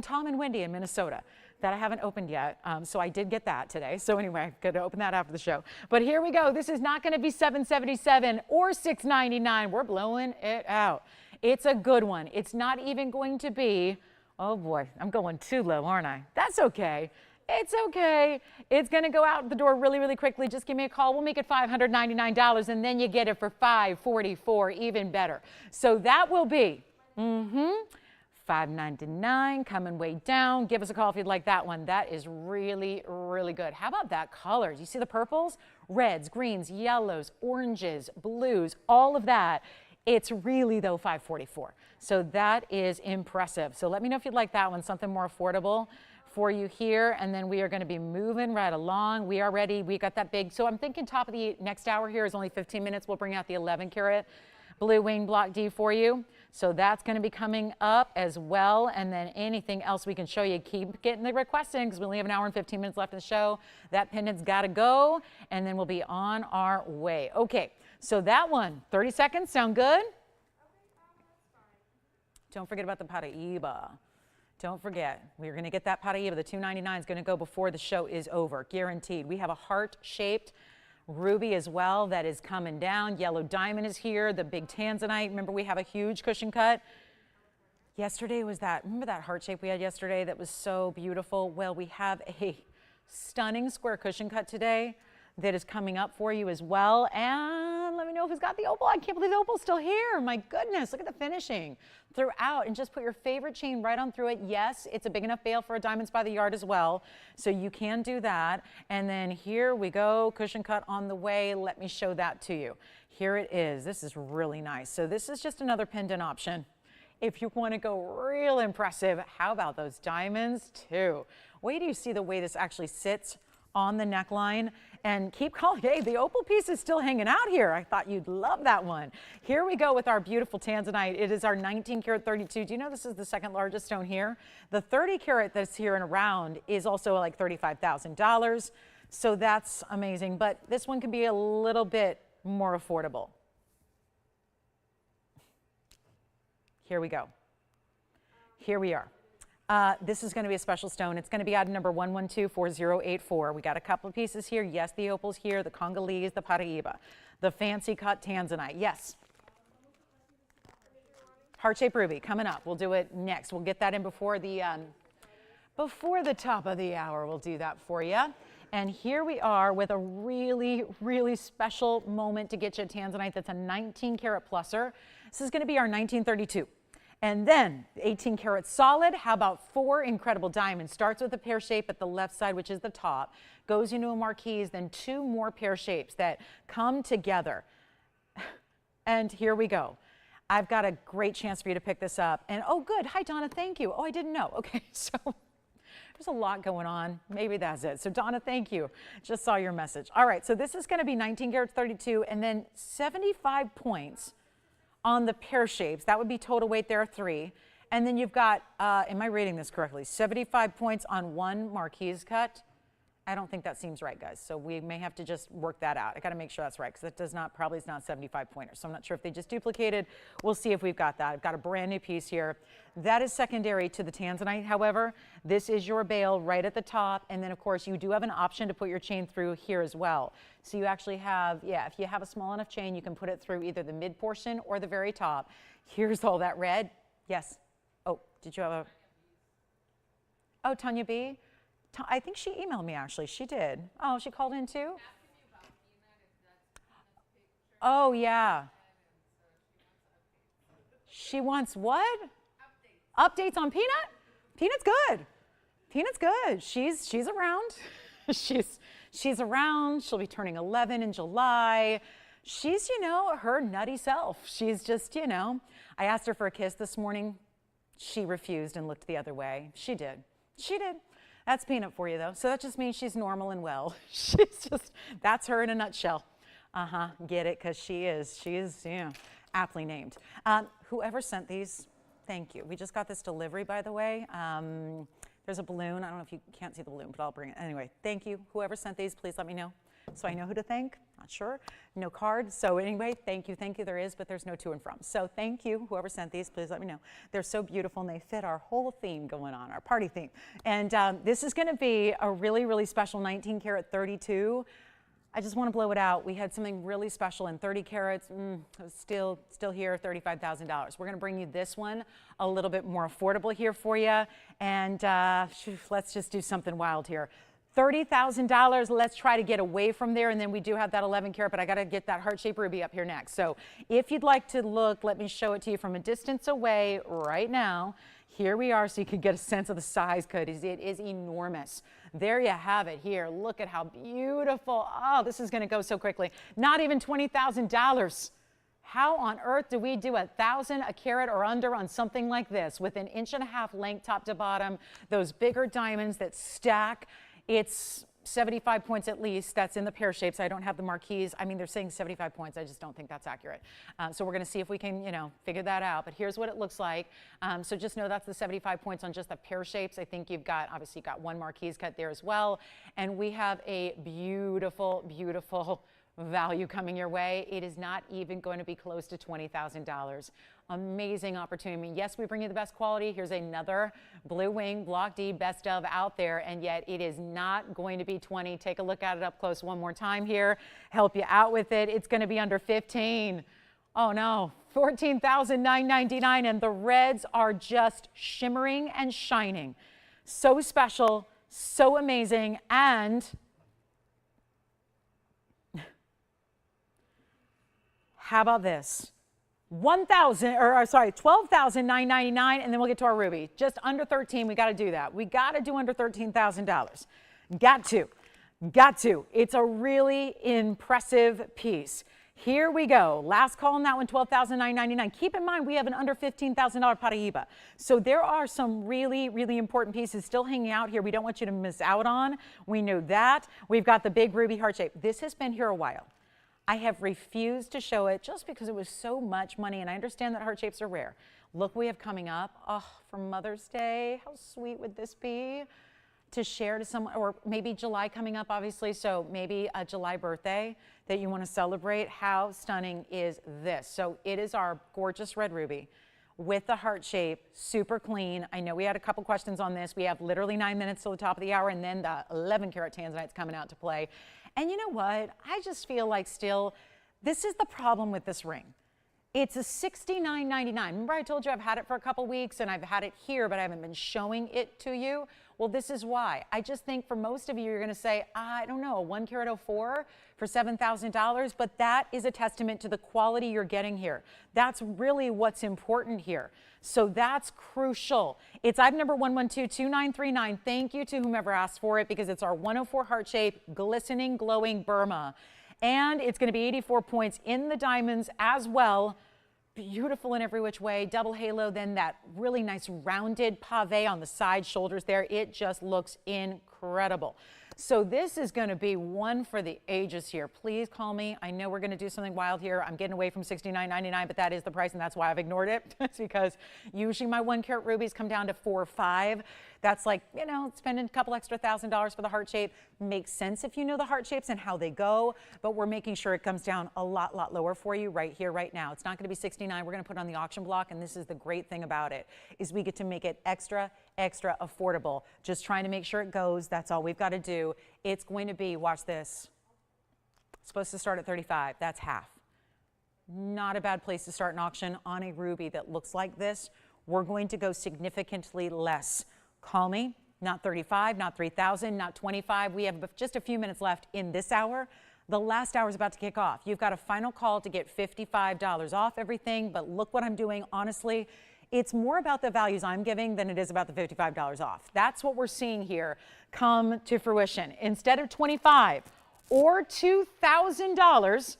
Tom and Wendy in Minnesota that I haven't opened yet, so I did get that today. So anyway, I'm gonna open that after the show. But here we go, this is not gonna be $777 or $699. We're blowing it out. It's a good one. It's not even going to be, oh boy, I'm going too low, aren't I? That's okay. It's okay. It's going to go out the door really, really quickly. Just give me a call. We'll make it $599, and then you get it for $544, even better. So that will be $599, coming way down. Give us a call if you'd like that one. That is really, really good. How about that colors? You see the purples? Reds, greens, yellows, oranges, blues, all of that. It's really, though, $544. So that is impressive. So let me know if you'd like that one, something more affordable for you here. And then we are going to be moving right along. We are ready. We got that big. So I'm thinking top of the next hour here is only 15 minutes. We'll bring out the 11 karat blue wing block D for you. So that's going to be coming up as well. And then anything else we can show you, keep getting the requests in because we only have an hour and 15 minutes left in the show. That pendant's got to go. And then we'll be on our way. Okay. So that one, 30 seconds, sound good? Don't forget about the Paraiba. Don't forget, we're going to get that Paraiba. The $299 is going to go before the show is over, guaranteed. We have a heart-shaped ruby as well that is coming down. Yellow diamond is here, the big tanzanite. Remember, we have a huge cushion cut. Yesterday was that, remember that heart shape we had yesterday that was so beautiful? Well, we have a stunning square cushion cut today that is coming up for you as well. And let me know if it's got the opal. I can't believe the opal's still here. My goodness, look at the finishing throughout. And just put your favorite chain right on through it. Yes, it's a big enough bail for a Diamonds by the Yard as well. So you can do that. And then here we go, cushion cut on the way. Let me show that to you. Here it is. This is really nice. So this is just another pendant option. If you want to go real impressive, how about those diamonds too? Wait till you see the way this actually sits on the neckline. And keep calling. Hey, the opal piece is still hanging out here. I thought you'd love that one. Here we go with our beautiful tanzanite. It is our 19 karat 32. Do you know this is the second largest stone here? The 30 karat that's here and around is also like $35,000. So that's amazing. But this one can be a little bit more affordable. Here we go. Here we are. This is going to be a special stone. It's going to be item number 1124084. We got a couple of pieces here. Yes, the opal's here, the Congolese, the Paraiba, the fancy cut tanzanite. Yes. Heart-shaped ruby coming up. We'll do it next. We'll get that in before the top of the hour. We'll do that for you. And here we are with a really, really special moment to get you a tanzanite that's a 19 karat pluser. This is going to be our 1932. And then 18 karat solid. How about 4 incredible diamonds? Starts with a pear shape at the left side, which is the top, goes into a marquise, then 2 more pear shapes that come together. And here we go. I've got a great chance for you to pick this up. And oh, good. Hi, Donna. Thank you. Oh, I didn't know. Okay, so there's a lot going on. Maybe that's it. So Donna, thank you. Just saw your message. All right, so this is going to be 19 karat 32 and then 75 points on the pear shapes. That would be total weight there, 3. And then you've got, am I reading this correctly? 75 points on 1 marquise cut. I don't think that seems right, guys. So we may have to just work that out. I got to make sure that's right because it does not, probably is not 75 pointers. So I'm not sure if they just duplicated. We'll see if we've got that. I've got a brand new piece here. That is secondary to the tanzanite. However, this is your bail right at the top. And then of course you do have an option to put your chain through here as well. So you actually have, yeah, if you have a small enough chain, you can put it through either the mid portion or the very top. Here's all that red. Yes. Oh, did you have a, oh, Tanya B. I think she emailed me, actually. She did. Oh, she called in too? Oh, yeah. She wants what? Updates on Peanut? Peanut's good. Peanut's good. She's around. she's around. She'll be turning 11 in July. She's, you know, her nutty self. She's just, you know, I asked her for a kiss this morning. She refused and looked the other way. She did. She did. That's Peanut for you, though. So that just means she's normal and well. She's just, that's her in a nutshell. Get it? Because she is, yeah, aptly named. Whoever sent these, thank you. We just got this delivery, by the way. There's a balloon. I don't know if you can't see the balloon, but I'll bring it. Anyway, thank you. Whoever sent these, please let me know so I know who to thank. Not sure. No card. So anyway, thank you. Thank you. There is, but there's no to and from. So thank you. Whoever sent these, please let me know. They're so beautiful, and they fit our whole theme going on, our party theme. And this is going to be a really, really special 19 karat 32. I just want to blow it out. We had something really special in 30 carats, still here, $35,000. We're going to bring you this one a little bit more affordable here for you. And let's just do something wild here. $30,000, let's try to get away from there, and then we do have that 11 karat, but I got to get that heart-shaped ruby up here next. So if you'd like to look, let me show it to you from a distance away right now. Here we are, so you can get a sense of the size code. It is enormous. There you have it here. Look at how beautiful. Oh, this is going to go so quickly. Not even $20,000. How on earth do we do $1,000 a carat or under on something like this with an 1.5 inch length top to bottom, those bigger diamonds that stack? It's 75 points at least. That's in the pear shapes. I don't have the marquise. I mean, they're saying 75 points. I just don't think that's accurate. So we're going to see if we can, you know, figure that out. But here's what it looks like. So just know that's the 75 points on just the pear shapes. I think you've got, obviously, you've got one marquise cut there as well. And we have a beautiful, beautiful value coming your way. It is not even going to be close to $20,000. Amazing opportunity. I mean, yes, we bring you the best quality. Here's another Blue Wing Block D best of out there, and yet it is not going to be 20. Take a look at it up close one more time here. Help you out with it. It's going to be under 15. Oh no, $14,999, and the reds are just shimmering and shining. So special, so amazing, and how about this? $12,999, and then we'll get to our ruby. Just under 13, we got to do that. We got to do under $13,000. Got to. It's a really impressive piece. Here we go. Last call on that one, $12,999. Keep in mind, we have an under $15,000 Paraiba. So there are some really, really important pieces still hanging out here we don't want you to miss out on. We know that. We've got the big ruby heart shape. This has been here a while. I have refused to show it just because it was so much money, and I understand that heart shapes are rare. Look what we have coming up. Oh, for Mother's Day, how sweet would this be to share to someone, or maybe July coming up, obviously, so maybe a July birthday that you want to celebrate. How stunning is this? So it is our gorgeous red ruby with the heart shape, super clean. I know we had a couple questions on this. We have literally 9 minutes till the top of the hour, and then the 11 karat tanzanite's coming out to play. And you know what? I just feel like still, this is the problem with this ring. It's a $69.99. Remember I told you I've had it for a couple weeks and I've had it here, but I haven't been showing it to you? Well, this is why. I just think for most of you, you're going to say, I don't know, a 1 carat 04 for $7,000, but that is a testament to the quality you're getting here. That's really what's important here. So that's crucial. It's item number 1122939. Thank you to whomever asked for it, because it's our 104 heart shape, glistening, glowing Burma. And it's going to be 84 points in the diamonds as well. Beautiful in every which way. Double halo, then that really nice rounded pave on the side shoulders there. It just looks incredible. So this is going to be one for the ages here. Please call me. I know we're going to do something wild here. I'm getting away from $69.99, but that is the price, and that's why I've ignored it. It's because usually my 1 carat rubies come down to $4 or $5. That's like, you know, spending a couple extra $1,000 for the heart shape. Makes sense if you know the heart shapes and how they go, but we're making sure it comes down a lot lower for you right here, right now. It's not going to be 69. We're going to put it on the auction block, and this is the great thing about it, is we get to make it extra affordable. Just trying to make sure it goes. That's all we've got to do. It's going to be, watch this, it's supposed to start at 35. That's half. Not a bad place to start an auction on a ruby that looks like this. We're going to go significantly less. Call me. Not 35, not 3,000, not 25. We have just a few minutes left in this hour. The last hour is about to kick off. You've got a final call to get $55 off everything, but look what I'm doing. Honestly, It's more about the values I'm giving than it is about the $55 off. That's what we're seeing here come to fruition. Instead of $25 or $2,000,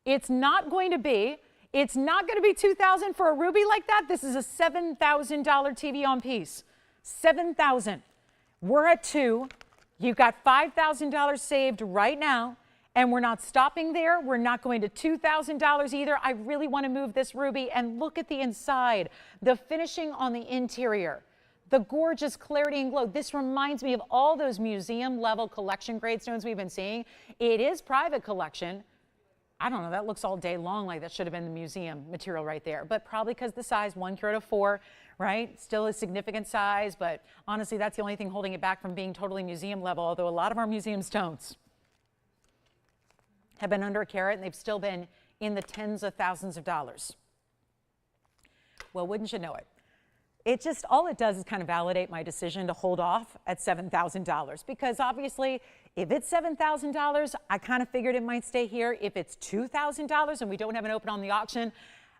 it's not going to be $2,000 for a ruby like that. This is a $7,000 TVON piece. $7,000. We're at $2,000. You've got $5,000 saved right now. And we're not stopping there. We're not going to $2,000 either. I really want to move this ruby and look at the inside, the finishing on the interior, the gorgeous clarity and glow. This reminds me of all those museum level collection grade stones we've been seeing. It is private collection. I don't know, that looks all day long like that should have been the museum material right there, but probably because the size, 1 carat of 4, right? Still a significant size, but honestly, that's the only thing holding it back from being totally museum level, although a lot of our museum stones have been under a carat, and they've still been in the tens of thousands of dollars. Well, wouldn't you know it? All it does is kind of validate my decision to hold off at $7,000, because obviously, if it's $7,000, I kind of figured it might stay here. If it's $2,000 and we don't have an open on the auction,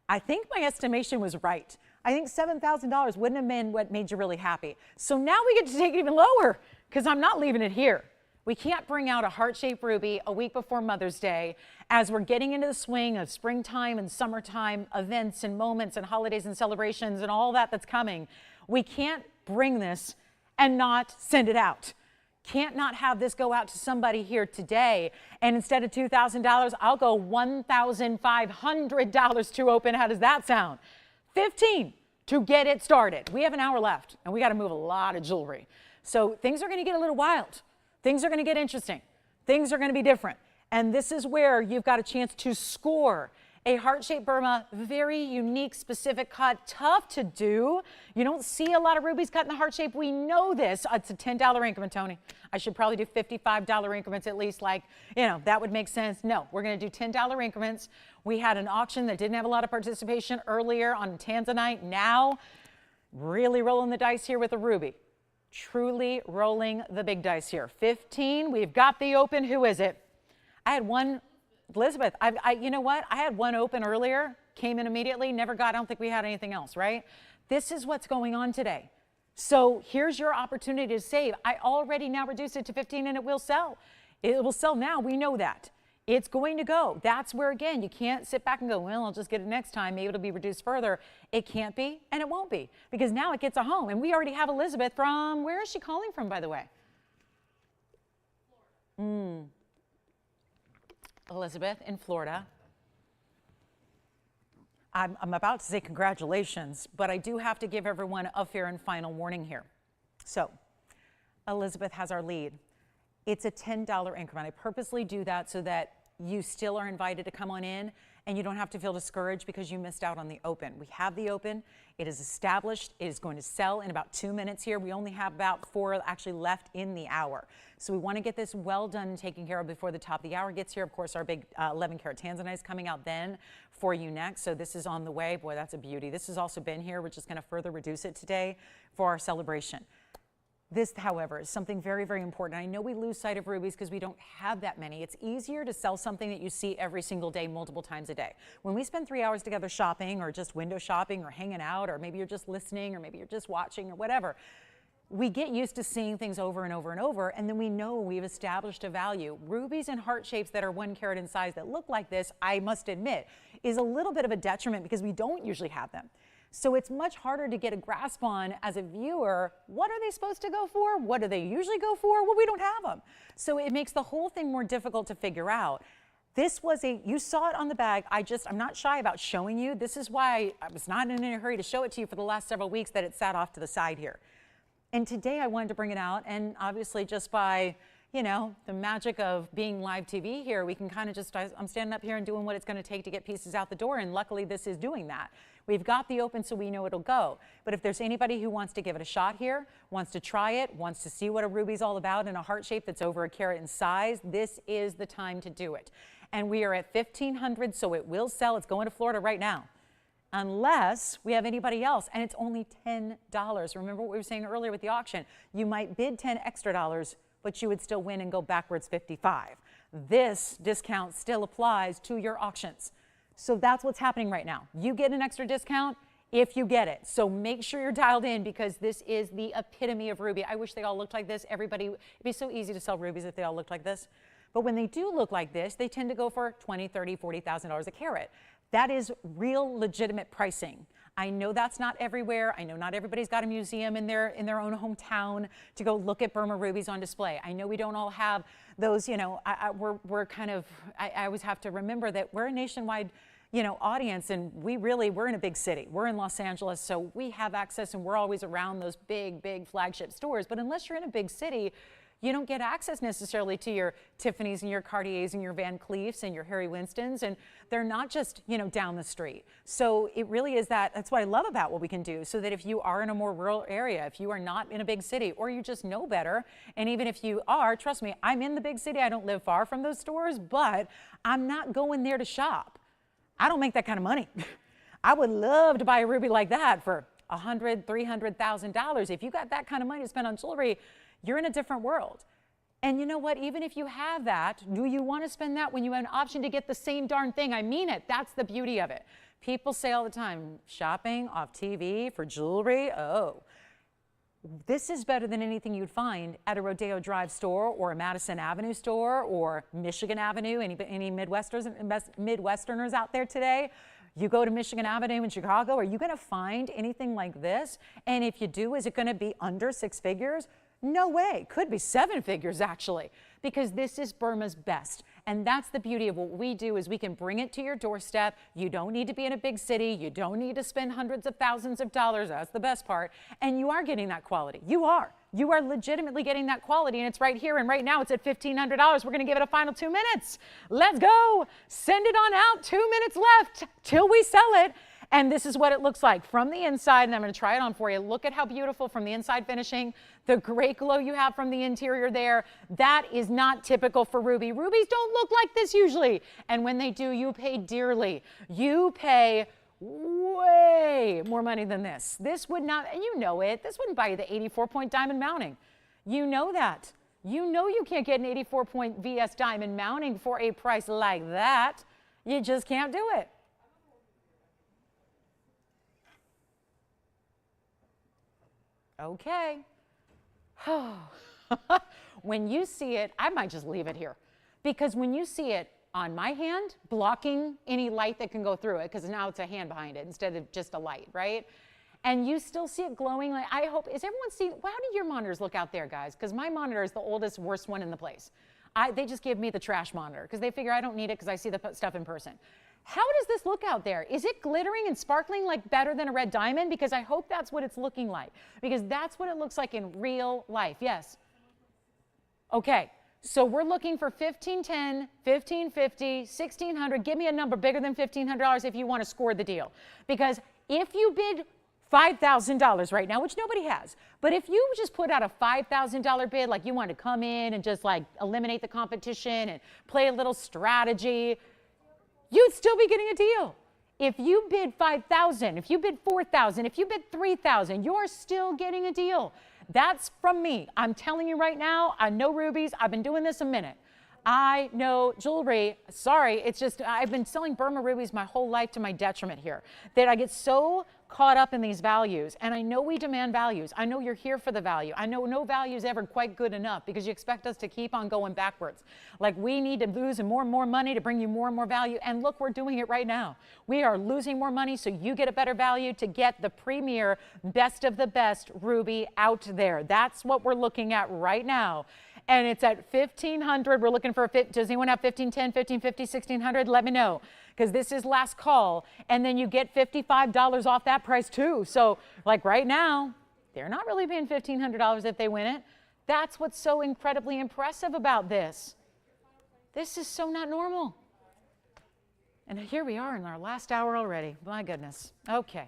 I think my estimation was right. I think $7,000 wouldn't have been what made you really happy. So now we get to take it even lower, because I'm not leaving it here. We can't bring out a heart-shaped ruby a week before Mother's Day as we're getting into the swing of springtime and summertime events and moments and holidays and celebrations and all that's coming. We can't bring this and not send it out. Can't not have this go out to somebody here today. And instead of $2,000, I'll go $1,500 to open. How does that sound? $15 to get it started. We have an hour left, and we got to move a lot of jewelry. So things are going to get a little wild. Things are going to get interesting. Things are going to be different. And this is where you've got a chance to score a heart-shaped Burma, very unique, specific cut, tough to do. You don't see a lot of rubies cut in the heart shape. We know this. It's a $10 increment, Tony. I should probably do $55 increments at least, like, that would make sense. No, we're going to do $10 increments. We had an auction that didn't have a lot of participation earlier on tanzanite. Now, really rolling the dice here with a ruby. Truly rolling the big dice here. 15, we've got the open. Who is it? I had one, Elizabeth. You know what? I had one open earlier, came in immediately, never got, I don't think we had anything else, right? This is what's going on today. So here's your opportunity to save. I already now reduced it to 15 and it will sell. It will sell now, we know that. It's going to go. That's where, again, you can't sit back and go, well, I'll just get it next time. Maybe it'll be reduced further. It can't be, and it won't be, because now it gets a home. And we already have Elizabeth from, where is she calling from, by the way? Elizabeth in Florida. I'm about to say congratulations, but I do have to give everyone a fair and final warning here. So Elizabeth has our lead. It's a $10 increment. I purposely do that so that you still are invited to come on in and you don't have to feel discouraged because you missed out on the open. We have the open. It is established. It is going to sell in about 2 minutes here. We only have about 4 actually left in the hour. So we want to get this well done and taken care of before the top of the hour gets here. Of course, our big 11 karat tanzanite is coming out then for you next. So this is on the way. Boy, that's a beauty. This has also been here. We're just going to further reduce it today for our celebration. This, however, is something very, very important. I know we lose sight of rubies because we don't have that many. It's easier to sell something that you see every single day, multiple times a day. When we spend 3 hours together shopping or just window shopping or hanging out, or maybe you're just listening or maybe you're just watching or whatever, we get used to seeing things over and over and over, and then we know we've established a value. Rubies and heart shapes that are 1 carat in size that look like this, I must admit, is a little bit of a detriment because we don't usually have them. So it's much harder to get a grasp on as a viewer, what are they supposed to go for? What do they usually go for? Well, we don't have them. So it makes the whole thing more difficult to figure out. This was you saw it on the bag. I'm not shy about showing you. This is why I was not in a hurry to show it to you for the last several weeks that it sat off to the side here. And today I wanted to bring it out, and obviously just by, the magic of being live TV here, we can kind of I'm standing up here and doing what it's going to take to get pieces out the door, and luckily this is doing that. We've got the open so we know it'll go. But if there's anybody who wants to give it a shot here, wants to try it, wants to see what a ruby's all about in a heart shape that's over 1 carat in size, this is the time to do it. And we are at $1,500, so it will sell. It's going to Florida right now, unless we have anybody else, and it's only $10. Remember what we were saying earlier with the auction. You might bid $10 extra, but you would still win and go backwards 55. This discount still applies to your auctions. So that's what's happening right now. You get an extra discount. if you get it. So make sure you're dialed in, because this is the epitome of ruby. I wish they all looked like this. Everybody, it'd be so easy to sell rubies if they all looked like this. But when they do look like this, they tend to go for $20,000, $30,000, $40,000 a carat. That is real legitimate pricing. I know that's not everywhere. I know not everybody's got a museum in their own hometown to go look at Burma rubies on display. I know we don't all have those, you know, we're kind of, I always have to remember that we're a nationwide, you know, audience, and we're in a big city. We're in Los Angeles, so we have access, and we're always around those big flagship stores. But unless you're in a big city, you don't get access necessarily to your Tiffany's and your Cartiers and your Van Cleefs and your Harry Winstons, and they're not just, you know, down the street. So it really is that's what I love about what we can do, so that if you are in a more rural area, if you are not in a big city, or you just know better, and even if you are, trust me, I'm in the big city, I don't live far from those stores, but I'm not going there to shop. I don't make that kind of money. I would love to buy a ruby like that for $100,000, $300,000. If you got that kind of money to spend on jewelry, you're in a different world. And you know what? Even if you have that, do you want to spend that when you have an option to get the same darn thing? I mean it. That's the beauty of it. People say all the time, shopping off TV for jewelry. Oh, this is better than anything you'd find at a Rodeo Drive store or a Madison Avenue store or Michigan Avenue. Any Midwesterners out there today? You go to Michigan Avenue in Chicago, are you going to find anything like this? And if you do, is it going to be under 6 figures? No way. Could be 7 figures, actually, because this is Burma's best. And that's the beauty of what we do, is we can bring it to your doorstep. You don't need to be in a big city. You don't need to spend hundreds of thousands of dollars. That's the best part. And you are getting that quality. You are legitimately getting that quality, and it's right here. And right now it's at $1,500. We're going to give it a final 2 minutes. Let's go. Send it on out. 2 minutes left till we sell it. And this is what it looks like from the inside, and I'm going to try it on for you. Look at how beautiful from the inside finishing, the great glow you have from the interior there. That is not typical for ruby. Rubies don't look like this usually, and when they do, you pay dearly. You pay way more money than this. This would not, and you know it, this wouldn't buy you the 84-point diamond mounting. You know that. You know you can't get an 84-point VS diamond mounting for a price like that. You just can't do it. Okay. When you see it, I might just leave it here, because when you see it on my hand, blocking any light that can go through it, because now it's a hand behind it instead of just a light, right? And you still see it glowing. Like, I hope, is everyone seeing, well, how do your monitors look out there, guys? Because my monitor is the oldest, worst one in the place. They just give me the trash monitor because they figure I don't need it because I see the stuff in person. How does this look out there? Is it glittering and sparkling like better than a red diamond? Because I hope that's what it's looking like, because that's what it looks like in real life. Yes? Okay, so we're looking for $1,510, $1,550, $1,600. Give me a number bigger than $1,500 if you want to score the deal. Because if you bid $5,000 right now, which nobody has, but if you just put out a $5,000 bid, like you want to come in and just like eliminate the competition and play a little strategy, you'd still be getting a deal. If you bid $5,000, if you bid $4,000, if you bid $3,000, you're still getting a deal. That's from me. I'm telling you right now, I know rubies. I've been doing this a minute. I know jewelry. Sorry, it's just I've been selling Burma rubies my whole life to my detriment here, that I get so caught up in these values. And I know we demand values. I know you're here for the value. I know no value is ever quite good enough, because you expect us to keep on going backwards. Like, we need to lose more and more money to bring you more and more value. And look, we're doing it right now. We are losing more money so you get a better value to get the premier, best of the best ruby out there. That's what we're looking at right now. And it's at $1,500. We're looking for does anyone have $1,510, $1,550, $1,600? Let me know, because this is last call. And then you get $55 off that price too. So like right now, they're not really paying $1,500 if they win it. That's what's so incredibly impressive about this. This is so not normal. And here we are in our last hour already. My goodness. Okay.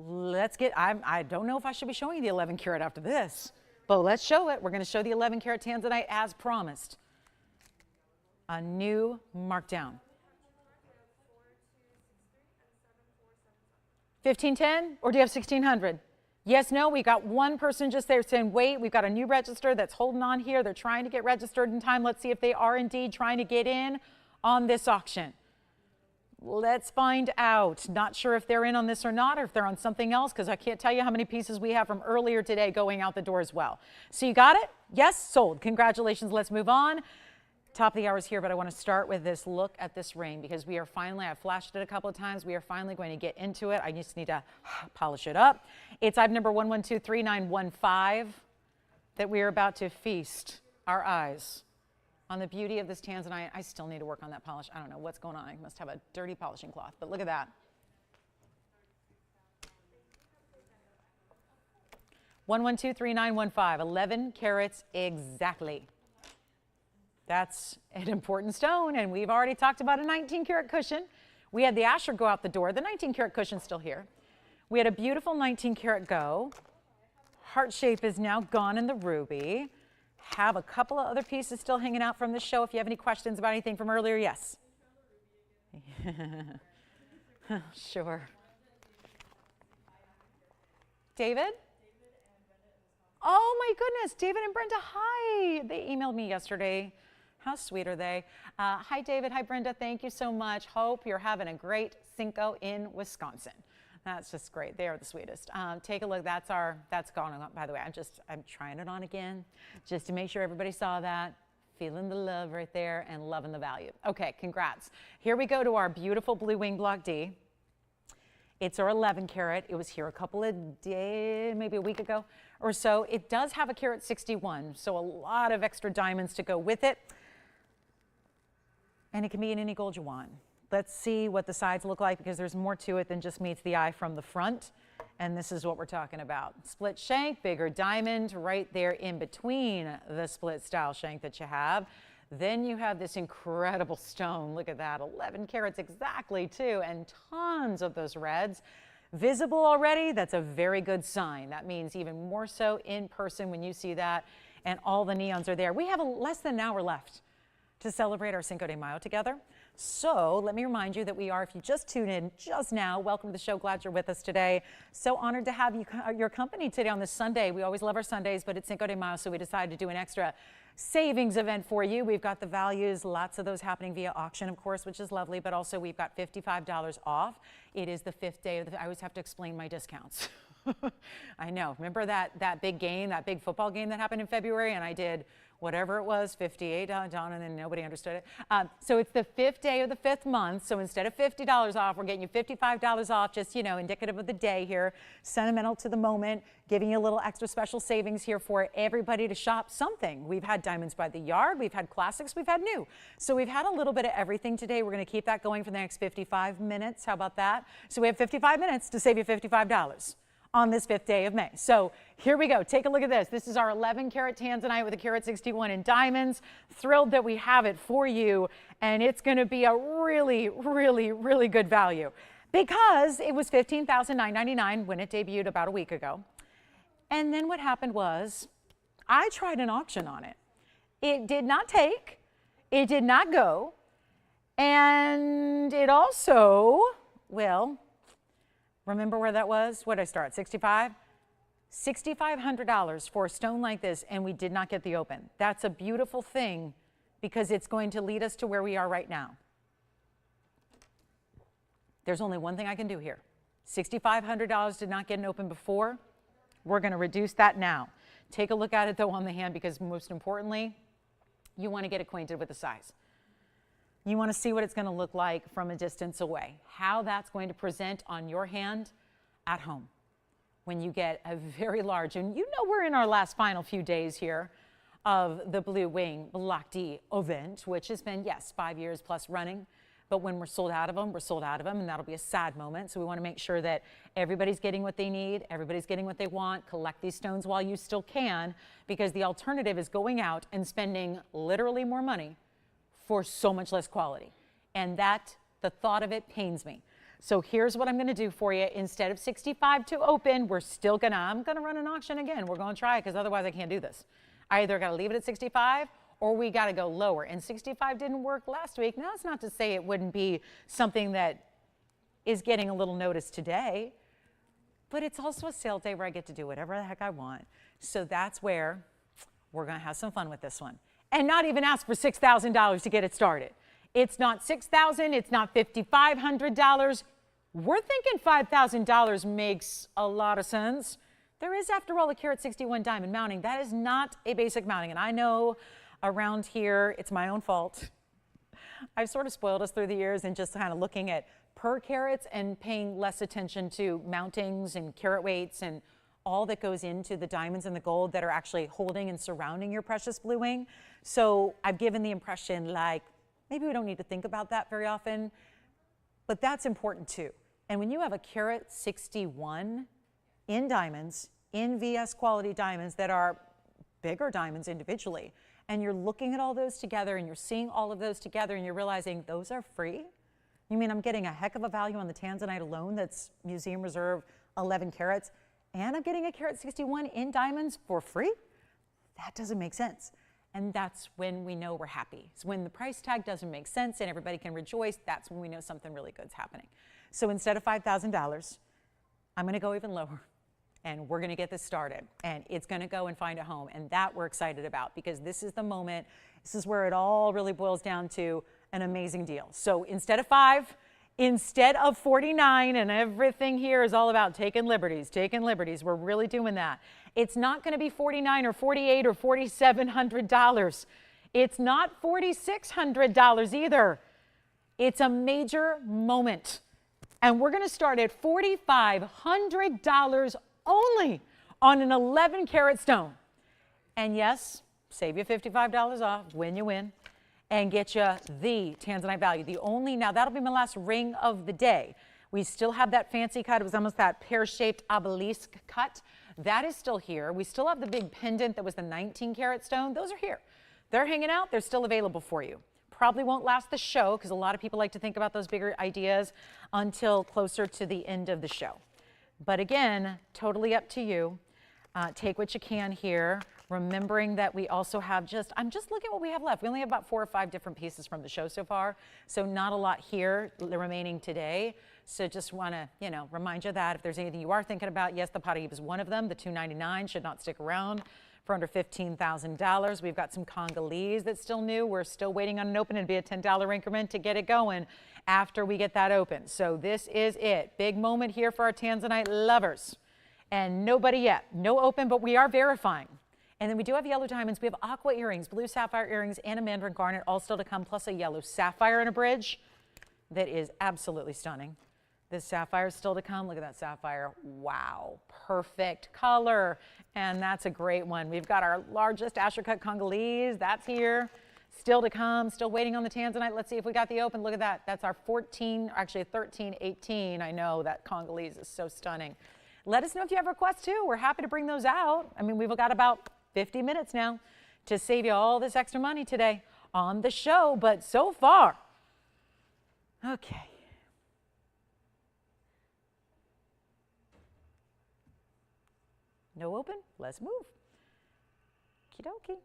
Let's get, I don't know if I should be showing you the 11 karat after this, but let's show it. We're going to show the 11 karat tanzanite as promised. A new markdown. 1510, or do you have 1600? Yes, no, we got one person just there saying, wait, we've got a new register that's holding on here. They're trying to get registered in time. Let's see if they are indeed trying to get in on this auction. Let's find out. Not sure if they're in on this or not, or if they're on something else, because I can't tell you how many pieces we have from earlier today going out the door as well. So you got it? Yes, sold. Congratulations. Let's move on. Top of the hour is here, but I want to start with this look at this ring, because we are finally, I've flashed it a couple of times, we are finally going to get into it. I just need to polish it up. It's item number 11239115 that we are about to feast our eyes on the beauty of this tanzanite. I still need to work on that polish. I don't know what's going on. I must have a dirty polishing cloth, but look at that. 11239115, 11 carats exactly. That's an important stone, and we've already talked about a 19 karat cushion. We had the Asher go out the door. The 19 karat cushion's still here. We had a beautiful 19 karat go. Heart shape is now gone in the ruby. Have a couple of other pieces still hanging out from the show. If you have any questions about anything from earlier, yes. Sure. David? Oh my goodness, David and Brenda, hi. They emailed me yesterday. How sweet are they? Hi David, hi Brenda, thank you so much. Hope you're having a great Cinco in Wisconsin. That's just great. They are the sweetest. Take a look. That's gone on. By the way, I'm trying it on again just to make sure everybody saw that. Feeling the love right there and loving the value. Okay, congrats. Here we go to our beautiful blue wing block D. It's our 11 karat. It was here a couple of days, maybe a week ago or so. It does have a carat 61, so a lot of extra diamonds to go with it. And it can be in any gold you want. Let's see what the sides look like, because there's more to it than just meets the eye from the front. And this is what we're talking about. Split shank, bigger diamond right there in between the split style shank that you have. Then you have this incredible stone. Look at that, 11 carats exactly too, and tons of those reds. Visible already, that's a very good sign. That means even more so in person when you see that, and all the neons are there. We have less than an hour left to celebrate our Cinco de Mayo together. So let me remind you that we are, if you just tuned in just now, welcome to the show. Glad you're with us today. So honored to have your company today on this Sunday. We always love our Sundays, but it's Cinco de Mayo, so we decided to do an extra savings event for you. We've got the values, lots of those happening via auction, of course, which is lovely, but also we've got $55 off. It is the 5th day of I always have to explain my discounts. I know. Remember that big game, that big football game that happened in February, and I did whatever it was, 58 down, and then nobody understood it. So it's the 5th day of the 5th month. So instead of $50 off, we're getting you $55 off, just, you know, indicative of the day here, sentimental to the moment, giving you a little extra special savings here for everybody to shop something. We've had diamonds by the yard, we've had classics, we've had new. So we've had a little bit of everything today. We're going to keep that going for the next 55 minutes. How about that? So we have 55 minutes to save you $55 on this 5th day of May. So here we go. Take a look at this. This is our 11 karat tanzanite with a carat 61 in diamonds. Thrilled that we have it for you. And it's going to be a really, really, really good value, because it was $15,999 when it debuted about a week ago. And then what happened was I tried an auction on it. It did not take. It did not go. And it also, well, remember where that was? What did I start? 65? $6,500 for a stone like this, and we did not get the open. That's a beautiful thing, because it's going to lead us to where we are right now. There's only one thing I can do here. $6,500 did not get an open before. We're going to reduce that now. Take a look at it, though, on the hand, because most importantly, you want to get acquainted with the size. You want to see what it's going to look like from a distance away, how that's going to present on your hand at home when you get a very large, and you know we're in our last final few days here of the Blue Wing Block D event, which has been, yes, 5 years plus running, but when we're sold out of them, we're sold out of them, and that'll be a sad moment. So we want to make sure that everybody's getting what they need, everybody's getting what they want. Collect these stones while you still can, because the alternative is going out and spending literally more money for so much less quality. And the thought of it pains me. So here's what I'm going to do for you. Instead of 65 to open, I'm going to run an auction again. We're going to try it, because otherwise I can't do this. I either got to leave it at 65 or we got to go lower. And 65 didn't work last week. Now, it's not to say it wouldn't be something that is getting a little notice today, but it's also a sale day where I get to do whatever the heck I want. So that's where we're going to have some fun with this one, and not even ask for $6,000 to get it started. It's not $6,000, it's not $5,500. We're thinking $5,000 makes a lot of sense. There is, after all, a carat 61 diamond mounting. That is not a basic mounting. And I know around here, it's my own fault. I've sort of spoiled us through the years and just kind of looking at per carats and paying less attention to mountings and carat weights and all that goes into the diamonds and the gold that are actually holding and surrounding your precious blue wing. So I've given the impression like maybe we don't need to think about that very often, but that's important too. And when you have a carat 61 in diamonds, in VS quality diamonds that are bigger diamonds individually, and you're looking at all those together and you're seeing all of those together and you're realizing those are free. You mean I'm getting a heck of a value on the tanzanite alone that's Museum Reserve 11 carats, and I'm getting a carat 61 in diamonds for free? That doesn't make sense. And that's when we know we're happy. It's when the price tag doesn't make sense and everybody can rejoice. That's when we know something really good's happening. So instead of $5,000, I'm going to go even lower. And we're going to get this started, and it's going to go and find a home, and that we're excited about because this is the moment. This is where it all really boils down to an amazing deal. So instead of 5, instead of 49, and everything here is all about taking liberties, we're really doing that. It's not going to be $49 or $48 or $4,700. It's not $4,600 either. It's a major moment, and we're going to start at $4,500 only on an 11 carat stone. And yes, save you $55 off when you win and get you the tanzanite value. The only, now that'll be my last ring of the day. We still have that fancy cut. It was almost that pear-shaped obelisk cut. That is still here. We still have the big pendant that was the 19 carat stone. Those are here. They're hanging out. They're still available for you. Probably won't last the show because a lot of people like to think about those bigger ideas until closer to the end of the show. But again, totally up to you. Take what you can here, remembering that we also have I'm just looking at what we have left. We only have about 4 or 5 different pieces from the show so far, so not a lot here remaining today. So just want to, remind you that if there's anything you are thinking about, yes, the Paraiba is one of them. The $299 should not stick around for under $15,000. We've got some Congolese that's still new. We're still waiting on an open. It'd be a $10 increment to get it going after we get that open. So this is it. Big moment here for our tanzanite lovers. And nobody yet. No open, but we are verifying. And then we do have yellow diamonds. We have aqua earrings, blue sapphire earrings, and a mandarin garnet all still to come, plus a yellow sapphire in a bridge that is absolutely stunning. This sapphire is still to come. Look at that sapphire. Wow, perfect color. And that's a great one. We've got our largest Asher cut Congolese. That's here. Still to come, still waiting on the tanzanite. Let's see if we got the open. Look at that. That's our 14, actually 13, 18. I know that Congolese is so stunning. Let us know if you have requests too. We're happy to bring those out. I mean, we've got about 50 minutes now to save you all this extra money today on the show, but so far, okay. No open, let's move. Okie dokie.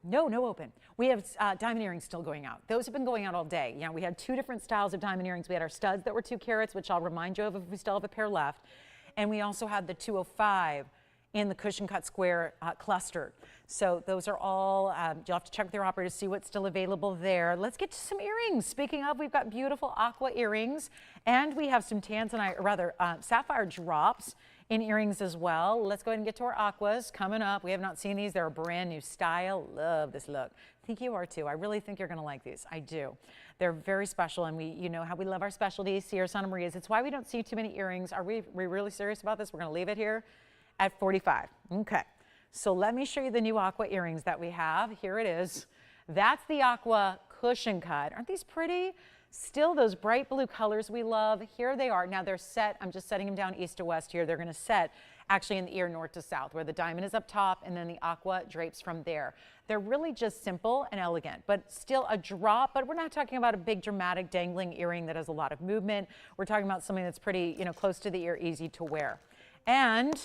No open. We have diamond earrings still going out. Those have been going out all day. We had 2 different styles of diamond earrings. We had our studs that were 2 carats, which I'll remind you of if we still have a pair left. And we also had the 205 in the cushion cut square clustered. So those are all, you'll have to check with your operator to see what's still available there. Let's get to some earrings. Speaking of, we've got beautiful aqua earrings, and we have some tanzanite, or rather sapphire drops in earrings as well. Let's go ahead and get to our aquas coming up. We have not seen these. They're a brand new style. Love this look. I think you are too. I really think you're going to like these. I do. They're very special, and you know how we love our specialties, Sierra Santa Maria's. It's why we don't see too many earrings. Are we really serious about this? We're going to leave it here at 45. Okay. So let me show you the new aqua earrings that we have. Here it is. That's the aqua cushion cut. Aren't these pretty? Still those bright blue colors we love. Here they are. Now they're set. I'm just setting them down east to west here. They're going to set actually in the ear north to south, where the diamond is up top and then the aqua drapes from there. They're really just simple and elegant, but still a drop. But we're not talking about a big dramatic dangling earring that has a lot of movement. We're talking about something that's pretty, close to the ear, easy to wear. And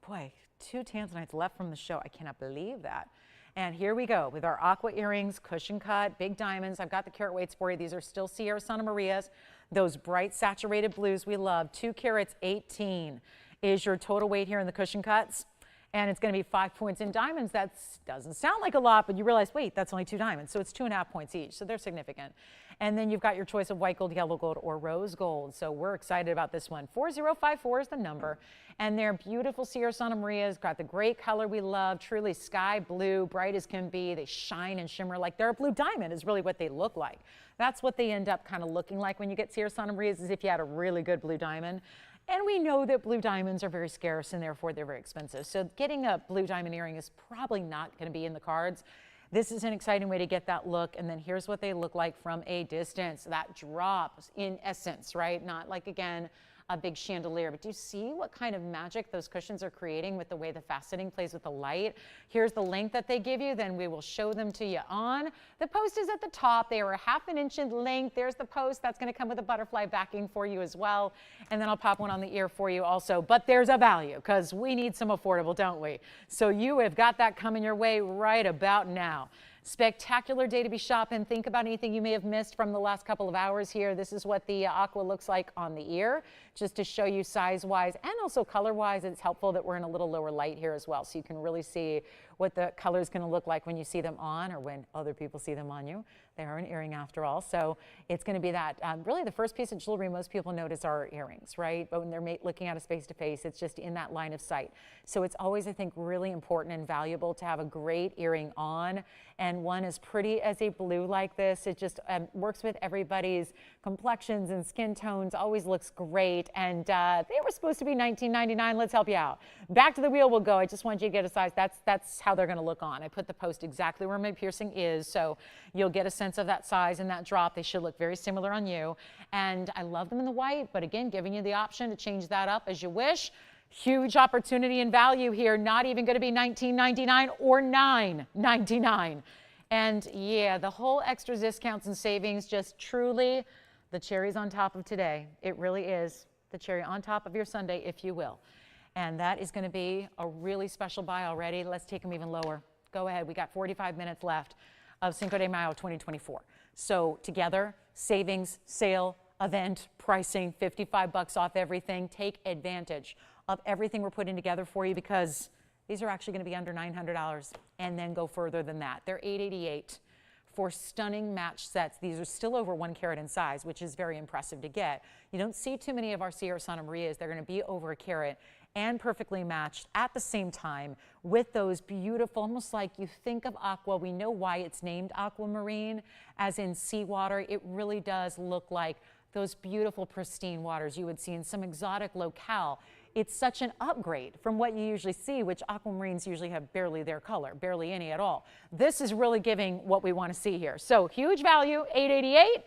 boy, 2 tanzanites left from the show. I cannot believe that. And here we go with our aqua earrings, cushion cut, big diamonds. I've got the carat weights for you. These are still Sierra Santa Maria's. Those bright saturated blues we love. 2 carats, 18. is your total weight here in the cushion cuts. And it's going to be 5 points in diamonds. That doesn't sound like a lot, but you realize, wait, that's only 2 diamonds. So it's 2.5 points each. So they're significant. And then you've got your choice of white gold, yellow gold, or rose gold. So we're excited about this one. 4054 is the number. And they're beautiful Sierra Santa Marias. Got the great color we love. Truly sky blue, bright as can be. They shine and shimmer like they're a blue diamond is really what they look like. That's what they end up kind of looking like when you get Sierra Santa Marias, as if you had a really good blue diamond. And we know that blue diamonds are very scarce and therefore they're very expensive. So getting a blue diamond earring is probably not going to be in the cards. This is an exciting way to get that look. And then here's what they look like from a distance. That drops in essence, right? Not like, again, a big chandelier, but do you see what kind of magic those cushions are creating with the way the faceting plays with the light? Here's the length that they give you, then we will show them to you on. The post is at the top. They are 1/2 inch in length. There's the post. That's going to come with a butterfly backing for you as well. And then I'll pop one on the ear for you also. But there's a value because we need some affordable, don't we? So you have got that coming your way right about now. Spectacular day to be shopping. Think about anything you may have missed from the last couple of hours here. This is what the aqua looks like on the ear, just to show you size-wise and also color-wise. It's helpful that we're in a little lower light here as well, so you can really see what the color is going to look like when you see them on or when other people see them on you. They are an earring after all, so it's going to be that. Really, the first piece of jewelry most people notice are earrings, right? But when they're looking at us face-to-face, it's just in that line of sight. So it's always, I think, really important and valuable to have a great earring on, and one as pretty as a blue like this. It just works with everybody's complexions and skin tones, always looks great, and they were supposed to be $19.99. Let's help you out. Back to the wheel we'll go. I just want you to get a size. That's how they're going to look on. I put the post exactly where my piercing is, so you'll get a sense of that size and that drop. They should look very similar on you, and I love them in the white, but again, giving you the option to change that up as you wish. Huge opportunity and value here. Not even going to be $19.99 or $9.99. And yeah, the whole extra discounts and savings, just truly the cherries on top of today. It really is the cherry on top of your Sunday, if you will. And that is going to be a really special buy already. Let's take them even lower. Go ahead. We got 45 minutes left of Cinco de Mayo 2024. So together, savings, sale, event, pricing, $55 off everything. Take advantage of everything we're putting together for you, because these are actually going to be under $900 and then go further than that. They're $888 for stunning match sets. These are still over 1 carat in size, which is very impressive to get. You don't see too many of our Sierra Santa Marias. They're going to be over 1 carat and perfectly matched at the same time with those beautiful, almost like you think of aqua. We know why it's named aquamarine, as in seawater. It really does look like those beautiful pristine waters you would see in some exotic locale. It's such an upgrade from what you usually see, which aquamarines usually have barely their color, barely any at all. This is really giving what we want to see here. So huge value, $888.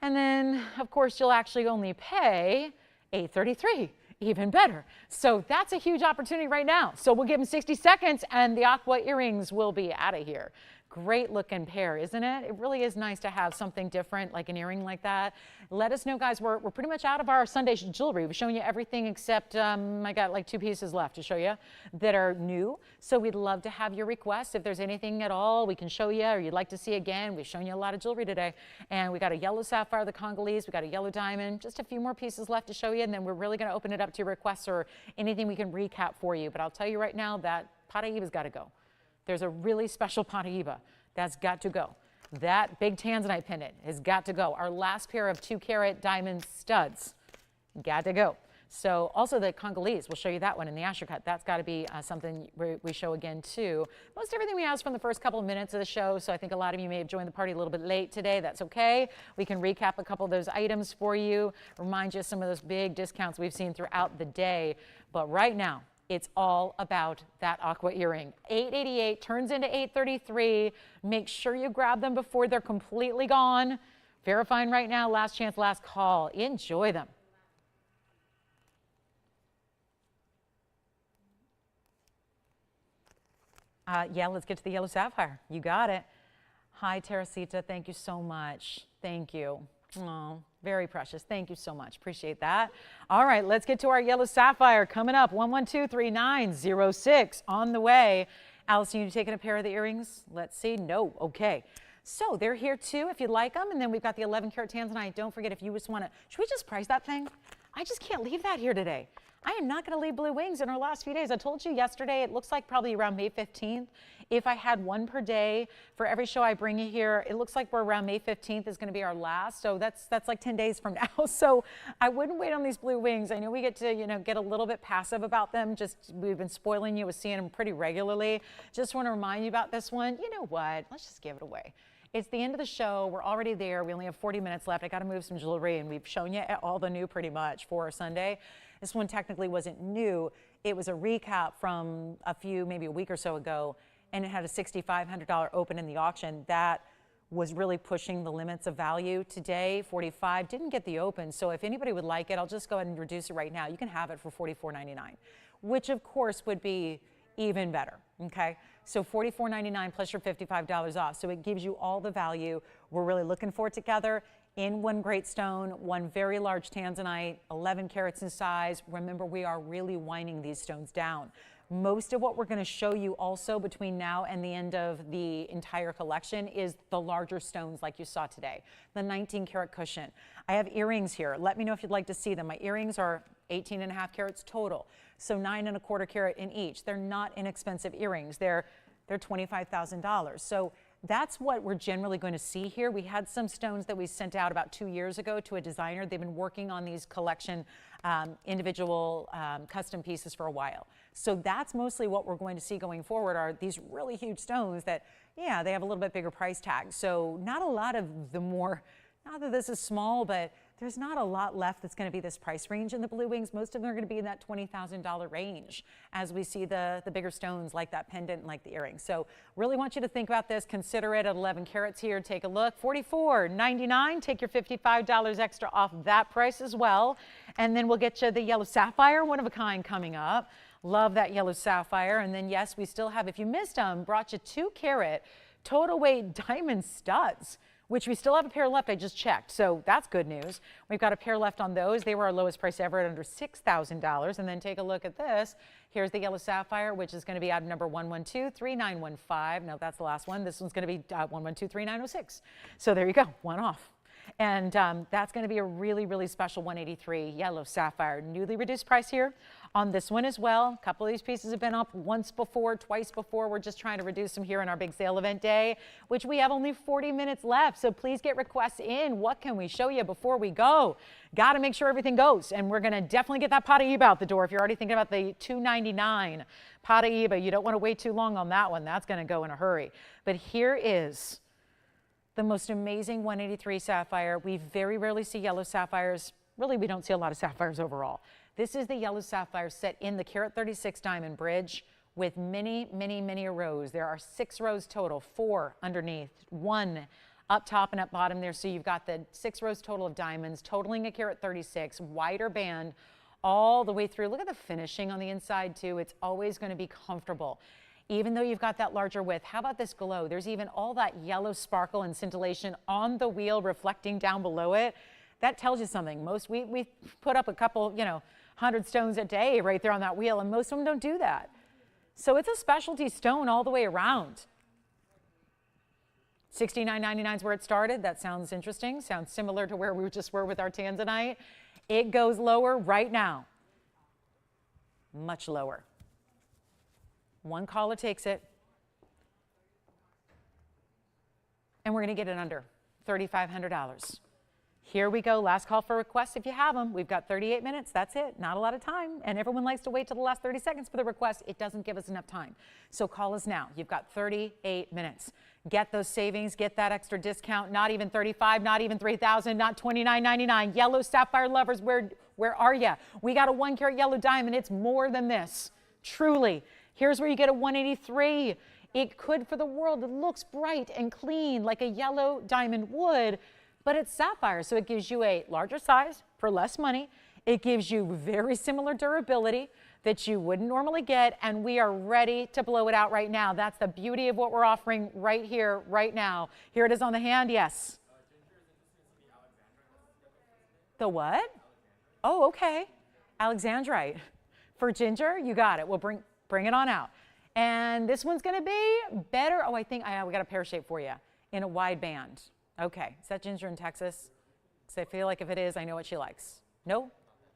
And then, of course, you'll actually only pay $833. Even better. So that's a huge opportunity right now. So we'll give them 60 seconds and the aqua earrings will be out of here. Great looking pair, isn't it? It really is nice to have something different, like an earring like that. Let us know, guys. We're pretty much out of our Sunday jewelry. We've shown you everything except I got like 2 pieces left to show you that are new. So we'd love to have your requests. If there's anything at all we can show you or you'd like to see again, we've shown you a lot of jewelry today. And we got a yellow sapphire, the Congolese. We got a yellow diamond. Just a few more pieces left to show you. And then we're really going to open it up to your requests or anything we can recap for you. But I'll tell you right now that Paraiba's got to go. There's a really special Paraiba that's got to go. That big tanzanite pendant has got to go. Our last pair of 2 carat diamond studs got to go. So also the Congolese, we'll show you that one in the Asher cut. That's got to be something we show again too. Most everything we have is from the first couple of minutes of the show, so I think a lot of you may have joined the party a little bit late today. That's okay. We can recap a couple of those items for you, remind you of some of those big discounts we've seen throughout the day. But right now, it's all about that aqua earring. $888 turns into $833. Make sure you grab them before they're completely gone. Verifying right now, last chance, last call. Enjoy them. Yeah, let's get to the yellow sapphire. You got it. Hi, Teresita. Thank you so much. Thank you. Oh, very precious. Thank you so much. Appreciate that. All right, let's get to our yellow sapphire coming up. 1123906 on the way. Allison, you taking a pair of the earrings? Let's see. No. Okay. So they're here too if you'd like them. And then we've got the 11 karat tanzanite. Don't forget, if you just want to, should we just price that thing? I just can't leave that here today. I am not going to leave blue wings in our last few days. I told you yesterday, it looks like probably around May 15th. If I had one per day for every show I bring you here, it looks like we're around May 15th is going to be our last. So that's like 10 days from now. So I wouldn't wait on these blue wings. I know we get to, get a little bit passive about them. We've been spoiling you with seeing them pretty regularly. Just want to remind you about this one. You know what? Let's just give it away. It's the end of the show. We're already there. We only have 40 minutes left. I got to move some jewelry, and we've shown you all the new pretty much for Sunday. This one technically wasn't new. It was a recap from maybe a week or so ago, and it had a $6,500 open in the auction. That was really pushing the limits of value. Today, 45 didn't get the open. So if anybody would like it, I'll just go ahead and reduce it right now. You can have it for $44.99, which of course would be even better, okay? So $44.99 plus your $55 off. So it gives you all the value. We're really looking for it together in one great stone, one very large tanzanite, 11 carats in size. Remember, we are really winding these stones down. Most of what we're going to show you also between now and the end of the entire collection is the larger stones like you saw today, the 19 karat cushion. I have earrings here. Let me know if you'd like to see them. My earrings are 18.5 carats total, so 9.25 carat in each. They're not inexpensive earrings. They're $25,000. So that's what we're generally going to see here. We had some stones that we sent out about 2 years ago to a designer. They've been working on these collection individual custom pieces for a while. So that's mostly what we're going to see going forward are these really huge stones that, yeah, they have a little bit bigger price tag. So not a lot of the more, not that this is small, but there's not a lot left that's going to be this price range in the blue wings. Most of them are going to be in that $20,000 range as we see the bigger stones like that pendant and like the earrings. So really want you to think about this. Consider it at 11 carats here. Take a look. $44.99. Take your $55 extra off that price as well. And then we'll get you the yellow sapphire, one of a kind coming up. Love that yellow sapphire. And then, yes, we still have, if you missed them, brought you 2 carat total weight diamond studs, which we still have a pair left. I just checked. So that's good news. We've got a pair left on those. They were our lowest price ever at under $6,000. And then take a look at this. Here's the yellow sapphire, which is going to be item number 1123915. No, that's the last one. This one's going to be 1123906. So there you go, one off. And that's going to be a really, really special 183 yellow sapphire. Newly reduced price here on this one as well. A couple of these pieces have been up once before, twice before. We're just trying to reduce them here in our big sale event day, which we have only 40 minutes left. So please get requests in. What can we show you before we go? Got to make sure everything goes. And we're going to definitely get that Paraiba out the door. If you're already thinking about the $299 Paraiba, you don't want to wait too long on that one. That's going to go in a hurry. But here is the most amazing 183 sapphire. We very rarely see yellow sapphires. Really, we don't see a lot of sapphires overall. This is the yellow sapphire set in the carat 36 diamond bridge with many, many, many rows. There are 6 rows total, 4 underneath, 1 up top and up bottom there. So you've got the 6 rows total of diamonds, totaling a carat 36, wider band all the way through. Look at the finishing on the inside too. It's always going to be comfortable. Even though you've got that larger width, how about this glow? There's even all that yellow sparkle and scintillation on the wheel reflecting down below it. That tells you something. We put up a couple, 100 stones a day right there on that wheel, and most of them don't do that. So it's a specialty stone all the way around. $69.99 is where it started. That sounds interesting. Sounds similar to where we just were with our tanzanite. It goes lower right now. Much lower. One caller takes it, and we're going to get it under $3,500. Here we go. Last call for requests if you have them. We've got 38 minutes. That's it. Not a lot of time. And everyone likes to wait till the last 30 seconds for the request. It doesn't give us enough time. So call us now. You've got 38 minutes. Get those savings. Get that extra discount. Not even $35, not even $3,000, not $29.99. Yellow sapphire lovers, where are you? We got a 1 carat yellow diamond. It's more than this. Truly. Here's where you get a 183. It could for the world. It looks bright and clean like a yellow diamond would, but it's sapphire, so it gives you a larger size for less money. It gives you very similar durability that you wouldn't normally get, and we are ready to blow it out right now. That's the beauty of what we're offering right here, right now. Here it is on the hand, yes. The what? Oh, okay. Alexandrite. For ginger, you got it. We'll bring it on out. And this one's going to be better. Oh, I think we got a pear shape for you in a wide band. Okay. Is that ginger in Texas? Because I feel like if it is, I know what she likes. No?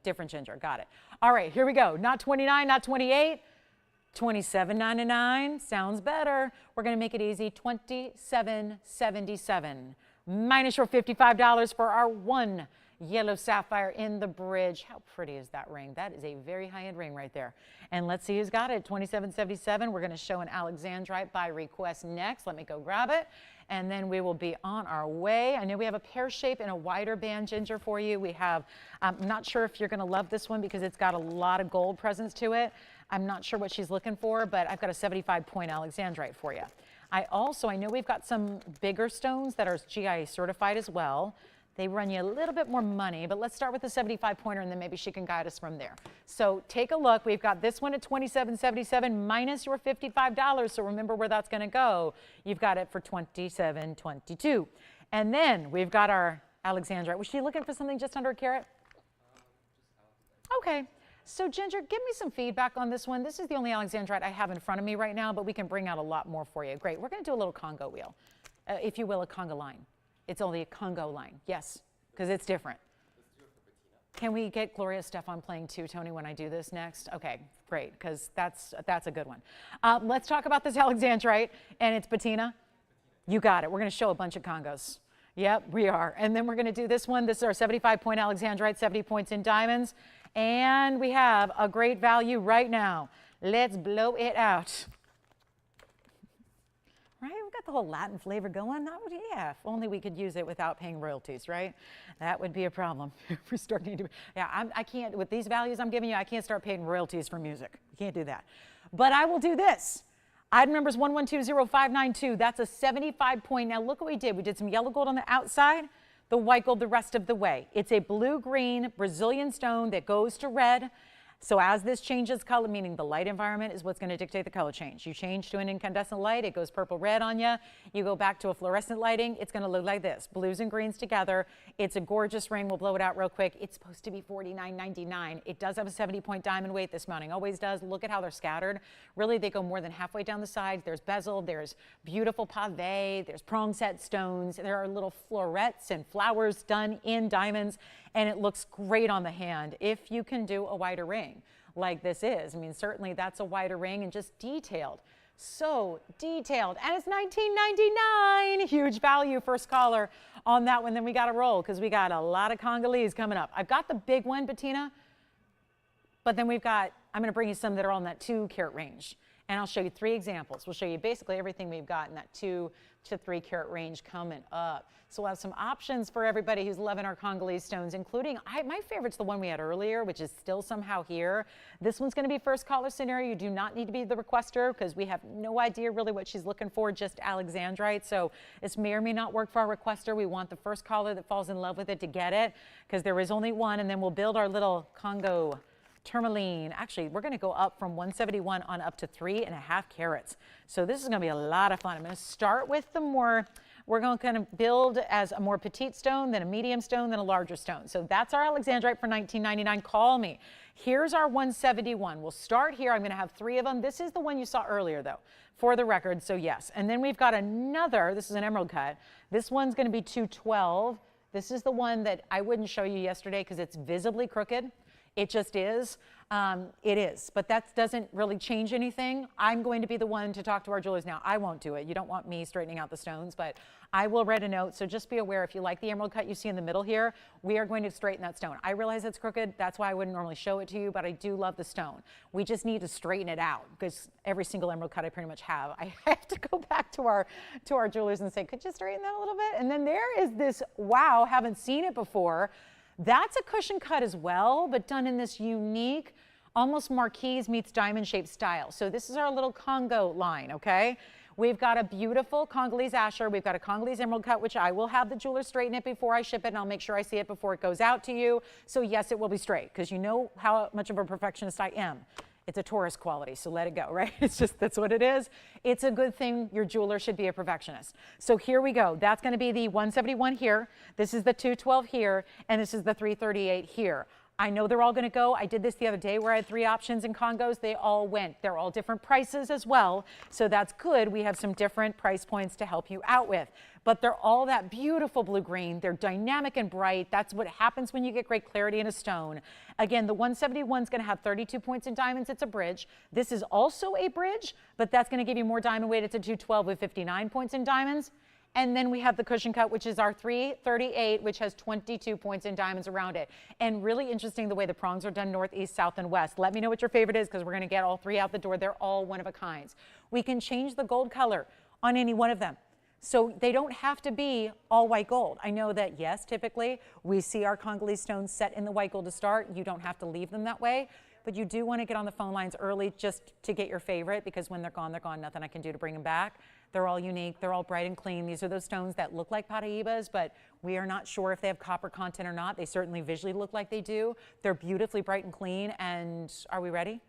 Different ginger. Got it. All right, here we go. Not 29, not 28. $27.99 sounds better. We're going to make it easy. $27.77 minus your $55 for our one yellow sapphire in the bridge. How pretty is that ring? That is a very high-end ring right there. And let's see who's got it. $27.77. We're going to show an alexandrite by request next. Let me go grab it. And then we will be on our way. I know we have a pear shape and a wider band ginger for you. We have, I'm not sure if you're going to love this one because it's got a lot of gold presence to it. I'm not sure what she's looking for, but I've got a 75-point alexandrite for you. I know we've got some bigger stones that are GIA certified as well. They run you a little bit more money, but let's start with the 75-pointer and then maybe she can guide us from there. So take a look. We've got this one at $27.77 minus your $55. So remember where that's going to go. You've got it for $27.22. And then we've got our alexandrite. Was she looking for something just under a carat? Okay. So Ginger, give me some feedback on this one. This is the only alexandrite I have in front of me right now, but we can bring out a lot more for you. Great. We're going to do a little Congo wheel, if you will, a Congo line. It's only a Congo line. Yes, because it's different. Can we get Gloria Stefan playing too, Tony, when I do this next? Okay, great, because that's a good one. Let's talk about this alexandrite, and it's patina. You got it. We're going to show a bunch of Congos. Yep, we are. And then we're going to do this one. This is our 75-point alexandrite, 70 points in diamonds. And we have a great value right now. Let's blow it out. Right? We've got the whole Latin flavor going. Yeah, if only we could use it without paying royalties, right? That would be a problem. We're starting to, yeah, I can't, with these values I'm giving you, I can't start paying royalties for music. You can't do that. But I will do this. Item number is 1120-592. That's a 75-point. Now look what we did. We did some yellow gold on the outside, the white gold the rest of the way. It's a blue-green Brazilian stone that goes to red. So as this changes color, meaning the light environment is what's going to dictate the color change. You change to an incandescent light, it goes purple-red on you. You go back to a fluorescent lighting, it's going to look like this. Blues and greens together. It's a gorgeous ring. We'll blow it out real quick. It's supposed to be $49.99. It does have a 70-point diamond weight. This mounting always does. Look at how they're scattered. Really, they go more than halfway down the sides. There's bezel, there's beautiful pave, there's prong set stones. There are little florets and flowers done in diamonds, and it looks great on the hand if you can do a wider ring like this is. I mean, certainly that's a wider ring and just detailed. So detailed. And it's $19.99. Huge value. First caller on that one. Then we got to roll because we got a lot of Congolese coming up. I've got the big one, Bettina, but then we've got, I'm going to bring you some that are on that 2-carat range. And I'll show you 3 examples. We'll show you basically everything we've got in that 2 to 3 carat range coming up. So we'll have some options for everybody who's loving our Congolese stones, including, my favorite's the one we had earlier, which is still somehow here. This one's going to be first caller scenario. You do not need to be the requester because we have no idea really what she's looking for, just alexandrite. So this may or may not work for our requester. We want the first caller that falls in love with it to get it because there is only one, and then we'll build our little Congo tourmaline. Actually, we're going to go up from 171 on up to 3.5 carats. So this is going to be a lot of fun. I'm going to start with the more, we're going to kind of build as a more petite stone, then a medium stone, then a larger stone. So that's our alexandrite for $19.99. Call me. Here's our 171. We'll start here. I'm going to have 3 of them. This is the one you saw earlier, though, for the record. So yes. And then we've got another. This is an emerald cut. This one's going to be 212. This is the one that I wouldn't show you yesterday because it's visibly crooked. It just is. It is. But that doesn't really change anything. I'm going to be the one to talk to our jewelers now. I won't do it. You don't want me straightening out the stones, but I will write a note. So just be aware, if you like the emerald cut you see in the middle here, we are going to straighten that stone. I realize it's crooked. That's why I wouldn't normally show it to you, but I do love the stone. We just need to straighten it out because every single emerald cut I pretty much have. I have to go back to our jewelers and say, could you straighten that a little bit? And then there is this, wow, haven't seen it before. That's a cushion cut as well, but done in this unique, almost marquise meets diamond shaped style. So this is our little Congo line, okay? We've got a beautiful Congolese asher. We've got a Congolese emerald cut, which I will have the jeweler straighten it before I ship it, and I'll make sure I see it before it goes out to you. So yes, it will be straight, because you know how much of a perfectionist I am. It's a tourist quality, so let it go, right? It's just, that's what it is. It's a good thing. Your jeweler should be a perfectionist. So here we go. That's going to be the 171 here. This is the 212 here, and this is the 338 here. I know they're all going to go. I did this the other day where I had 3 options in Congos. They all went. They're all different prices as well. So that's good. We have some different price points to help you out with. But they're all that beautiful blue-green. They're dynamic and bright. That's what happens when you get great clarity in a stone. Again, the 171 is going to have 32 points in diamonds. It's a bridge. This is also a bridge, but that's going to give you more diamond weight. It's a 212 with 59 points in diamonds. And then we have the cushion cut, which is our 338, which has 22 points in diamonds around it. And really interesting the way the prongs are done north, east, south, and west. Let me know what your favorite is because we're going to get all 3 out the door. They're all one of a kind. We can change the gold color on any one of them. So they don't have to be all white gold. I know that, yes, typically we see our Congolese stones set in the white gold to start. You don't have to leave them that way. But you do want to get on the phone lines early just to get your favorite because when they're gone, they're gone. Nothing I can do to bring them back. They're all unique. They're all bright and clean. These are those stones that look like Paraibas, but we are not sure if they have copper content or not. They certainly visually look like they do. They're beautifully bright and clean. And are we ready?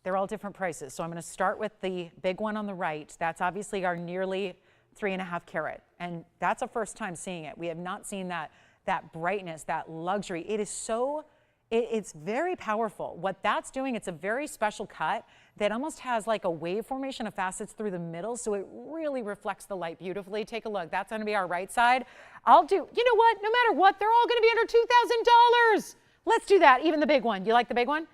They're all different prices. So I'm going to start with the big one on the right. That's obviously our nearly 3.5 carat. And that's a first time seeing it. We have not seen that brightness, that luxury. It is so... It's very powerful. What that's doing, it's a very special cut that almost has like a wave formation of facets through the middle, so it really reflects the light beautifully. Take a look. That's going to be our right side. You know what? No matter what, they're all going to be under $2,000. Let's do that. Even the big one. You like the big one?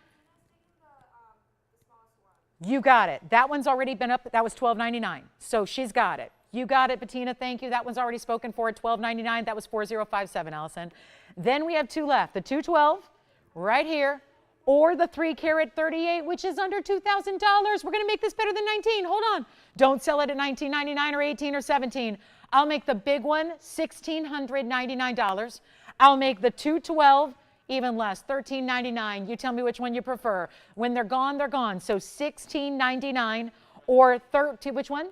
You got it. That one's already been up. That was $12.99. So she's got it. You got it, Bettina. Thank you. That one's already spoken for at $12.99. That was $4,057, Allison. Then we have 2 left. The 212. Right here, or the 3 carat 38, which is under $2,000. We're going to make this better than 19. Hold on. Don't sell it at $19.99 or 18 or 17. I'll make the big one $1,699. I'll make the 212 even less, $13.99. You tell me which one you prefer. When they're gone, they're gone. So $16.99 or 13. Which one?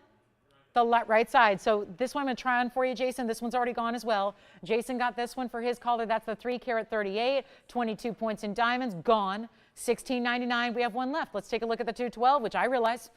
The right side. So this one I'm going to try on for you, Jason. This one's already gone as well. Jason got this one for his caller. That's the 3 carat 38, 22 points in diamonds, gone. $16.99. We have one left. Let's take a look at the 212, which I realize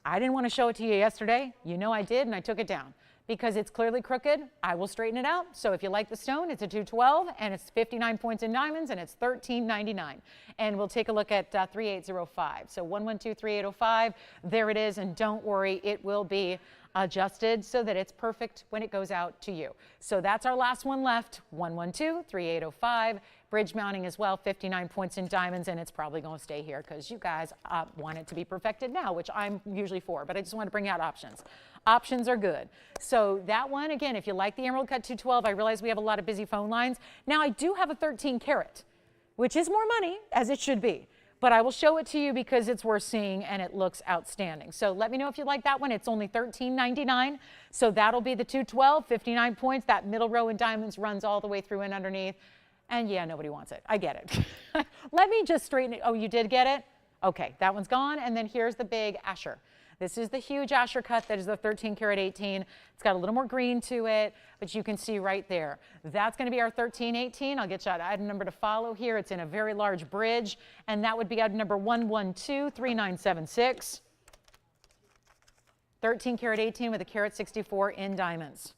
I didn't want to show it to you yesterday. You know I did, and I took it down. Because it's clearly crooked, I will straighten it out. So if you like the stone, it's a 212, and it's 59 points in diamonds, and it's $13.99. And we'll take a look at 3805. So 112-3805, there it is, and don't worry, it will be adjusted so that it's perfect when it goes out to you. So that's our last one left, 112-3805. Bridge mounting as well, 59 points in diamonds, and it's probably going to stay here because you guys want it to be perfected now, which I'm usually for, but I just want to bring out options. Options are good. So that one, again, if you like the Emerald Cut 212, I realize we have a lot of busy phone lines. Now, I do have a 13 carat, which is more money, as it should be. But I will show it to you because it's worth seeing and it looks outstanding. So let me know if you like that one. It's only $13.99. So that'll be the 212, 59 points. That middle row in diamonds runs all the way through and underneath. And yeah, nobody wants it. I get it. Let me just straighten it. Oh, you did get it? Okay, that one's gone. And then here's the big Asher. This is the huge Asher cut that is the 13 karat 18. It's got a little more green to it, but you can see right there. That's going to be our 1318. I'll get you an item number to follow here. It's in a very large bridge, and that would be item number 1123976. 13 karat 18 with a carat 64 in diamonds.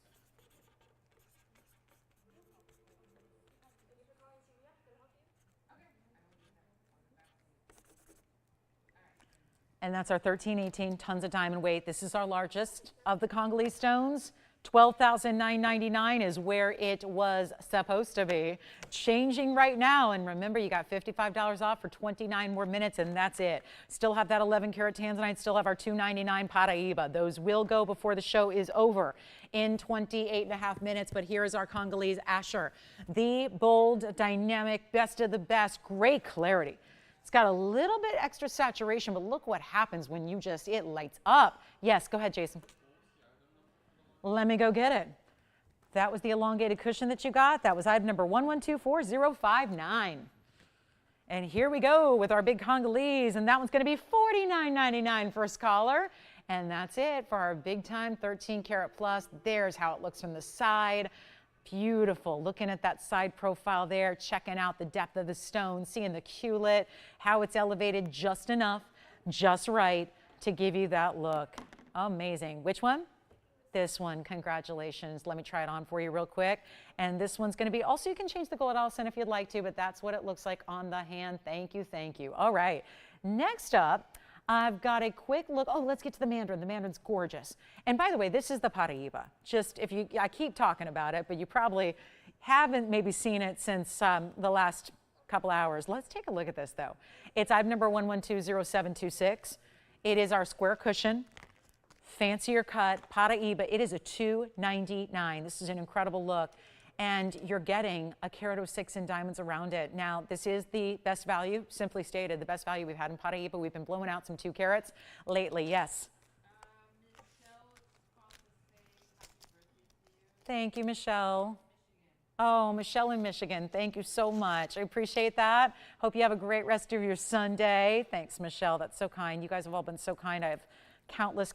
And that's our 1318 tons of diamond weight. This is our largest of the Congolese stones. $12,999 is where it was supposed to be. Changing right now, and remember, you got $55 off for 29 more minutes, and that's it. Still have that 11 karat tanzanite, still have our $299 Paraiba. Those will go before the show is over in 28.5 minutes, but here is our Congolese Asher. The bold, dynamic, best of the best, great clarity. It's got a little bit extra saturation, but look what happens when you just, it lights up. Yes, go ahead, Jason. Let me go get it. That was the elongated cushion that you got. That was item number 1124059. And here we go with our big Congolese, and that one's going to be $49.99 first caller. And that's it for our big time 13 karat plus. There's how it looks from the side. Beautiful. Looking at that side profile there, checking out the depth of the stone, seeing the culet, how it's elevated just enough, just right to give you that look. Amazing. Which one? This one, congratulations. Let me try it on for you real quick. And this one's going to be, also you can change the gold Allison if you'd like to, but that's what it looks like on the hand. Thank you, thank you. All right, next up, I've got a quick look. Oh, let's get to the mandarin. The mandarin's gorgeous. And by the way, this is the Paraiba. Just if you, I keep talking about it, but you probably haven't maybe seen it since the last couple hours. Let's take a look at this though. It's item number 1120726. It is our square cushion, fancier cut, Paraiba. It is a $299. This is an incredible look. And you're getting a carat 06 in diamonds around it. Now, this is the best value, simply stated, the best value we've had in Paraiba. We've been blowing out some 2 carats lately. Yes. Thank you, Michelle. Oh, Michelle in Michigan, thank you so much. I appreciate that. Hope you have a great rest of your Sunday. Thanks, Michelle. That's so kind. You guys have all been so kind. I have countless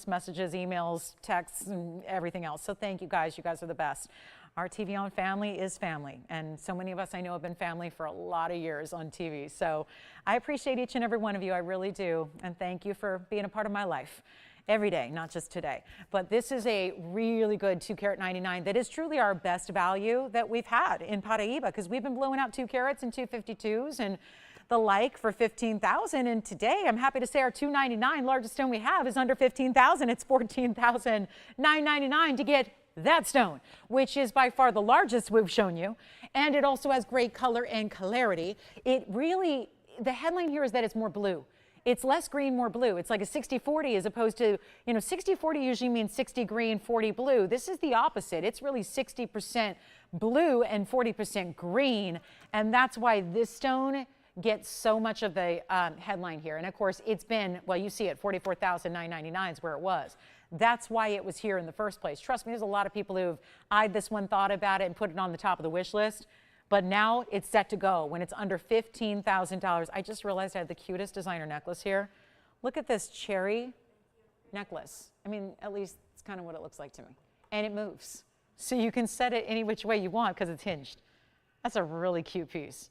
messages, emails, texts, and everything else. So thank you guys. You guys are the best. Our TVON family is family, and so many of us I know have been family for a lot of years on TV. So I appreciate each and every one of you. I really do, and thank you for being a part of my life every day, not just today. But this is a really good 2 carat 99 that is truly our best value that we've had in Paraiba, because we've been blowing out 2 carats and 252s and the like for 15,000. And today I'm happy to say our 299 largest stone we have is under 15,000. It's 14,999 to get that stone, which is by far the largest we've shown you. And it also has great color and clarity. It really, the headline here is that it's more blue. It's less green, more blue. It's like a 60-40 as opposed to, 60-40 usually means 60 green, 40 blue. This is the opposite. It's really 60% blue and 40% green. And that's why this stone gets so much of the headline here. And of course, it's been, well, you see it, 44,999 is where it was. That's why it was here in the first place. Trust me, there's a lot of people who've eyed this one, thought about it, and put it on the top of the wish list. But now it's set to go when it's under $15,000. I just realized I had the cutest designer necklace here. Look at this cherry necklace. I mean, at least it's kind of what it looks like to me. And it moves. So you can set it any which way you want because it's hinged. That's a really cute piece.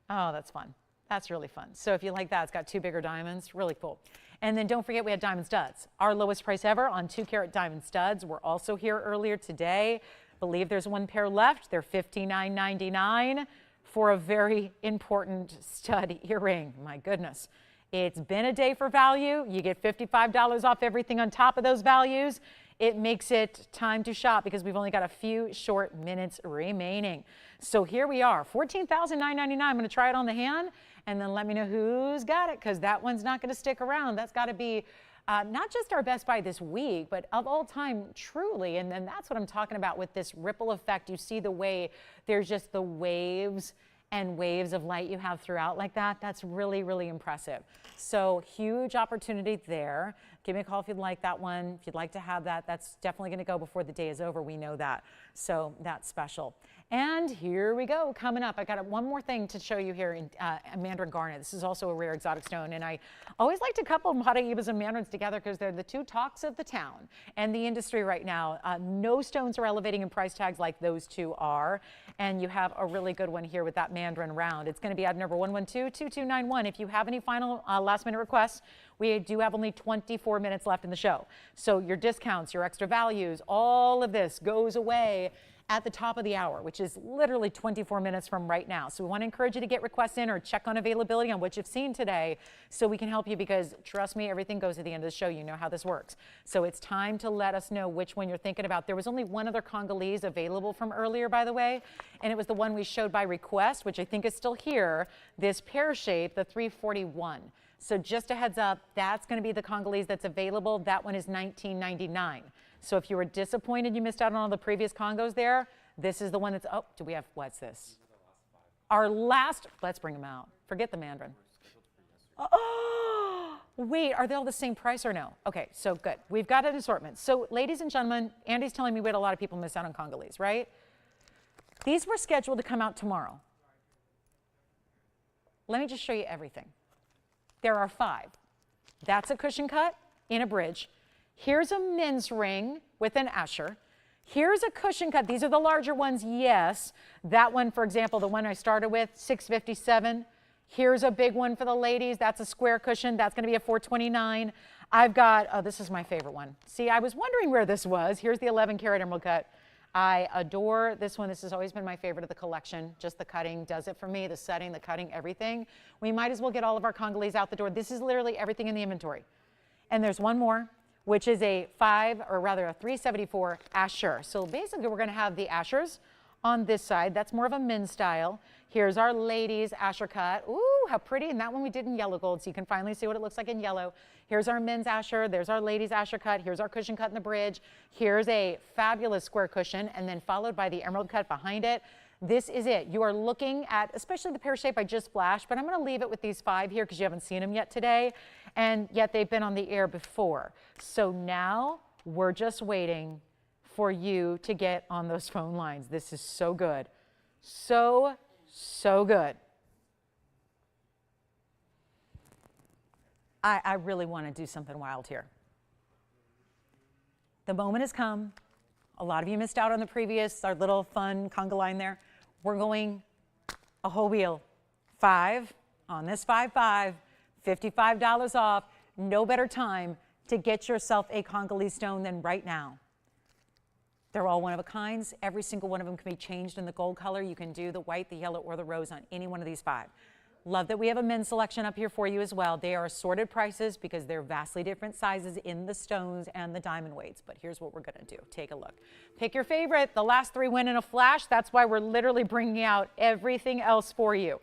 Oh, that's fun. That's really fun. So if you like that, it's got 2 bigger diamonds. Really cool. And then don't forget we had diamond studs. Our lowest price ever on 2 carat diamond studs. We're also here earlier today. Believe there's 1 pair left. They're $59.99 for a very important stud earring. My goodness. It's been a day for value. You get $55 off everything on top of those values. It makes it time to shop because we've only got a few short minutes remaining. So here we are, $14,999. I'm going to try it on the hand and then let me know who's got it, because that one's not going to stick around. That's got to be not just our best buy this week, but of all time, truly. And then that's what I'm talking about with this ripple effect. You see the way there's just the waves and waves of light you have throughout like that. That's really, really impressive. So huge opportunity there. Give me a call if you'd like that one. If you'd like to have that, that's definitely going to go before the day is over. We know that. So that's special. And here we go. Coming up, I got one more thing to show you here in mandarin garnet. This is also a rare exotic stone. And I always like to couple Paraibas and mandarins together because they're the 2 talks of the town and the industry right now. No stones are elevating in price tags like those 2 are. And you have a really good one here with that mandarin round. It's going to be item number 1122291. If you have any final last minute requests, we do have only 24 minutes left in the show. So your discounts, your extra values, all of this goes away at the top of the hour, which is literally 24 minutes from right now. So we want to encourage you to get requests in or check on availability on what you've seen today so we can help you, because trust me, everything goes at the end of the show. You know how this works. So it's time to let us know which one you're thinking about. There was only one other Congolese available from earlier, by the way, and it was the one we showed by request, which I think is still here, this pear shape, the 341. So just a heads up, that's going to be the Congolese that's available. That one is $19.99. So if you were disappointed you missed out on all the previous Congos there, this is the one that's, oh, do we have, what's this? Our last, let's bring them out. Forget the mandarin. Oh, wait, are they all the same price or no? Okay, so good. We've got an assortment. So ladies and gentlemen, Andy's telling me we had a lot of people miss out on Congolese, right? These were scheduled to come out tomorrow. Let me just show you everything. There are 5. That's a cushion cut in a bridge. Here's a men's ring with an usher. Here's a cushion cut. These are the larger ones, yes. That one, for example, the one I started with, $657. Here's a big one for the ladies. That's a square cushion. That's going to be a $429. I've got, oh, this is my favorite one. See, I was wondering where this was. Here's the 11 karat emerald cut. I adore this one. This has always been my favorite of the collection. Just the cutting does it for me, the setting, the cutting, everything. We might as well get all of our Congolese out the door. This is literally everything in the inventory. And there's one more, which is a 374 Asher. So basically we're gonna have the Ashers on this side. That's more of a men's style. Here's our ladies Asher cut. Ooh, how pretty. And that one we did in yellow gold, so you can finally see what it looks like in yellow. Here's our men's Asher. There's our ladies Asher cut. Here's our cushion cut in the bridge. Here's a fabulous square cushion, and then followed by the emerald cut behind it. This is it. You are looking at, especially the pear shape I just flashed, but I'm going to leave it with these 5 here because you haven't seen them yet today, and yet they've been on the air before. So now we're just waiting for you to get on those phone lines. This is so good. So good. I really want to do something wild here. The moment has come. A lot of you missed out on the previous, our little fun conga line there. We're going a whole wheel. 5 on this 5-5, $55 off. No better time to get yourself a Congolese stone than right now. They're all one of a kinds. Every single one of them can be changed in the gold color. You can do the white, the yellow, or the rose on any one of these 5. Love that we have a men's selection up here for you as well. They are assorted prices because they're vastly different sizes in the stones and the diamond weights. But here's what we're going to do. Take a look. Pick your favorite. The last 3 win in a flash. That's why we're literally bringing out everything else for you.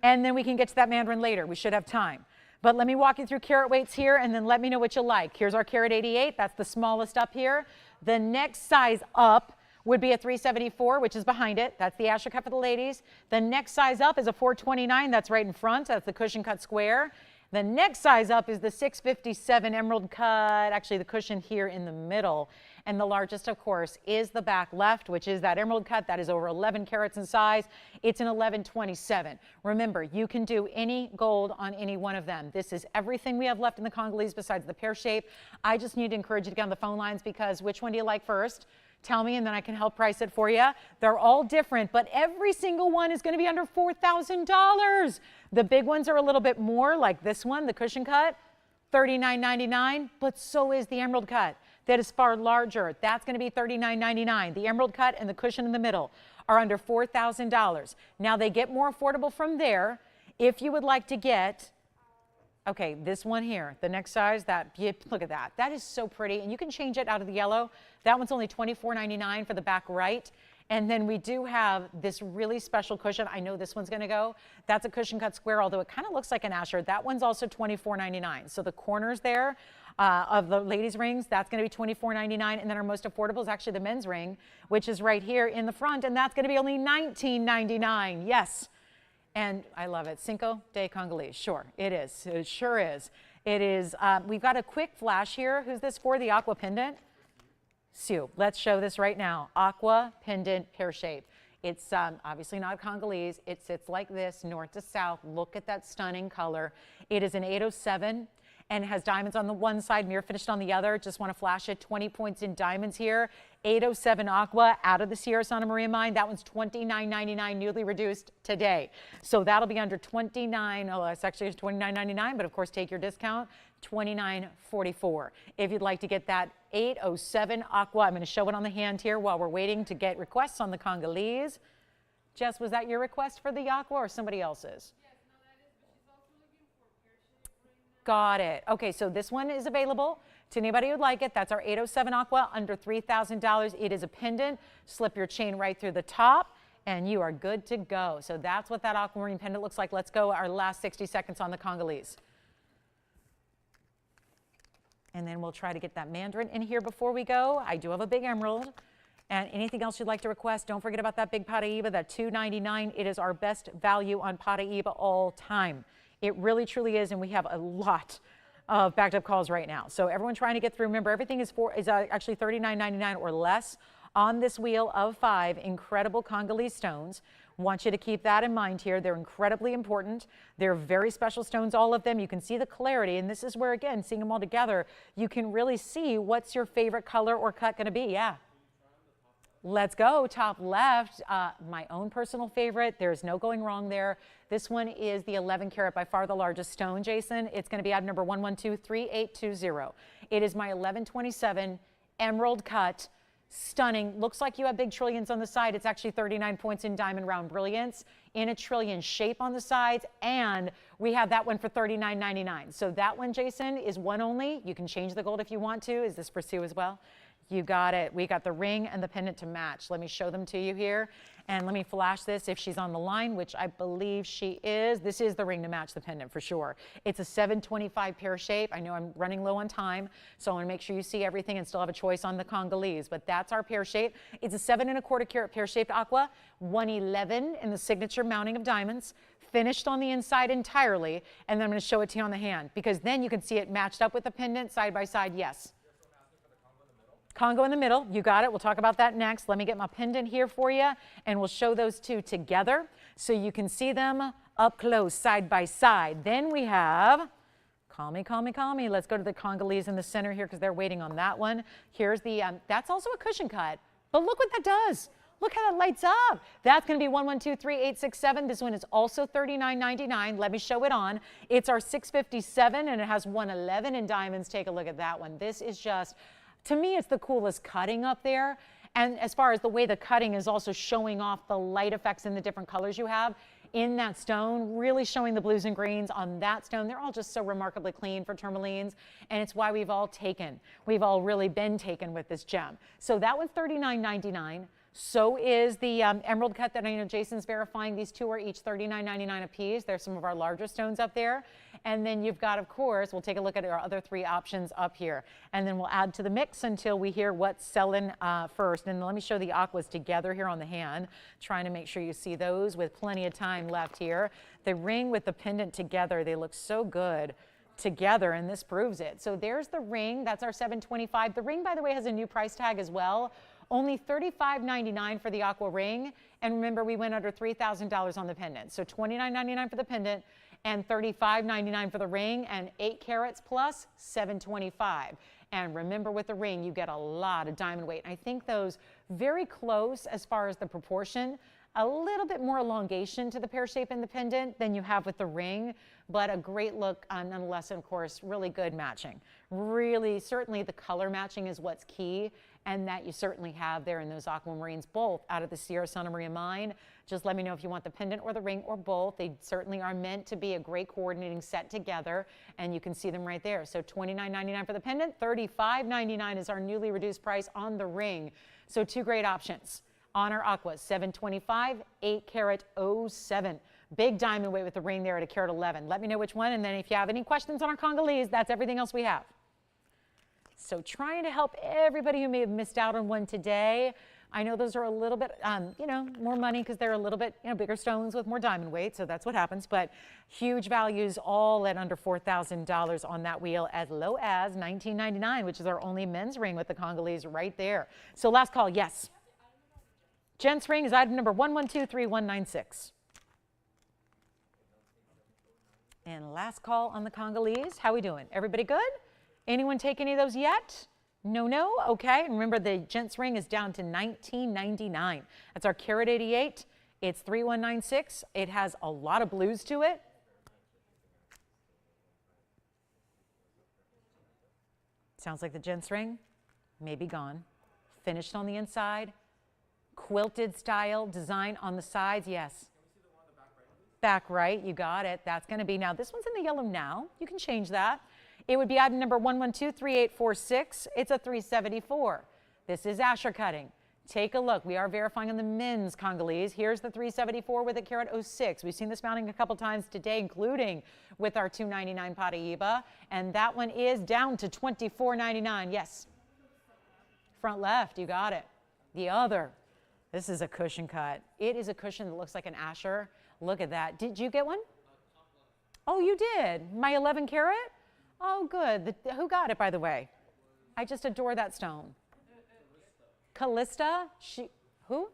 And then we can get to that mandarin later. We should have time. But let me walk you through carat weights here, and then let me know what you like. Here's our carat 88. That's the smallest up here. The next size up would be a 374, which is behind it. That's the Asher cut for the ladies. The next size up is a 429. That's right in front. That's the cushion cut square. The next size up is the 657 emerald cut, actually the cushion here in the middle. And the largest, of course, is the back left, which is that emerald cut. That is over 11 carats in size. It's an 1127. Remember, you can do any gold on any one of them. This is everything we have left in the Congolese besides the pear shape. I just need to encourage you to get on the phone lines because which one do you like first? Tell me, and then I can help price it for you. They're all different, but every single one is going to be under $4,000. The big ones are a little bit more, like this one, the cushion cut, $39.99, but so is the emerald cut. That is far larger. That's going to be $39.99. The emerald cut and the cushion in the middle are under $4,000. Now they get more affordable from there. If you would like to get, okay, this one here, the next size, look at that. That is so pretty, and you can change it out of the yellow. That one's only $24.99 for the back right. And then we do have this really special cushion. I know this one's going to go. That's a cushion cut square, although it kind of looks like an Asher. That one's also $24.99. So the corners there of the ladies' rings, that's going to be $24.99. And then our most affordable is actually the men's ring, which is right here in the front, and that's going to be only $19.99. Yes. And I love it. Cinco de Congolese. Sure, it is. It sure is. It is. We've got a quick flash here. Who's this for? The aqua pendant? Sue. Let's show this right now. Aqua pendant pear shape. It's obviously not Congolese. It sits like this, north to south. Look at that stunning color. It is an 807 and has diamonds on the one side, mirror finished on the other. Just want to flash it. 20 points in diamonds here. 807 aqua out of the Sierra Santa Maria mine. That one's $29.99, newly reduced today. So that'll be under $29. Oh, it's actually $29.99, but of course take your discount. $29.44. If you'd like to get that 807 aqua, I'm going to show it on the hand here while we're waiting to get requests on the Congolese. Jess, was that your request for the aqua or somebody else's? Got it. Okay, so this one is available to anybody who'd like it. That's our 807 aqua, under $3,000. It is a pendant. Slip your chain right through the top, and you are good to go. So that's what that aquamarine pendant looks like. Let's go our last 60 seconds on the Congolese. And then we'll try to get that mandarin in here before we go. I do have a big emerald. And anything else you'd like to request, don't forget about that big Paraiba, that $2.99. It is our best value on Paraiba all time. It really, truly is, and we have a lot of backed up calls right now. So everyone trying to get through, remember, everything is actually $39.99 or less on this wheel of 5 incredible Congolese stones. Want you to keep that in mind here. They're incredibly important. They're very special stones, all of them. You can see the clarity, and this is where, again, seeing them all together, you can really see what's your favorite color or cut going to be. Yeah. Let's go. Top left, my own personal favorite. There's no going wrong there. This one is the 11 karat, by far the largest stone, Jason. It's going to be item number 1123820. It is my 1127 emerald cut. Stunning. Looks like you have big trillions on the side. It's actually 39 points in diamond round brilliance in a trillion shape on the sides. And we have that one for $39.99. So that one, Jason, is one only. You can change the gold if you want to. Is this for Sue as well? You got it. We got the ring and the pendant to match. Let me show them to you here. And let me flash this if she's on the line, which I believe she is. This is the ring to match the pendant for sure. It's a 725 pear shape. I know I'm running low on time, so I want to make sure you see everything and still have a choice on the Congolese. But that's our pear shape. It's a 7 1/4 karat pear shaped aqua, 111 in the signature mounting of diamonds, finished on the inside entirely. And then I'm going to show it to you on the hand because then you can see it matched up with the pendant side by side. Yes. Congo in the middle, you got it. We'll talk about that next. Let me get my pendant here for you, and we'll show those two together so you can see them up close, side by side. Then we have, call me. Let's go to the Congolese in the center here because they're waiting on that one. Here's the, that's also a cushion cut, but look what that does. Look how that lights up. That's going to be 1123867. This one is also $39.99. Let me show it on. It's our 657, and it has 111 in diamonds. Take a look at that one. This is just, to me, it's the coolest cutting up there. And as far as the way the cutting is also showing off the light effects in the different colors you have in that stone, really showing the blues and greens on that stone. They're all just so remarkably clean for tourmalines. And it's why we've all really been taken with this gem. So that one's $39.99. So is the emerald cut that I know Jason's verifying. These two are each $39.99 a piece. There's some of our larger stones up there. And then you've got, of course, we'll take a look at our other three options up here. And then we'll add to the mix until we hear what's selling first. And let me show the aquas together here on the hand, trying to make sure you see those with plenty of time left here. The ring with the pendant together, they look so good together, and this proves it. So there's the ring. That's our $725. The ring, by the way, has a new price tag as well. Only $35.99 for the aqua ring. And remember, we went under $3,000 on the pendant. So $29.99 for the pendant and $35.99 for the ring, and 8 carats plus $725. And remember, with the ring, you get a lot of diamond weight. And I think those very close as far as the proportion, a little bit more elongation to the pear shape in the pendant than you have with the ring, but a great look nonetheless, and of course, really good matching. Really, certainly the color matching is what's key, and that you certainly have there in those aquamarines, both out of the Sierra Santa Maria mine. Just let me know if you want the pendant or the ring or both. They certainly are meant to be a great coordinating set together, and you can see them right there. So $29.99 for the pendant, $35.99 is our newly reduced price on the ring. So two great options on our aquas, 725, 8 karat 07. Big diamond weight with the ring there at a carat 11. Let me know which one, and then if you have any questions on our Congolese, that's everything else we have. So trying to help everybody who may have missed out on one today. I know those are a little bit, more money because they're a little bit, bigger stones with more diamond weight. So that's what happens. But huge values, all at under $4,000 on that wheel, as low as $19.99, which is our only men's ring with the Congolese right there. So last call, yes. Gents ring is item number 1123196. And last call on the Congolese. How we doing? Everybody good? Anyone take any of those yet? No? Okay. And remember, the gents ring is down to $19.99. That's our carat 88. It's 3196. It has a lot of blues to it. Sounds like the gents ring may be gone. Finished on the inside. Quilted style design on the sides. Yes. Back right. You got it. That's going to be, now this one's in the yellow now. You can change that. It would be item number 1123846. It's a 374. This is Asher cutting. Take a look. We are verifying on the men's Congolese. Here's the 374 with a carat 06. We've seen this mounting a couple times today, including with our $299 Paraiba. And that one is down to $24.99. Yes. Front left. You got it. The other. This is a cushion cut. It is a cushion that looks like an Asher. Look at that. Did you get one? Oh, you did. My 11 carat? Oh, good. Who got it, by the way? I just adore that stone. Callista? Who?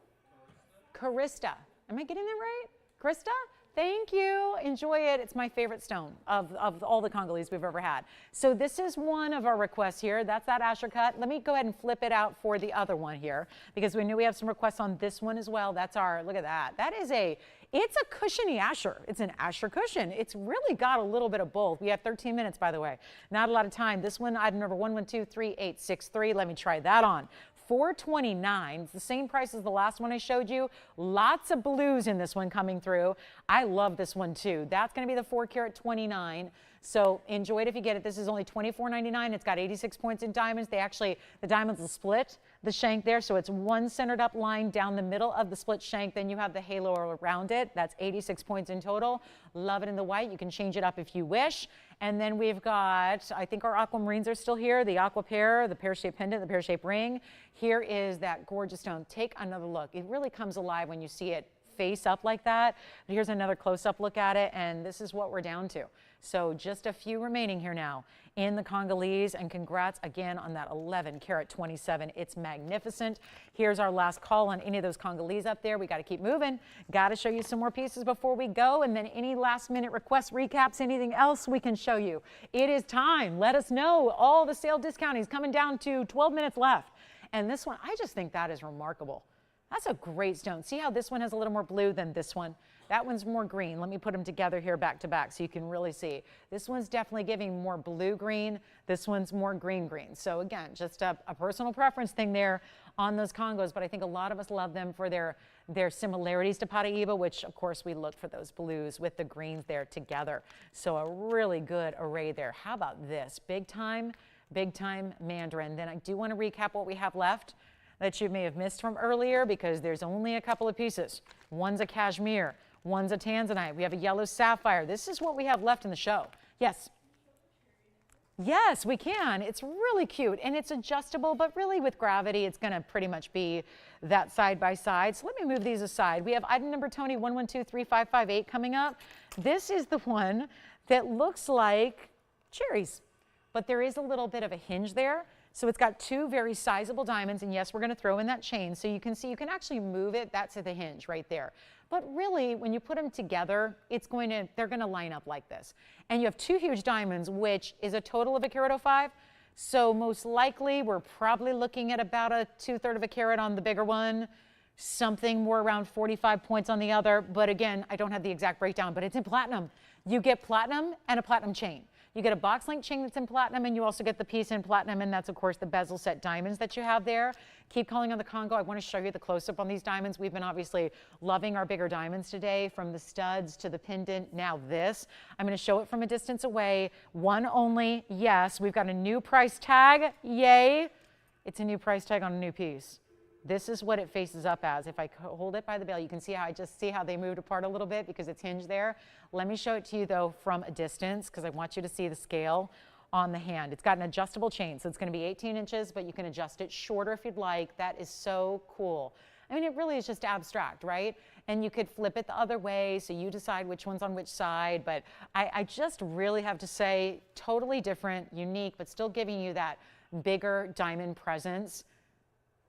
Carista. Am I getting that right? Krista? Thank you. Enjoy it. It's my favorite stone of all the Congolese we've ever had. So this is one of our requests here. That's that Asher cut. Let me go ahead and flip it out for the other one here because we knew we have some requests on this one as well. That's our, look at that. That is it's a cushiony Asher. It's an Asher cushion. It's really got a little bit of both. We have 13 minutes, by the way. Not a lot of time. This one, item number 1123-863. Let me try that on. $429. It's the same price as the last one I showed you. Lots of blues in this one coming through. I love this one too. That's going to be the 4 carat 29. So enjoy it if you get it. This is only $24.99. It's got 86 points in diamonds. The diamonds will split the shank there. So it's one centered up line down the middle of the split shank. Then you have the halo around it. That's 86 points in total. Love it in the white. You can change it up if you wish. And then we've got, I think our aquamarines are still here. The aqua pear, the pear-shaped pendant, the pear-shaped ring. Here is that gorgeous stone. Take another look. It really comes alive when you see it face up like that. But here's another close-up look at it, and this is what we're down to. So just a few remaining here now in the Congolese, and congrats again on that 11 carat 27. It's magnificent. Here's our last call on any of those Congolese up there. We got to keep moving. Got to show you some more pieces before we go, and then any last minute requests, recaps, anything else we can show you. It is time. Let us know. All the sale discounting is coming down to 12 minutes left. And this one, I just think that is remarkable. That's a great stone. See how this one has a little more blue than this one? That one's more green. Let me put them together here back to back so you can really see. This one's definitely giving more blue green. This one's more green green. So again, just a personal preference thing there on those Congos, but I think a lot of us love them for their similarities to Paraiba, which of course we look for those blues with the greens there together. So a really good array there. How about this? Big time mandarin. Then I do want to recap what we have left that you may have missed from earlier because there's only a couple of pieces. One's a cashmere, one's a tanzanite. We have a yellow sapphire. This is what we have left in the show. Yes. Yes, we can. It's really cute and it's adjustable, but really with gravity, it's going to pretty much be that side by side. So let me move these aside. We have item number Tony 1123558 coming up. This is the one that looks like cherries, but there is a little bit of a hinge there. So it's got two very sizable diamonds, and yes, we're going to throw in that chain. So you can see, you can actually move it. That's at the hinge right there. But really, when you put them together, they're going to line up like this. And you have two huge diamonds, which is a total of a carat 05. So most likely, we're probably looking at about a 2/3 of a carat on the bigger one, something more around 45 points on the other. But again, I don't have the exact breakdown, but it's in platinum. You get platinum and a platinum chain. You get a box link chain that's in platinum, and you also get the piece in platinum, and that's, of course, the bezel set diamonds that you have there. Keep calling on the Congo. I want to show you the close-up on these diamonds. We've been obviously loving our bigger diamonds today, from the studs to the pendant, now this. I'm going to show it from a distance away. One only, yes. We've got a new price tag. Yay. It's a new price tag on a new piece. This is what it faces up as. If I hold it by the bail, you can see how how they moved apart a little bit because it's hinged there. Let me show it to you though from a distance because I want you to see the scale on the hand. It's got an adjustable chain, so it's going to be 18 inches, but you can adjust it shorter if you'd like. That is so cool. I mean, it really is just abstract, right? And you could flip it the other way, so you decide which one's on which side. But I just really have to say, totally different, unique, but still giving you that bigger diamond presence.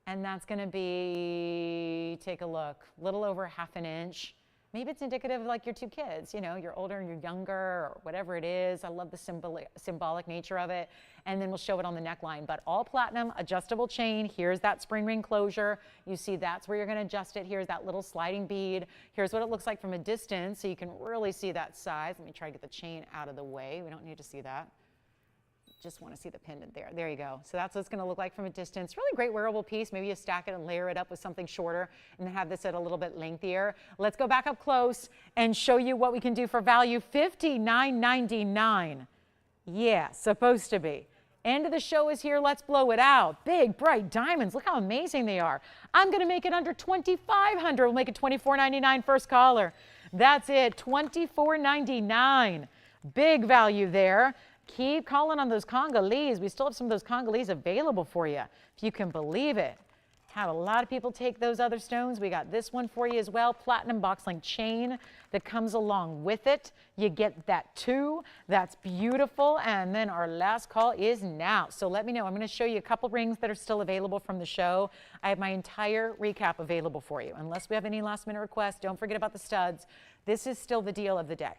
And that's going to be, take a look, a little over ½ an inch. Maybe it's indicative of like your two kids, you know, you're older and you're younger or whatever it is. I love the symbolic nature of it. And then we'll show it on the neckline. But all platinum, adjustable chain. Here's that spring ring closure. You see that's where you're going to adjust it. Here's that little sliding bead. Here's what it looks like from a distance, so you can really see that size. Let me try to get the chain out of the way. We don't need to see that. Just want to see the pendant there. There you go. So that's what it's going to look like from a distance. Really great wearable piece. Maybe you stack it and layer it up with something shorter and then have this at a little bit lengthier. Let's go back up close and show you what we can do for value. $59.99. Yeah, supposed to be. End of the show is here. Let's blow it out. Big, bright diamonds. Look how amazing they are. I'm going to make it under $2,500. We'll make it $24.99 first caller. That's it. $24.99. Big value there. Keep calling on those Congolese. We still have some of those Congolese available for you, if you can believe it. Had a lot of people take those other stones. We got this one for you as well. Platinum box link chain that comes along with it. You get that too. That's beautiful. And then our last call is now. So let me know. I'm going to show you a couple rings that are still available from the show. I have my entire recap available for you. Unless we have any last minute requests, don't forget about the studs. This is still the deal of the day.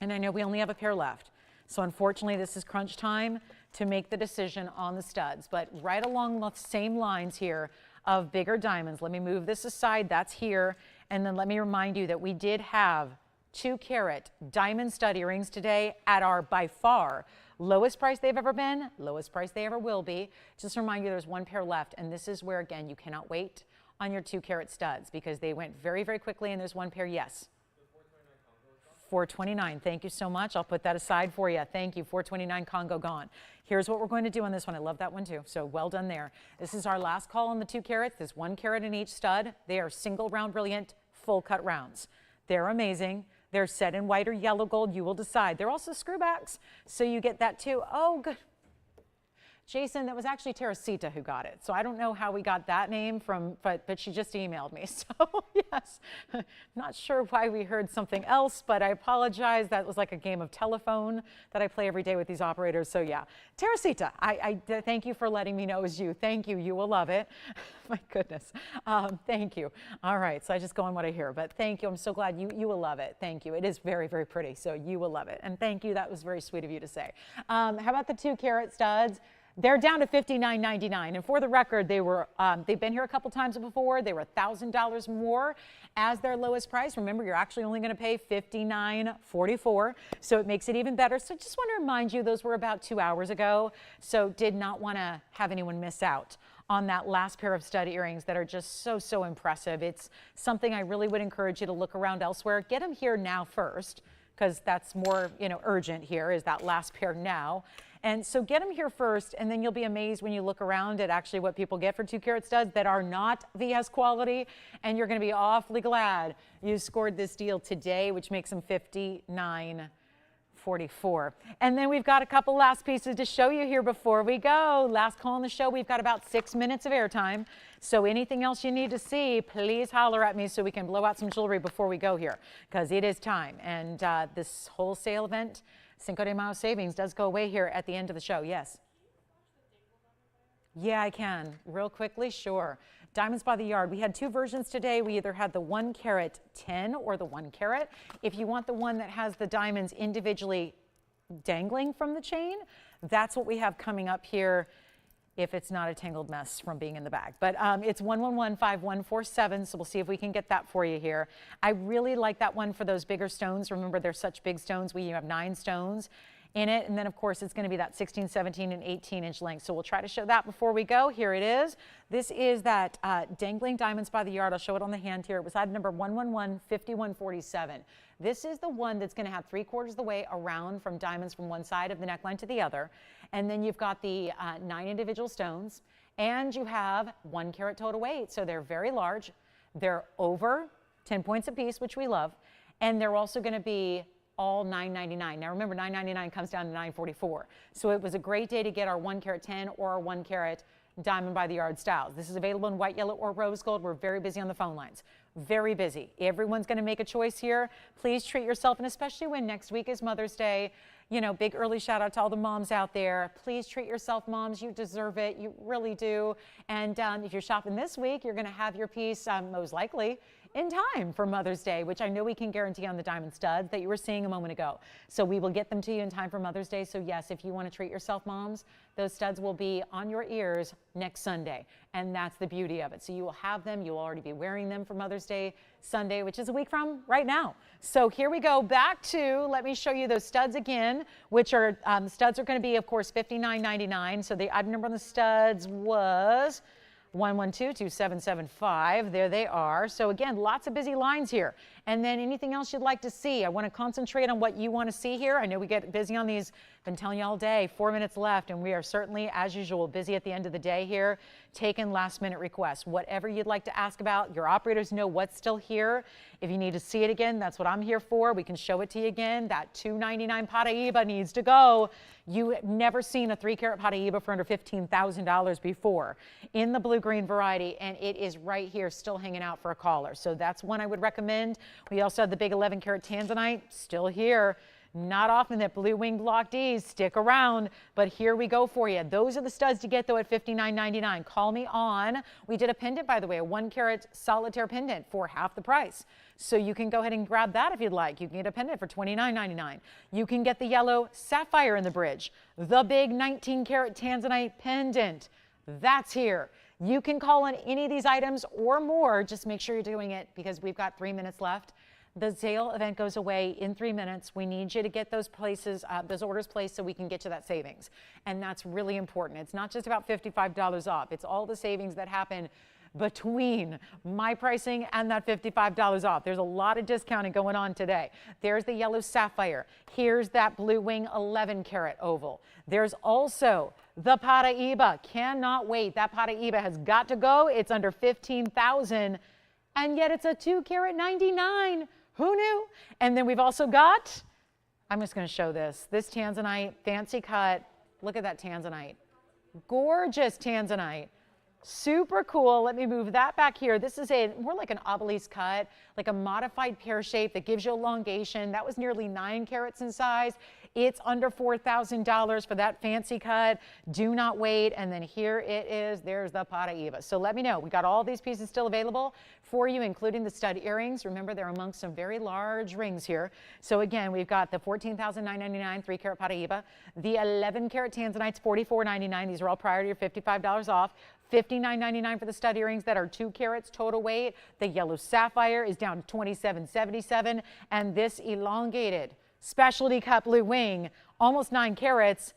And I know we only have a pair left. So unfortunately, this is crunch time to make the decision on the studs. But right along the same lines here of bigger diamonds, let me move this aside, that's here. And then let me remind you that we did have 2-carat diamond stud earrings today at our, by far, lowest price they've ever been, lowest price they ever will be. Just remind you there's 1 pair left. And this is where, again, you cannot wait on your 2-carat studs because they went very, very quickly and there's 1 pair, yes. 429. Thank you so much. I'll put that aside for you. Thank you. 429 Congo gone. Here's what we're going to do on this one. I love that one too. So well done there. This is our last call on the 2 carats. There's 1 carat in each stud. They are single round brilliant full cut rounds. They're amazing. They're set in white or yellow gold. You will decide. They're also screwbacks, so you get that too. Oh, good. Jason, that was actually Teresita who got it. So I don't know how we got that name from, but she just emailed me. So yes, not sure why we heard something else, but I apologize. That was like a game of telephone that I play every day with these operators. So yeah, Teresita, I thank you for letting me know it was you. Thank you. You will love it. My goodness. Thank you. All right. So I just go on what I hear, but thank you. I'm so glad you will love it. Thank you. It is very, very pretty. So you will love it. And thank you. That was very sweet of you to say. How about the 2-carat studs? They're down to $59.99, and for the record, they've been here a couple times before. They were $1,000 more as their lowest price. Remember, you're actually only going to pay $59.44, so it makes it even better. So just want to remind you, those were about 2 hours ago, so did not want to have anyone miss out on that last pair of stud earrings that are just so, so impressive. It's something I really would encourage you to look around elsewhere. Get them here now first, because that's more, urgent here is that last pair now. And so get them here first, and then you'll be amazed when you look around at actually what people get for 2-carat studs that are not VS quality, and you're going to be awfully glad you scored this deal today, which makes them $59.44. And then we've got a couple last pieces to show you here before we go. Last call on the show. We've got about 6 minutes of airtime. So anything else you need to see, please holler at me so we can blow out some jewelry before we go here, because it is time. And this wholesale event, Cinco de Mayo savings, does go away here at the end of the show. Yes? Yeah, I can. Real quickly, sure. Diamonds by the yard. We had 2 versions today. We either had the 1-carat 10 or the 1-carat. If you want the one that has the diamonds individually dangling from the chain, that's what we have coming up here, if it's not a tangled mess from being in the bag. But it's 1115147, so we'll see if we can get that for you here. I really like that one for those bigger stones. Remember, they're such big stones. We have 9 stones in it, and then of course it's going to be that 16, 17, and 18-inch length. So we'll try to show that before we go. Here it is. This is that dangling diamonds by the yard. I'll show it on the hand here. It was item number 1115147. This is the one that's going to have 3/4 of the way around from diamonds from one side of the neckline to the other. And then you've got the 9 individual stones, and you have 1-carat total weight. So they're very large. They're over 10 points a piece, which we love. And they're also going to be all $9.99. Now remember, $9.99 comes down to $9.44. So it was a great day to get our 1-carat 10 or our 1-carat diamond by the yard styles. This is available in white, yellow, or rose gold. We're very busy on the phone lines. Very busy. Everyone's going to make a choice here. Please treat yourself, and especially when next week is Mother's Day, big early shout out to all the moms out there. Please treat yourself, moms. You deserve it. You really do. And if you're shopping this week, you're going to have your piece most likely in time for Mother's Day, which I know we can guarantee on the diamond studs that you were seeing a moment ago. So we will get them to you in time for Mother's Day. So yes, if you want to treat yourself, moms, those studs will be on your ears next Sunday. And that's the beauty of it. So you will have them. You'll already be wearing them for Mother's Day Sunday, which is a week from right now. So here we go back to, let me show you those studs again, which are, studs are going to be, of course, $59.99. So the item number on the studs was 1122775. There they are. So again, lots of busy lines here. And then anything else you'd like to see? I want to concentrate on what you want to see here. I know we get busy on these. Been telling you all day, 4 minutes left, and we are certainly, as usual, busy at the end of the day here, taking last-minute requests. Whatever you'd like to ask about, your operators know what's still here. If you need to see it again, that's what I'm here for. We can show it to you again. That $299 Paraiba needs to go. You have never seen a 3-carat Paraiba for under $15,000 before in the blue-green variety, and it is right here still hanging out for a caller. So that's one I would recommend. We also have the big 11-carat tanzanite still here. Not often that blue wing block Ds stick around, but here we go for you. Those are the studs to get though at $59.99. Call me on. We did a pendant, by the way, a 1 carat solitaire pendant for half the price. So you can go ahead and grab that if you'd like. You can get a pendant for $29.99. You can get the yellow sapphire in the bridge, the big 19 carat tanzanite pendant. That's here. You can call on any of these items or more. Just make sure you're doing it because we've got 3 minutes left. The sale event goes away in 3 minutes. We need you to get those those orders placed so we can get to that savings. And that's really important. It's not just about $55 off. It's all the savings that happen between my pricing and that $55 off. There's a lot of discounting going on today. There's the yellow sapphire. Here's that blue wing 11 carat oval. There's also the Paraiba. Cannot wait. That Paraiba has got to go. It's under $15,000 and yet it's a 2 carat 99. Who knew? And then we've also got, I'm just going to show this tanzanite, fancy cut. Look at that tanzanite. Gorgeous tanzanite. Super cool. Let me move that back here. This is more like an obelisk cut, like a modified pear shape that gives you elongation. That was nearly 9 carats in size. It's under $4,000 for that fancy cut. Do not wait. And then here it is. There's the Paraiba. So let me know. We got all these pieces still available for you, including the stud earrings. Remember, they're amongst some very large rings here. So again, we've got the $14,999 3 carat Paraiba. The 11 carat tanzanites, $44.99. These are all prior to your $55 off. $59.99 for the stud earrings that are 2 carats total weight. The yellow sapphire is down to $27.77. And this elongated specialty cut blue wing, almost 9 carats,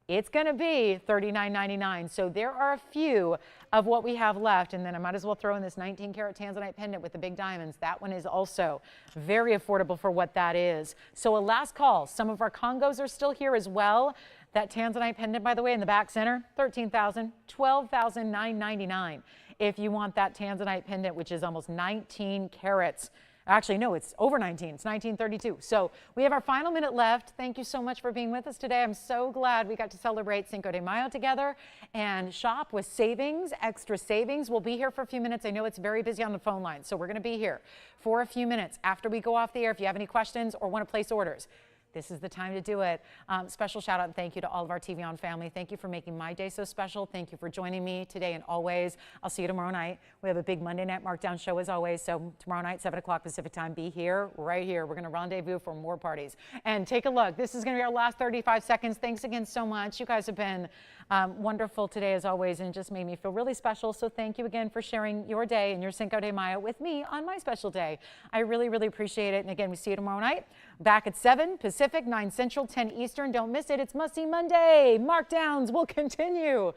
it's going to be $39.99. So there are a few of what we have left. And then I might as well throw in this 19 carat tanzanite pendant with the big diamonds. That one is also very affordable for what that is. So a last call. Some of our Congos are still here as well. That tanzanite pendant, by the way, in the back center, $13,000, $12,999. If you want that tanzanite pendant, which is almost 19 carats. Actually, no, it's over 19. It's 1932. So we have our final minute left. Thank you so much for being with us today. I'm so glad we got to celebrate Cinco de Mayo together and shop with savings, extra savings. We'll be here for a few minutes. I know it's very busy on the phone line, so we're going to be here for a few minutes after we go off the air. If you have any questions or want to place orders, this is the time to do it. Special shout out and thank you to all of our TVON family. Thank you for making my day so special. Thank you for joining me today and always. I'll see you tomorrow night. We have a big Monday night markdown show as always. So tomorrow night, 7 o'clock Pacific time, be here, right here. We're going to rendezvous for more parties. And take a look. This is going to be our last 35 seconds. Thanks again so much. You guys have been wonderful today as always, and it just made me feel really special. So thank you again for sharing your day and your Cinco de Mayo with me on my special day. I really, really appreciate it. And again, we see you tomorrow night back at 7 Pacific, 9 Central, 10 Eastern. Don't miss it. It's Must See Monday. Markdowns will continue.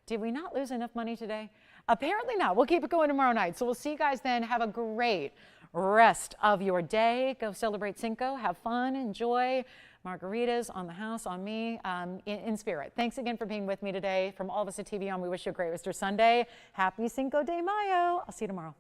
Did we not lose enough money today? Apparently not. We'll keep it going tomorrow night. So we'll see you guys then. Have a great rest of your day. Go celebrate Cinco. Have fun. Enjoy. Margaritas on the house, on me, in spirit. Thanks again for being with me today. From all of us at TVON, we wish you a great Easter Sunday. Happy Cinco de Mayo. I'll see you tomorrow.